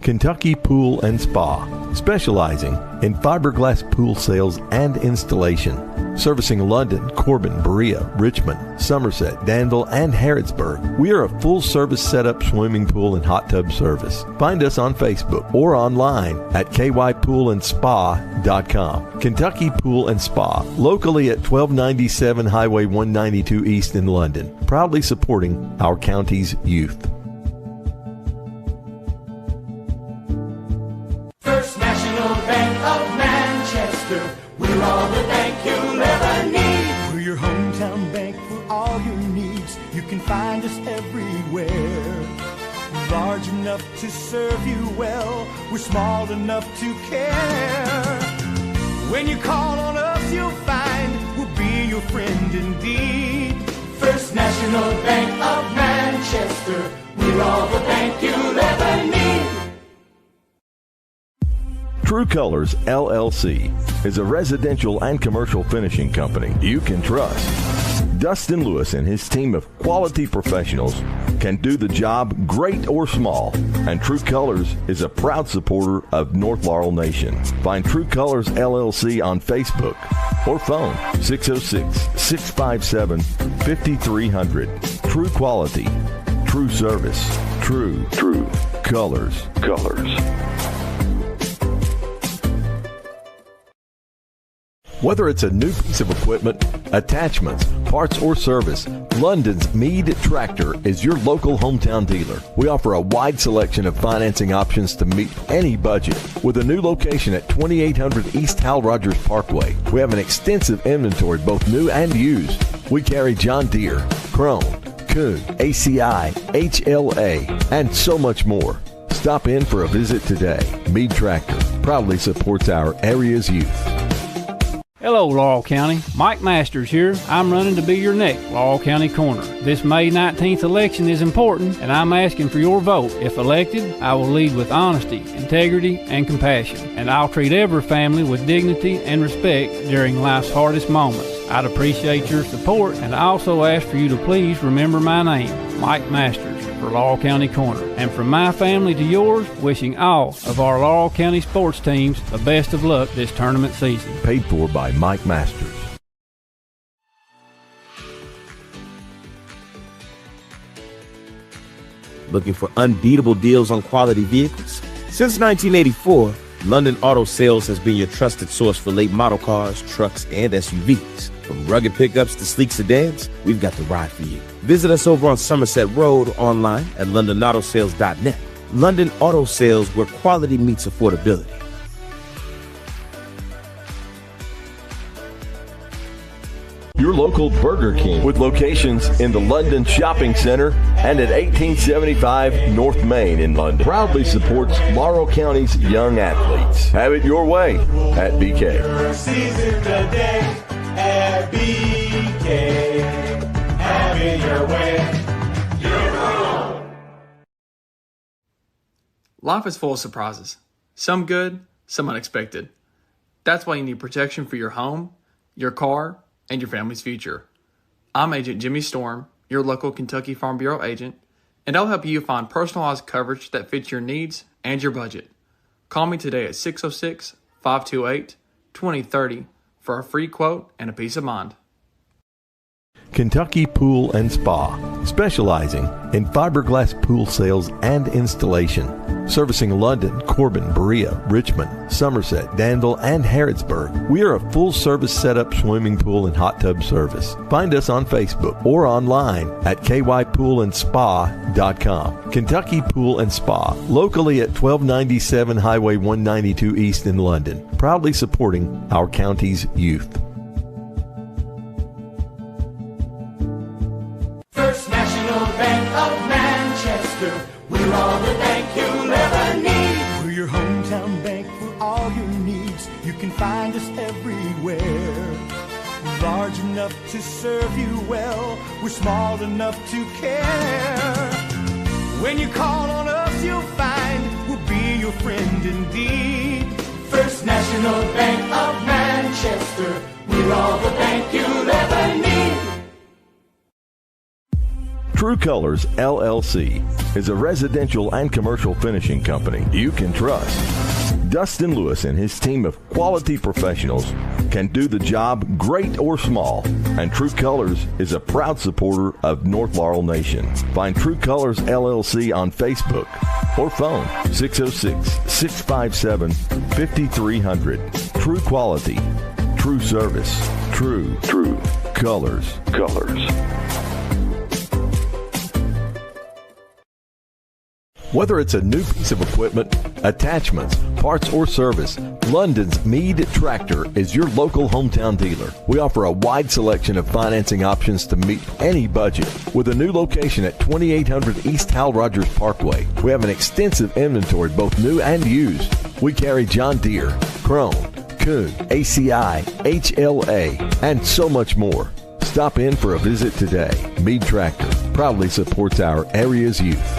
Kentucky Pool and Spa, specializing in fiberglass pool sales and installation. Servicing London, Corbin, Berea, Richmond, Somerset, Danville, and Harrodsburg. We are a full-service setup swimming pool and hot tub service. Find us on Facebook or online at kypoolandspa.com. Kentucky Pool and Spa, locally at 1297 Highway 192 East in London. Proudly supporting our county's youth. We're all the bank you'll ever need. We're your hometown bank for all your needs. You can find us everywhere. Large enough to serve you well. We're small enough to care. When you call on us, you'll find we'll be your friend indeed. First National Bank of Manchester. We're all the bank you'll ever need. True Colors LLC is a residential and commercial finishing company you can trust. Dustin Lewis and his team of quality professionals can do the job great or small, and True Colors is a proud supporter of North Laurel Nation. Find True Colors LLC on Facebook or phone 606-657-5300. True quality, true service, true colors. Whether it's a new piece of equipment, attachments, parts, or service, London's Meade Tractor is your local hometown dealer. We offer a wide selection of financing options to meet any budget. With a new location at 2800 East Hal Rogers Parkway, we have an extensive inventory, both new and used. We carry John Deere, Krone, Kuhn, ACI, HLA, and so much more. Stop in for a visit today. Meade Tractor proudly supports our area's youth. Hello, Laurel County. Mike Masters here. I'm running to be your next Laurel County Coroner. This May 19th election is important, and I'm asking for your vote. If elected, I will lead with honesty, integrity, and compassion, and I'll treat every family with dignity and respect during life's hardest moments. I'd appreciate your support, and I also ask for you to please remember my name, Mike Masters, for Laurel County Coroner. And from my family to yours, wishing all of our Laurel County sports teams the best of luck this tournament season. Paid for by Mike Masters. Looking for unbeatable deals on quality vehicles? Since 1984, London Auto Sales has been your trusted source for late model cars, trucks, and SUVs. From rugged pickups to sleek sedans, we've got the ride for you. Visit us over on Somerset Road, online at londonautosales.net. London Auto Sales, where quality meets affordability. Your local Burger King with locations in the London Shopping Center and at 1875 North Main in London. Proudly supports Laurel County's young athletes. Have it your way at BK. Season today at BK. Have it your way. Your own. Life is full of surprises. Some good, some unexpected. That's why you need protection for your home, your car, and your family's future. I'm Agent Jimmy Storm, your local Kentucky Farm Bureau agent, and I'll help you find personalized coverage that fits your needs and your budget. Call me today at 606-528-2030 for a free quote and a peace of mind. Kentucky Pool and Spa, specializing in fiberglass pool sales and installation. Servicing London, Corbin, Berea, Richmond, Somerset, Danville, and Harrodsburg. We are a full-service setup swimming pool and hot tub service. Find us on Facebook or online at kypoolandspa.com. Kentucky Pool and Spa, locally at 1297 Highway 192 East in London, proudly supporting our county's youth. First National Bank of Manchester, we're all the bank you'll ever need. We're your hometown bank for all your needs. You can find us everywhere. Large enough to serve you well, we're small enough to care. When you call on us, you'll find we'll be your friend indeed. First National Bank of Manchester, we're all the bank you'll ever need. True Colors LLC is a residential and commercial finishing company you can trust. Dustin Lewis and his team of quality professionals can do the job great or small, and True Colors is a proud supporter of North Laurel Nation. Find True Colors LLC on Facebook or phone 606-657-5300. True quality, true service, true colors. Whether it's a new piece of equipment, attachments, parts, or service, London's Meade Tractor is your local hometown dealer. We offer a wide selection of financing options to meet any budget. With a new location at 2800 East Hal Rogers Parkway, we have an extensive inventory, both new and used. We carry John Deere, Krone, Kuhn, ACI, HLA, and so much more. Stop in for a visit today. Meade Tractor proudly supports our area's youth.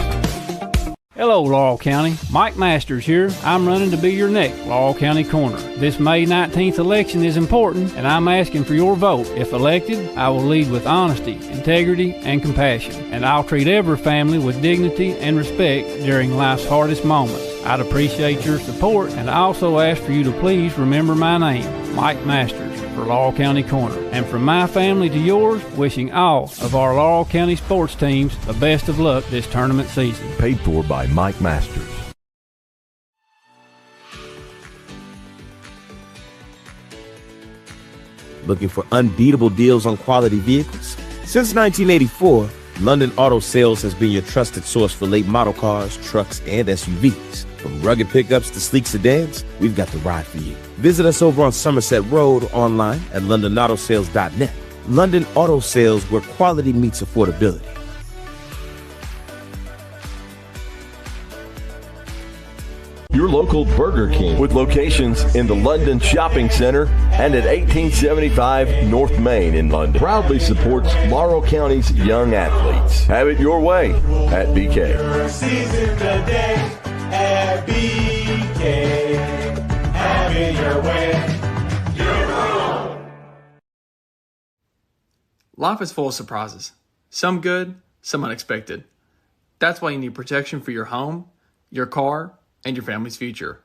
Hello, Laurel County. Mike Masters here. I'm running to be your next Laurel County Coroner. This May 19th election is important, and I'm asking for your vote. If elected, I will lead with honesty, integrity, and compassion, and I'll treat every family with dignity and respect during life's hardest moments. I'd appreciate your support, and I also ask for you to please remember my name, Mike Masters, for Laurel County Coroner. And from my family to yours, wishing all of our Laurel County sports teams the best of luck this tournament season. Paid for by Mike Masters. Looking for unbeatable deals on quality vehicles? Since 1984, London Auto Sales has been your trusted source for late model cars, trucks, and SUVs. From rugged pickups to sleek sedans, we've got the ride for you. Visit us over on Somerset Road, online at londonautosales.net. London Auto Sales, where quality meets affordability. Your local Burger King, with locations in the London Shopping Center and at 1875 North Main in London, proudly supports Laurel County's young athletes. Have it your way at BK. At BK, have it your way. Life is full of surprises. Some good, some unexpected. That's why you need protection for your home, your car, and your family's future.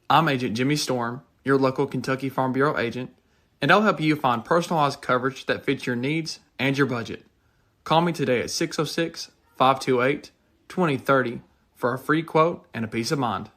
I'm Agent Jimmy Storm, your local Kentucky Farm Bureau agent, and I'll help you find personalized coverage that fits your needs and your budget. Call me today at 606-528-2030 for a free quote and a peace of mind.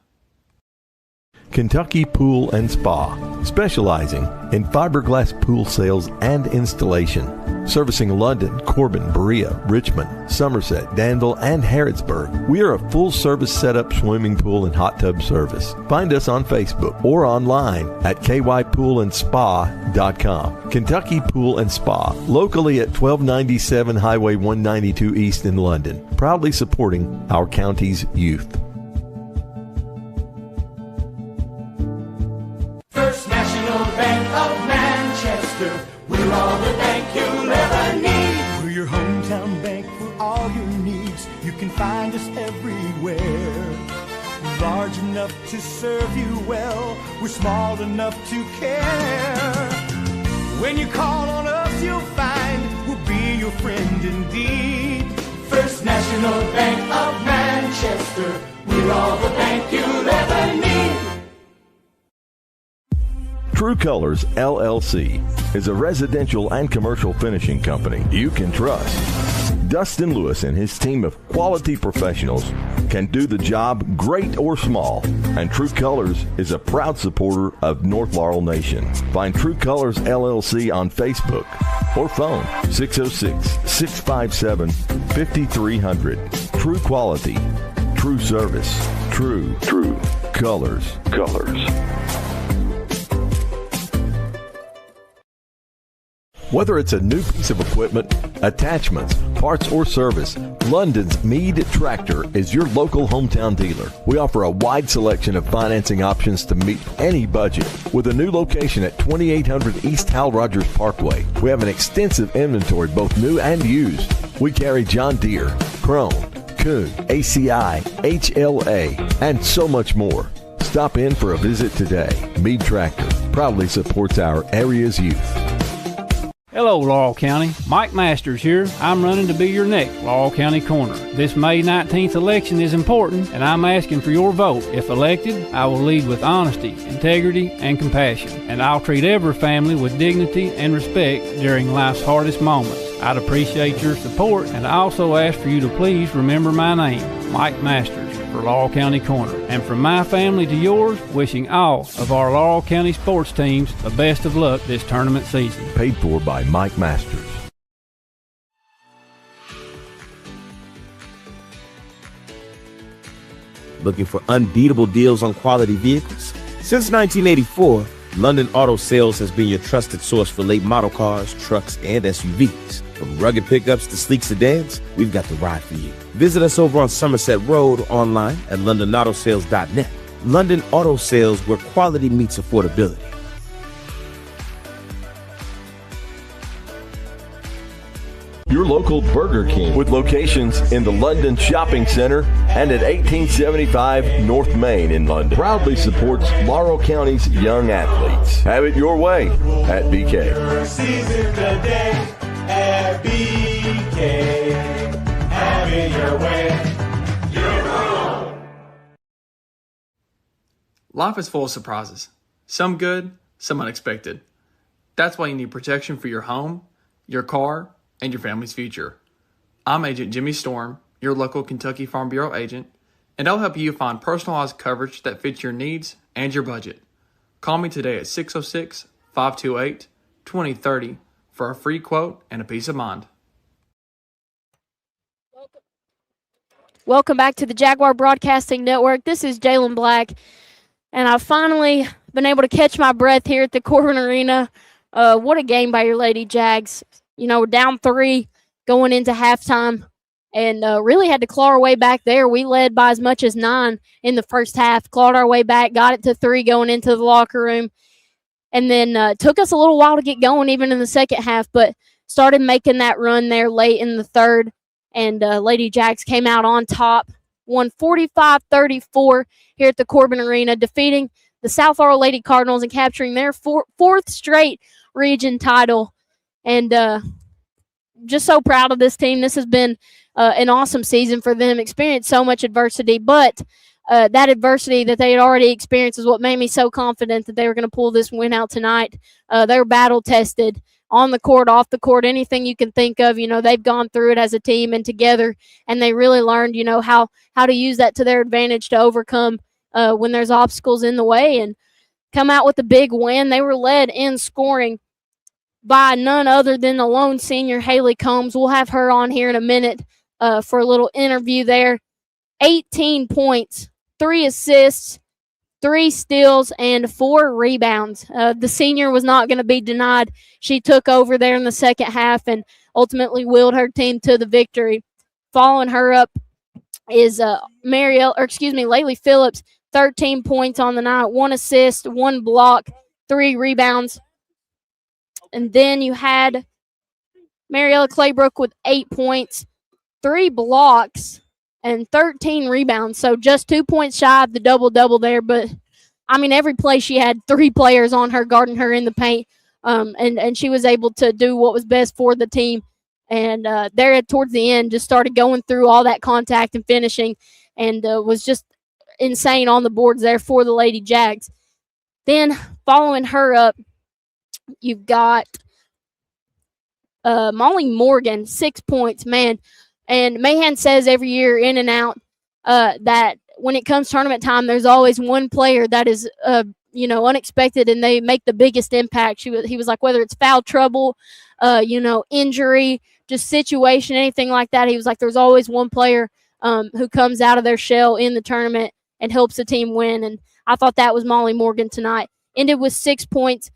Kentucky Pool and Spa, specializing in fiberglass pool sales and installation. Servicing London, Corbin, Berea, Richmond, Somerset, Danville, and Harrodsburg. We are a full-service setup swimming pool and hot tub service. Find us on Facebook or online at kypoolandspa.com. Kentucky Pool and Spa, locally at 1297 Highway 192 East in London, proudly supporting our county's youth. First National Bank of Manchester, we're all the bank you'll ever need. We're your hometown bank for all your needs. You can find us everywhere. Large enough to serve you well, we're small enough to care. When you call on us, you'll find we'll be your friend indeed. First National Bank of Manchester, we're all the bank you'll ever need. True Colors LLC is a residential and commercial finishing company you can trust. Dustin Lewis and his team of quality professionals can do the job, great or small. And True Colors is a proud supporter of North Laurel Nation. Find True Colors LLC on Facebook or phone 606-657-5300. True quality, true service, true colors. Whether it's a new piece of equipment, attachments, parts, or service, London's Meade Tractor is your local hometown dealer. We offer a wide selection of financing options to meet any budget. With a new location at 2800 East Hal Rogers Parkway, we have an extensive inventory, both new and used. We carry John Deere, Krone, Kuhn, ACI, HLA, and so much more. Stop in for a visit today. Meade Tractor proudly supports our area's youth. Hello, Laurel County. Mike Masters here. I'm running to be your next Laurel County Corner. This May 19th election is important, and I'm asking for your vote. If elected, I will lead with honesty, integrity, and compassion, and I'll treat every family with dignity and respect during life's hardest moments. I'd appreciate your support, and I also ask for you to please remember my name, Mike Masters, for Laurel County Corner. And from my family to yours, wishing all of our Laurel County sports teams the best of luck this tournament season. Paid for by Mike Masters. Looking for unbeatable deals on quality vehicles? Since 1984, London Auto Sales has been your trusted source for late model cars, trucks, and SUVs. From rugged pickups to sleek sedans, we've got the ride for you. Visit us over on Somerset Road, online at londonautosales.net. London Auto Sales, where quality meets affordability. Your local Burger King with locations in the London Shopping Center and at 1875 North Main in London. Proudly supports Laurel County's young athletes. Have it your way at BK. At BK, have it your way. Your own. Life is full of surprises. Some good, some unexpected. That's why you need protection for your home, your car, and your family's future. I'm Agent Jimmy Storm, your local Kentucky Farm Bureau agent, and I'll help you find personalized coverage that fits your needs and your budget. Call me today at 606-528-2030 for a free quote and a peace of mind. Welcome back to the Jaguar Broadcasting Network. This is Jalen Black, and I've finally been able to catch my breath here at the Corbin Arena. What a game by your Lady Jags. You know, we're down 3 going into halftime, and really had to claw our way back there. We led by as much as 9 in the first half, clawed our way back, got it to 3 going into the locker room. And then took us a little while to get going even in the second half, but started making that run there late in the third. And Lady Jags came out on top, won 45-34 here at the Corbin Arena, defeating the South Laurel Lady Cardinals and capturing their fourth straight region title. And just so proud of this team. This has been an awesome season for them, experienced so much adversity, but that adversity that they had already experienced is what made me so confident that they were going to pull this win out tonight. They were battle-tested on the court, off the court, anything you can think of. You know, they've gone through it as a team and together, and they really learned, you know, how to use that to their advantage to overcome when there's obstacles in the way and come out with a big win. They were led in scoring by none other than the lone senior, Haley Combs. We'll have her on here in a minute for a little interview there. 18 points. 3 assists, 3 steals, and 4 rebounds. The senior was not going to be denied. She took over there in the second half and ultimately willed her team to the victory. Following her up is Laylee Phillips, 13 points on the night, 1 assist, 1 block, 3 rebounds. And then you had Mariella Claybrook with 8 points, 3 blocks, and 13 rebounds. So just 2 points shy of the double-double there. But, I mean, every play she had 3 players on her guarding her in the paint. And she was able to do what was best for the team. And there towards the end just started going through all that contact and finishing and was just insane on the boards there for the Lady Jags. Then following her up, you've got Molly Morgan, 6 points, man. And Mahan says every year in and out, that when it comes tournament time, there's always one player that is unexpected, and they make the biggest impact. He was like, whether it's foul trouble, injury, just situation, anything like that. He was like, there's always one player who comes out of their shell in the tournament and helps the team win. And I thought that was Molly Morgan tonight. Ended with 6 points,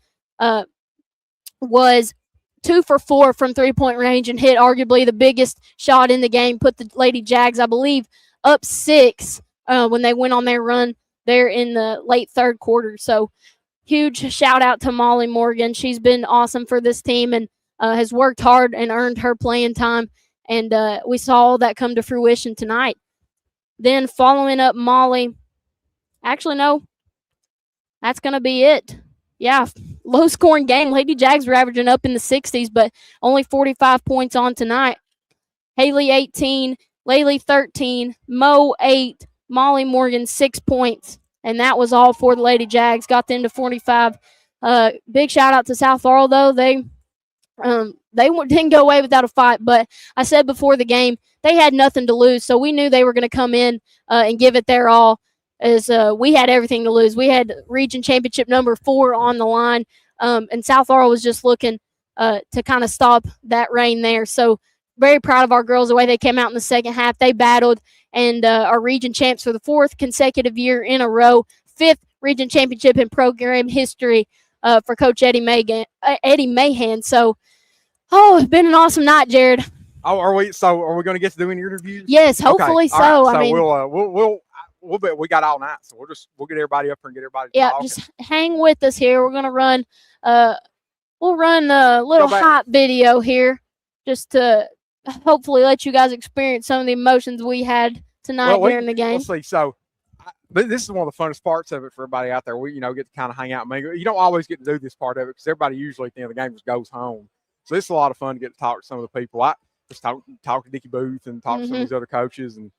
was 2 for 4 from 3-point range, and hit arguably the biggest shot in the game. Put the Lady Jags, I believe, up 6 when they went on their run there in the late third quarter. So huge shout out to Molly Morgan. She's been awesome for this team and has worked hard and earned her playing time. And we saw all that come to fruition tonight. Then following up Molly, actually, no, that's going to be it. Yeah, low-scoring game. Lady Jags were averaging up in the 60s, but only 45 points on tonight. Haley, 18, Laylee, 13, Mo, 8, Molly Morgan, 6 points. And that was all for the Lady Jags. Got them to 45. Big shout-out to South Laurel, though. They didn't go away without a fight, but I said before the game, they had nothing to lose, so we knew they were going to come in and give it their all, as we had everything to lose. We had region championship number 4 on the line, and South Laurel was just looking to kind of stop that reign there. So very proud of our girls, the way they came out in the second half. They battled and are region champs for the 4th consecutive year in a row, 5th region championship in program history for Coach Eddie Mahan. So, it's been an awesome night, Jared. Oh, are we going to get to do any interviews? Yes, hopefully okay. so. Right. I mean, we got all night, so we'll get everybody up here and get everybody. Yeah, talking. Just hang with us here. We're gonna run we'll run a little hot video here, just to hopefully let you guys experience some of the emotions we had tonight during the game. Let's see. So, this is one of the funnest parts of it for everybody out there. We get to kind of hang out and mingle. You don't always get to do this part of it because everybody usually at the end of the game just goes home. So it's a lot of fun to get to talk to some of the people. I just talk to Dickie Booth and talk to some of these other coaches, and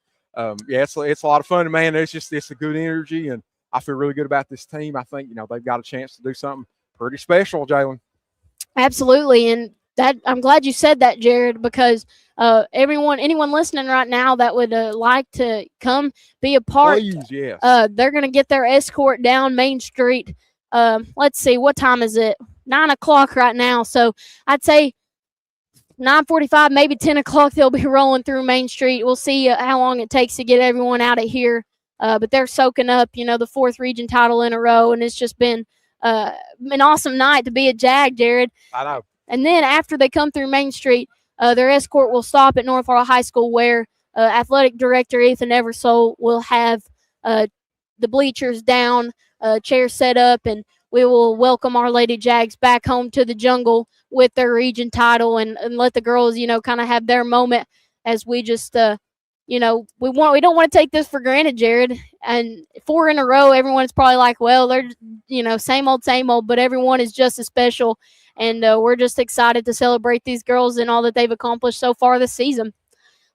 it's a lot of fun. And man, it's a good energy, and I feel really good about this team. I think they've got a chance to do something pretty special, Jalen. Absolutely, and that I'm glad you said that, Jared, because anyone listening right now that would like to come be a part, please, yes. They're going to get their escort down Main Street. Let's see, what time is it? 9 o'clock right now. So I'd say 9:45, maybe 10 o'clock, they'll be rolling through Main Street. We'll see how long it takes to get everyone out of here. But they're soaking up, the 4th region title in a row, and it's just been an awesome night to be a Jag, Jared. I know. And then after they come through Main Street, their escort will stop at North Laurel High School, where athletic director Ethan Eversole will have the bleachers down, chairs set up, and we will welcome our Lady Jags back home to the jungle with their region title, and let the girls, kind of have their moment, as we just, we don't want to take this for granted, Jared. And 4 in a row, everyone's probably like, well, they're, same old, but everyone is just as special. And we're just excited to celebrate these girls and all that they've accomplished so far this season.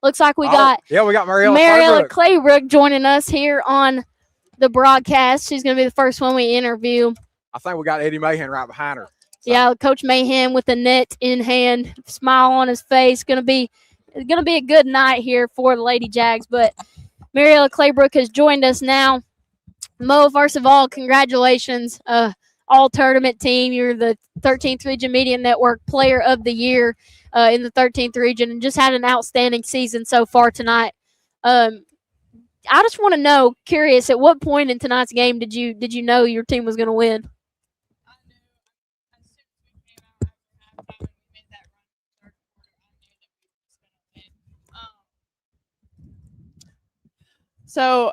Looks like we got Mariella Claybrook joining us here on the broadcast. She's going to be the first one we interview. I think we got Eddie Mahan right behind her. So. Yeah, Coach Mahan with the net in hand, smile on his face. It's gonna be a good night here for the Lady Jags. But Mariella Claybrook has joined us now. Mo, first of all, congratulations. All tournament team. You're the 13th Region Media Network Player of the Year in the 13th region, and just had an outstanding season so far tonight. I just want to know, curious, at what point in tonight's game did you know your team was going to win? So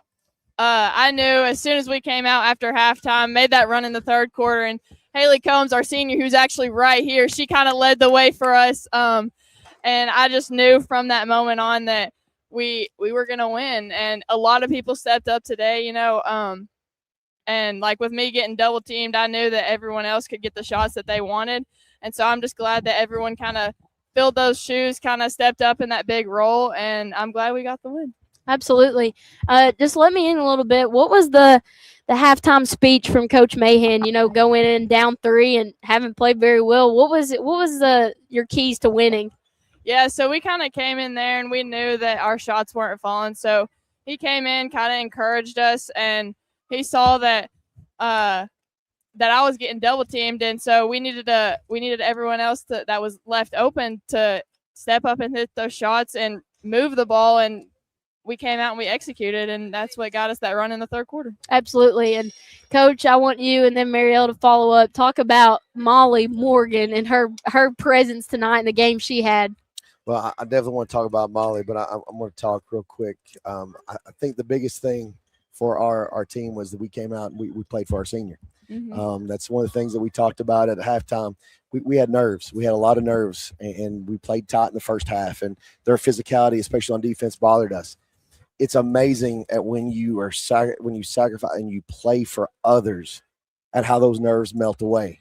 I knew as soon as we came out after halftime, made that run in the third quarter, and Haley Combs, our senior, who's actually right here, she kind of led the way for us. And I just knew from that moment on that we were going to win. And a lot of people stepped up today, and like with me getting double teamed, I knew that everyone else could get the shots that they wanted. And so I'm just glad that everyone kind of filled those shoes, kind of stepped up in that big role, and I'm glad we got the win. Absolutely. Just let me in a little bit. What was the halftime speech from Coach Mahan? Going in down 3 and haven't played very well. What was your keys to winning? Yeah, so we kind of came in there and we knew that our shots weren't falling. So, he came in, kind of encouraged us, and he saw that that I was getting double teamed, and so we needed everyone else that was left open to step up and hit those shots and move the ball, and we came out and we executed, and that's what got us that run in the third quarter. Absolutely. And Coach, I want you and then Marielle to follow up. Talk about Molly Morgan and her presence tonight in the game she had. Well, I definitely want to talk about Molly, but I'm going to talk real quick. I think the biggest thing for our team was that we came out and we played for our senior. Mm-hmm. That's one of the things that we talked about at halftime. We had nerves. We had a lot of nerves, and we played tight in the first half, and their physicality, especially on defense, bothered us. It's amazing at when you sacrifice and you play for others and how those nerves melt away.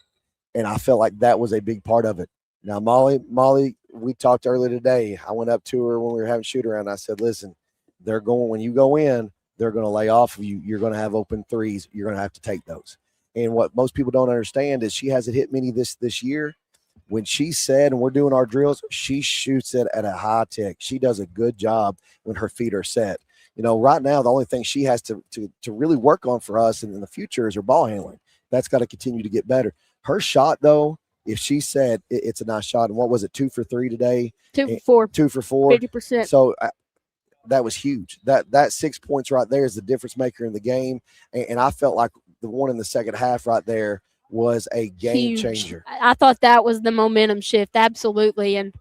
And I felt like that was a big part of it. Now, Molly, we talked earlier today. I went up to her when we were having shoot around. I said, listen, when you go in, they're going to lay off of you. You're going to have open threes. You're going to have to take those. And what most people don't understand is she hasn't hit many this year. When she said, and we're doing our drills, she shoots it at a high tech. She does a good job when her feet are set. Right now, the only thing she has to really work on for us in the future is her ball handling. That's got to continue to get better. Her shot, though, if she said it's a nice shot, and what was it, 2 for 3 today? 2 for 4. 2 for 4. 50%. So that was huge. That 6 points right there is the difference maker in the game. And I felt like the one in the second half right there was a game changer. I thought that was the momentum shift. Absolutely. And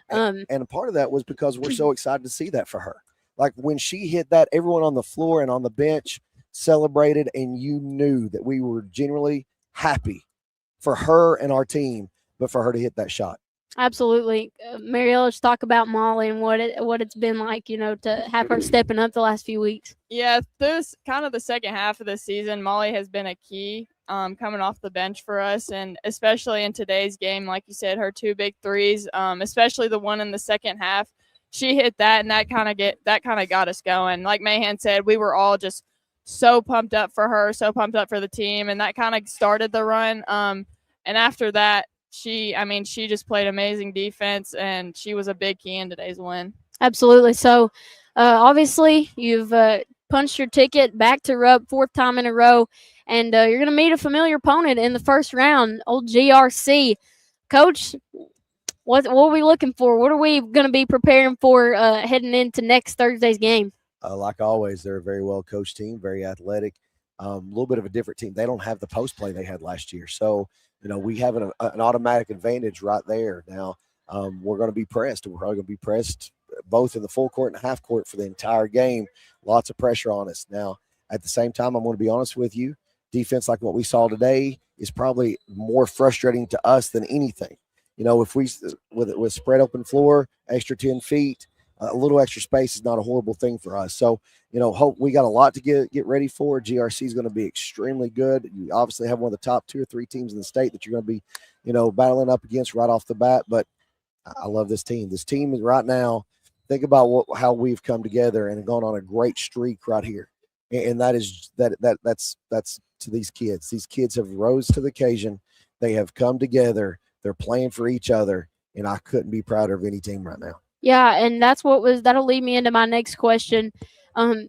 a part of that was because we're so excited to see that for her. Like when she hit that, everyone on the floor and on the bench celebrated, and you knew that we were genuinely happy for her and our team, but for her to hit that shot. Absolutely. Marielle, let's talk about Molly and what it's been like, to have her stepping up the last few weeks. Yeah, this kind of the second half of the season, Molly has been a key coming off the bench for us, and especially in today's game, like you said, her 2 big threes, especially the one in the second half. She hit that, and that kind of got us going. Like Mahan said, we were all just so pumped up for her, so pumped up for the team, and that kind of started the run. And after that, she just played amazing defense, and she was a big key in today's win. Absolutely. So, obviously, you've punched your ticket back to Rupp 4th time in a row, and you're going to meet a familiar opponent in the first round, old GRC. Coach, what are we looking for? What are we going to be preparing for heading into next Thursday's game? Like always, they're a very well-coached team, very athletic, a little bit of a different team. They don't have the post play they had last year. So, we have an automatic advantage right there. Now, we're going to be pressed. We're probably going to be pressed both in the full court and half court for the entire game. Lots of pressure on us. Now, at the same time, I'm going to be honest with you, defense like what we saw today is probably more frustrating to us than anything. If we with spread open floor, extra 10 feet, a little extra space is not a horrible thing for us. So, hope we got a lot to get ready for. GRC is going to be extremely good. You obviously have one of the top 2 or 3 teams in the state that you're going to be, battling up against right off the bat. But I love this team. This team is right now, think about how we've come together and gone on a great streak right here. And that's to these kids. These kids have rose to the occasion. They have come together. They're playing for each other, and I couldn't be prouder of any team right now. Yeah, and that'll lead me into my next question.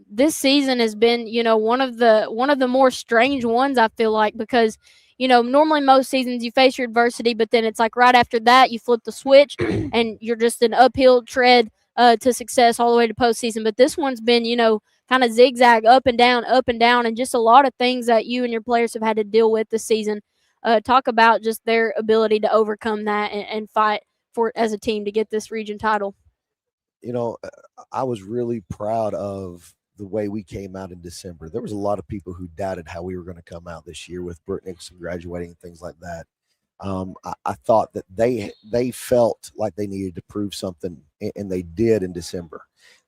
This season has been, one of the more strange ones, I feel like, because, normally most seasons you face your adversity, but then it's like right after that you flip the switch and you're just an uphill tread to success all the way to postseason. But this one's been, kind of zigzag, up and down, and just a lot of things that you and your players have had to deal with this season. Talk about just their ability to overcome that and fight for as a team to get this region title. I was really proud of the way we came out in December. There was a lot of people who doubted how we were going to come out this year with Brooke Nicholson graduating and things like that. I thought that they felt like they needed to prove something, and they did in December.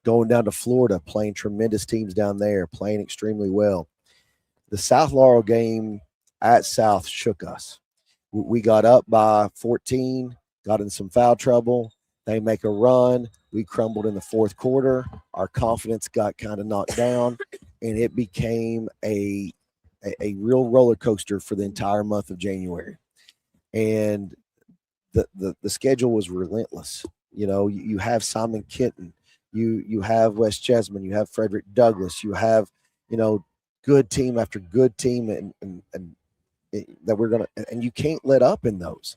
Going down to Florida, playing tremendous teams down there, playing extremely well. The South Laurel game at South shook us. We got up by 14, got in some foul trouble. They make a run. We crumbled in the 4th quarter. Our confidence got kind of knocked down, and it became a real roller coaster for the entire month of January. And the schedule was relentless. You have Simon Kenton, You have West Chesman, you have Frederick Douglass, you have, good team after good team, and that we're gonna, and you can't let up in those.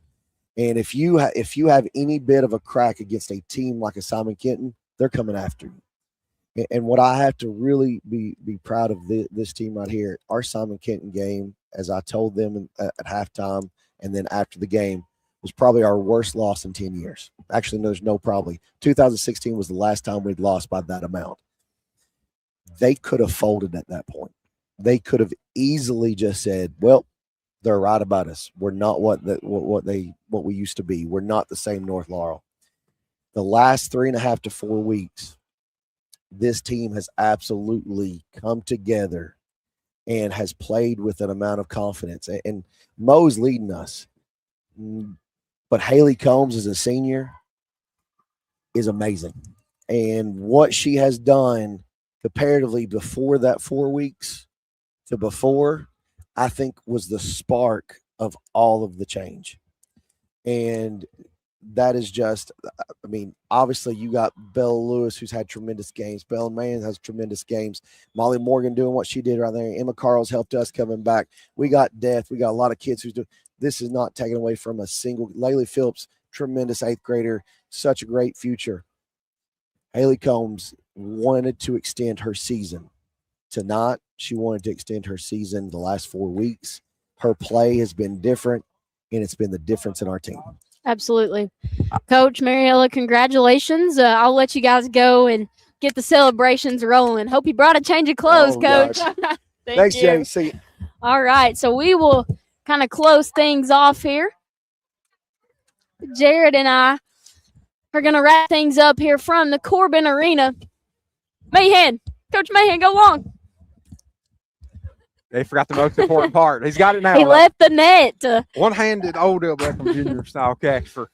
And if you have any bit of a crack against a team like a Simon Kenton, they're coming after you. And what I have to really be proud of this team right here, our Simon Kenton game, as I told them at halftime and then after the game, was probably our worst loss in 10 years. Actually, there's no probably. 2016 was the last time we'd lost by that amount. They could have folded at that point. They could have easily just said, well, they're right about us. We're not what we used to be. We're not the same North Laurel. The last 3.5 to 4 weeks, this team has absolutely come together and has played with an amount of confidence. And Mo's leading us. But Haley Combs as a senior is amazing. And what she has done comparatively before that 4 weeks to before, I think was the spark of all of the change. And that is just, I mean, obviously you got Bella Lewis, who's had tremendous games. Bella Mann has tremendous games. Molly Morgan doing what she did right there. Emma Carl's helped us coming back. We got Death. We got a lot of kids who's doing. This is not taken away from a single. Laylee Phillips, tremendous 8th grader, such a great future. Haley Combs wanted to extend her season. Tonight, she wanted to extend her season the last 4 weeks. Her play has been different, and it's been the difference in our team. Absolutely. Coach Mariella, congratulations. I'll let you guys go and get the celebrations rolling. Hope you brought a change of clothes, Coach. Thanks, Jamie. See you. All right, so we will kind of close things off here. Jared and I are going to wrap things up here from the Corbin Arena. Mahan, Coach Mahan, go long. They forgot the most important part. He's got it now. He left the net. One-handed Odell Beckham Jr. style catch for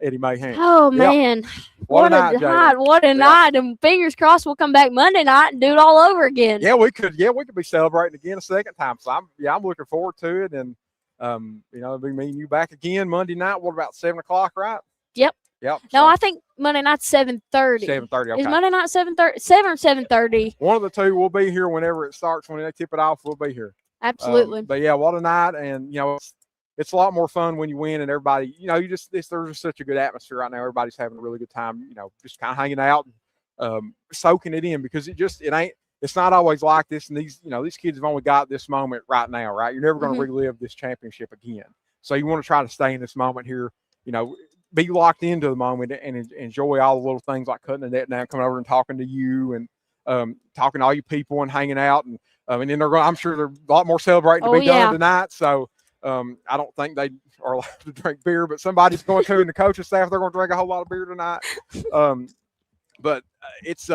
Eddie Mahan. Oh, man. Yep. What a night. What a night. And fingers crossed we'll come back Monday night and do it all over again. Yeah, we could be celebrating again a second time. So I'm looking forward to it. And it'll be me and you back again Monday night. What about 7 o'clock, right? Yep. Yep. No, I think Monday night's 7:30. 7:30. Okay. Is Monday night 7:30? 7 or 7:30? One of the two will be here whenever it starts. When they tip it off, we'll be here. Absolutely. But yeah, what a night, and it's a lot more fun when you win and everybody. There's just such a good atmosphere right now. Everybody's having a really good time. Just kind of hanging out, soaking it in because it's not always like this. And these kids have only got this moment right now, right? You're never going to relive this championship again. So you want to try to stay in this moment here. Be locked into the moment and enjoy all the little things like cutting the net down, coming over and talking to you and talking to all you people and hanging out. And then I'm sure there's a lot more celebrating to be done tonight. So I don't think they are allowed to drink beer, but somebody's going to, and the coaching staff, they're going to drink a whole lot of beer tonight. But it's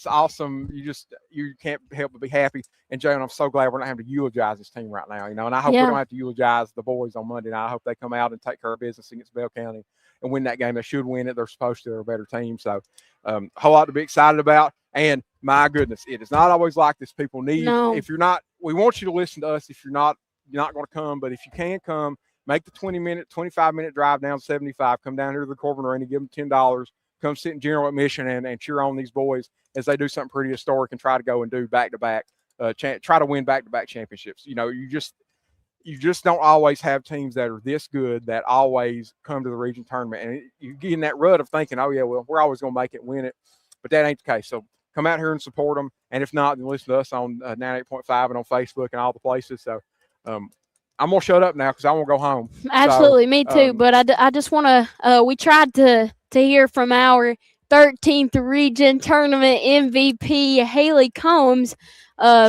awesome. You can't help but be happy. And Jalen, I'm so glad we're not having to eulogize this team right now, and I hope we don't have to eulogize the boys on Monday night. I hope they come out and take care of business against Bell County and win that game. They should win it. They're supposed to. They're a better team. So a whole lot to be excited about. And my goodness, it is not always like this. People need, if you're not, we want you to listen to us. If you're not going to come, but if you can come, make the 25-minute drive down 75, come down here to the Corbin Arena, give them $10, come sit in general admission and cheer on these boys as they do something pretty historic and try to go and do back-to-back, try to win back-to-back championships. You just don't always have teams that are this good that always come to the region tournament. And you get in that rut of thinking, oh, yeah, well, we're always going to make it and win it. But that ain't the case. So come out here and support them. And if not, then listen to us on 98.5 and on Facebook and all the places. So I'm going to shut up now because I want to go home. Absolutely. Me too. But I just want to we tried to hear from our 13th region tournament MVP, Haley Combs.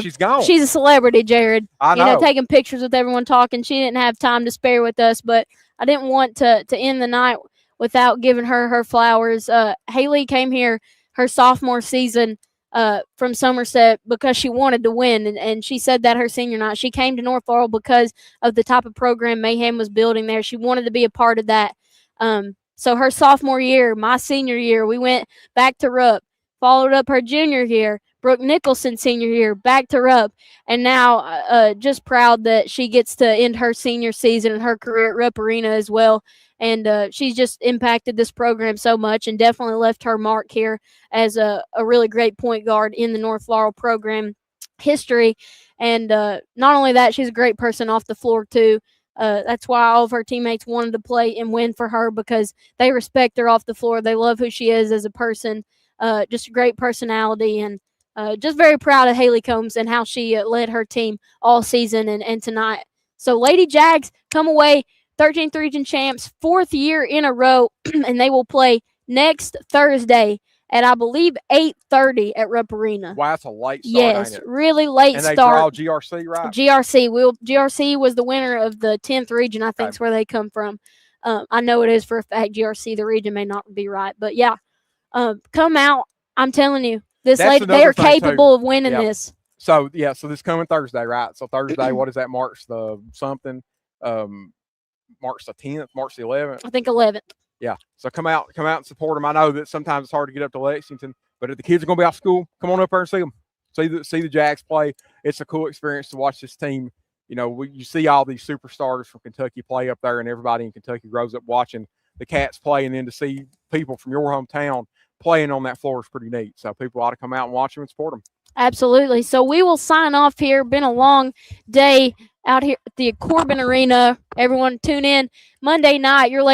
She's gone. She's a celebrity, Jared. I know. Taking pictures with everyone talking. She didn't have time to spare with us, but I didn't want to end the night without giving her flowers. Haley came here her sophomore season from Somerset because she wanted to win, and she said that her senior night. She came to North Laurel because of the type of program Mayhem was building there. She wanted to be a part of that. So her sophomore year, my senior year, we went back to Rupp, followed up her junior year, Brooke Nicholson senior year, back to Rupp, and now just proud that she gets to end her senior season and her career at Rupp Arena as well. And she's just impacted this program so much and definitely left her mark here as a really great point guard in the North Laurel program history. And not only that, she's a great person off the floor too. That's why all of her teammates wanted to play and win for her, because they respect her off the floor. They love who she is as a person, just a great personality, and just very proud of Haley Combs and how she led her team all season and tonight. So Lady Jags come away 13th region champs, 4th year in a row, and they will play next Thursday at, I believe, 8:30 at Rupp Arena. Wow, that's a late start. Yes, really late and they start. draw GRC, right? GRC was the winner of the 10th region, I think is where they come from. I know it is for a fact. GRC, the region may not be right, but yeah, come out. I'm telling you, they are capable of winning this. So this coming Thursday, right? So Thursday, what is that? March the something? March the 10th, March the 11th. I think 11th. Yeah. So come out and support them. I know that sometimes it's hard to get up to Lexington, but if the kids are going to be off school, come on up there and see them. See the Jags play. It's a cool experience to watch this team. You know, you see all these superstars from Kentucky play up there, and everybody in Kentucky grows up watching the Cats play, and then to see people from your hometown playing on that floor is pretty neat. So people ought to come out and watch them and support them. Absolutely. So we will sign off here. Been a long day out here at the Corbin Arena. Everyone tune in Monday night. Your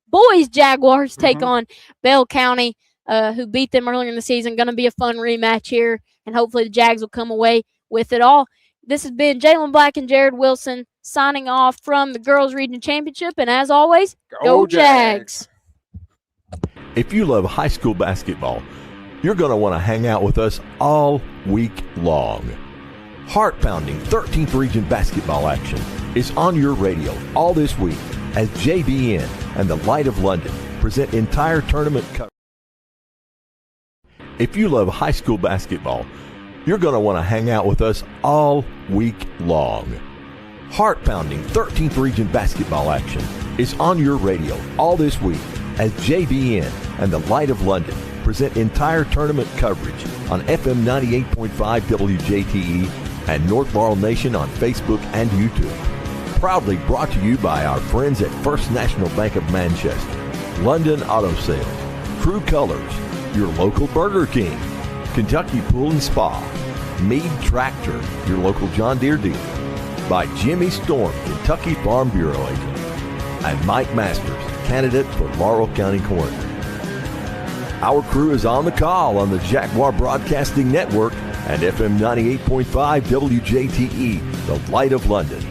boys Jaguars take on Bell County, who beat them earlier in the season. Going to be a fun rematch here, and hopefully the Jags will come away with it all. This has been Jalen Black and Jared Wilson signing off from the Girls Region Championship. And as always, go Jags. If you love high school basketball, you're going to want to hang out with us all week long. Heart-pounding 13th Region basketball action is on your radio all this week as JBN and the Light of London present entire tournament coverage. If you love high school basketball, you're going to want to hang out with us all week long. Heart-pounding 13th Region basketball action is on your radio all this week as JBN and the Light of London present entire tournament coverage on FM 98.5 WJTE and North Laurel Nation on Facebook and YouTube. Proudly brought to you by our friends at First National Bank of Manchester, London Auto Sales, True Colors, your local Burger King, Kentucky Pool and Spa, Meade Tractor, your local John Deere dealer, by Jimmy Storm, Kentucky Farm Bureau agent, and Mike Masters, candidate for Laurel County Coroner. Our crew is on the call on the Jaguar Broadcasting Network and FM 98.5 WJTE, the Light of London.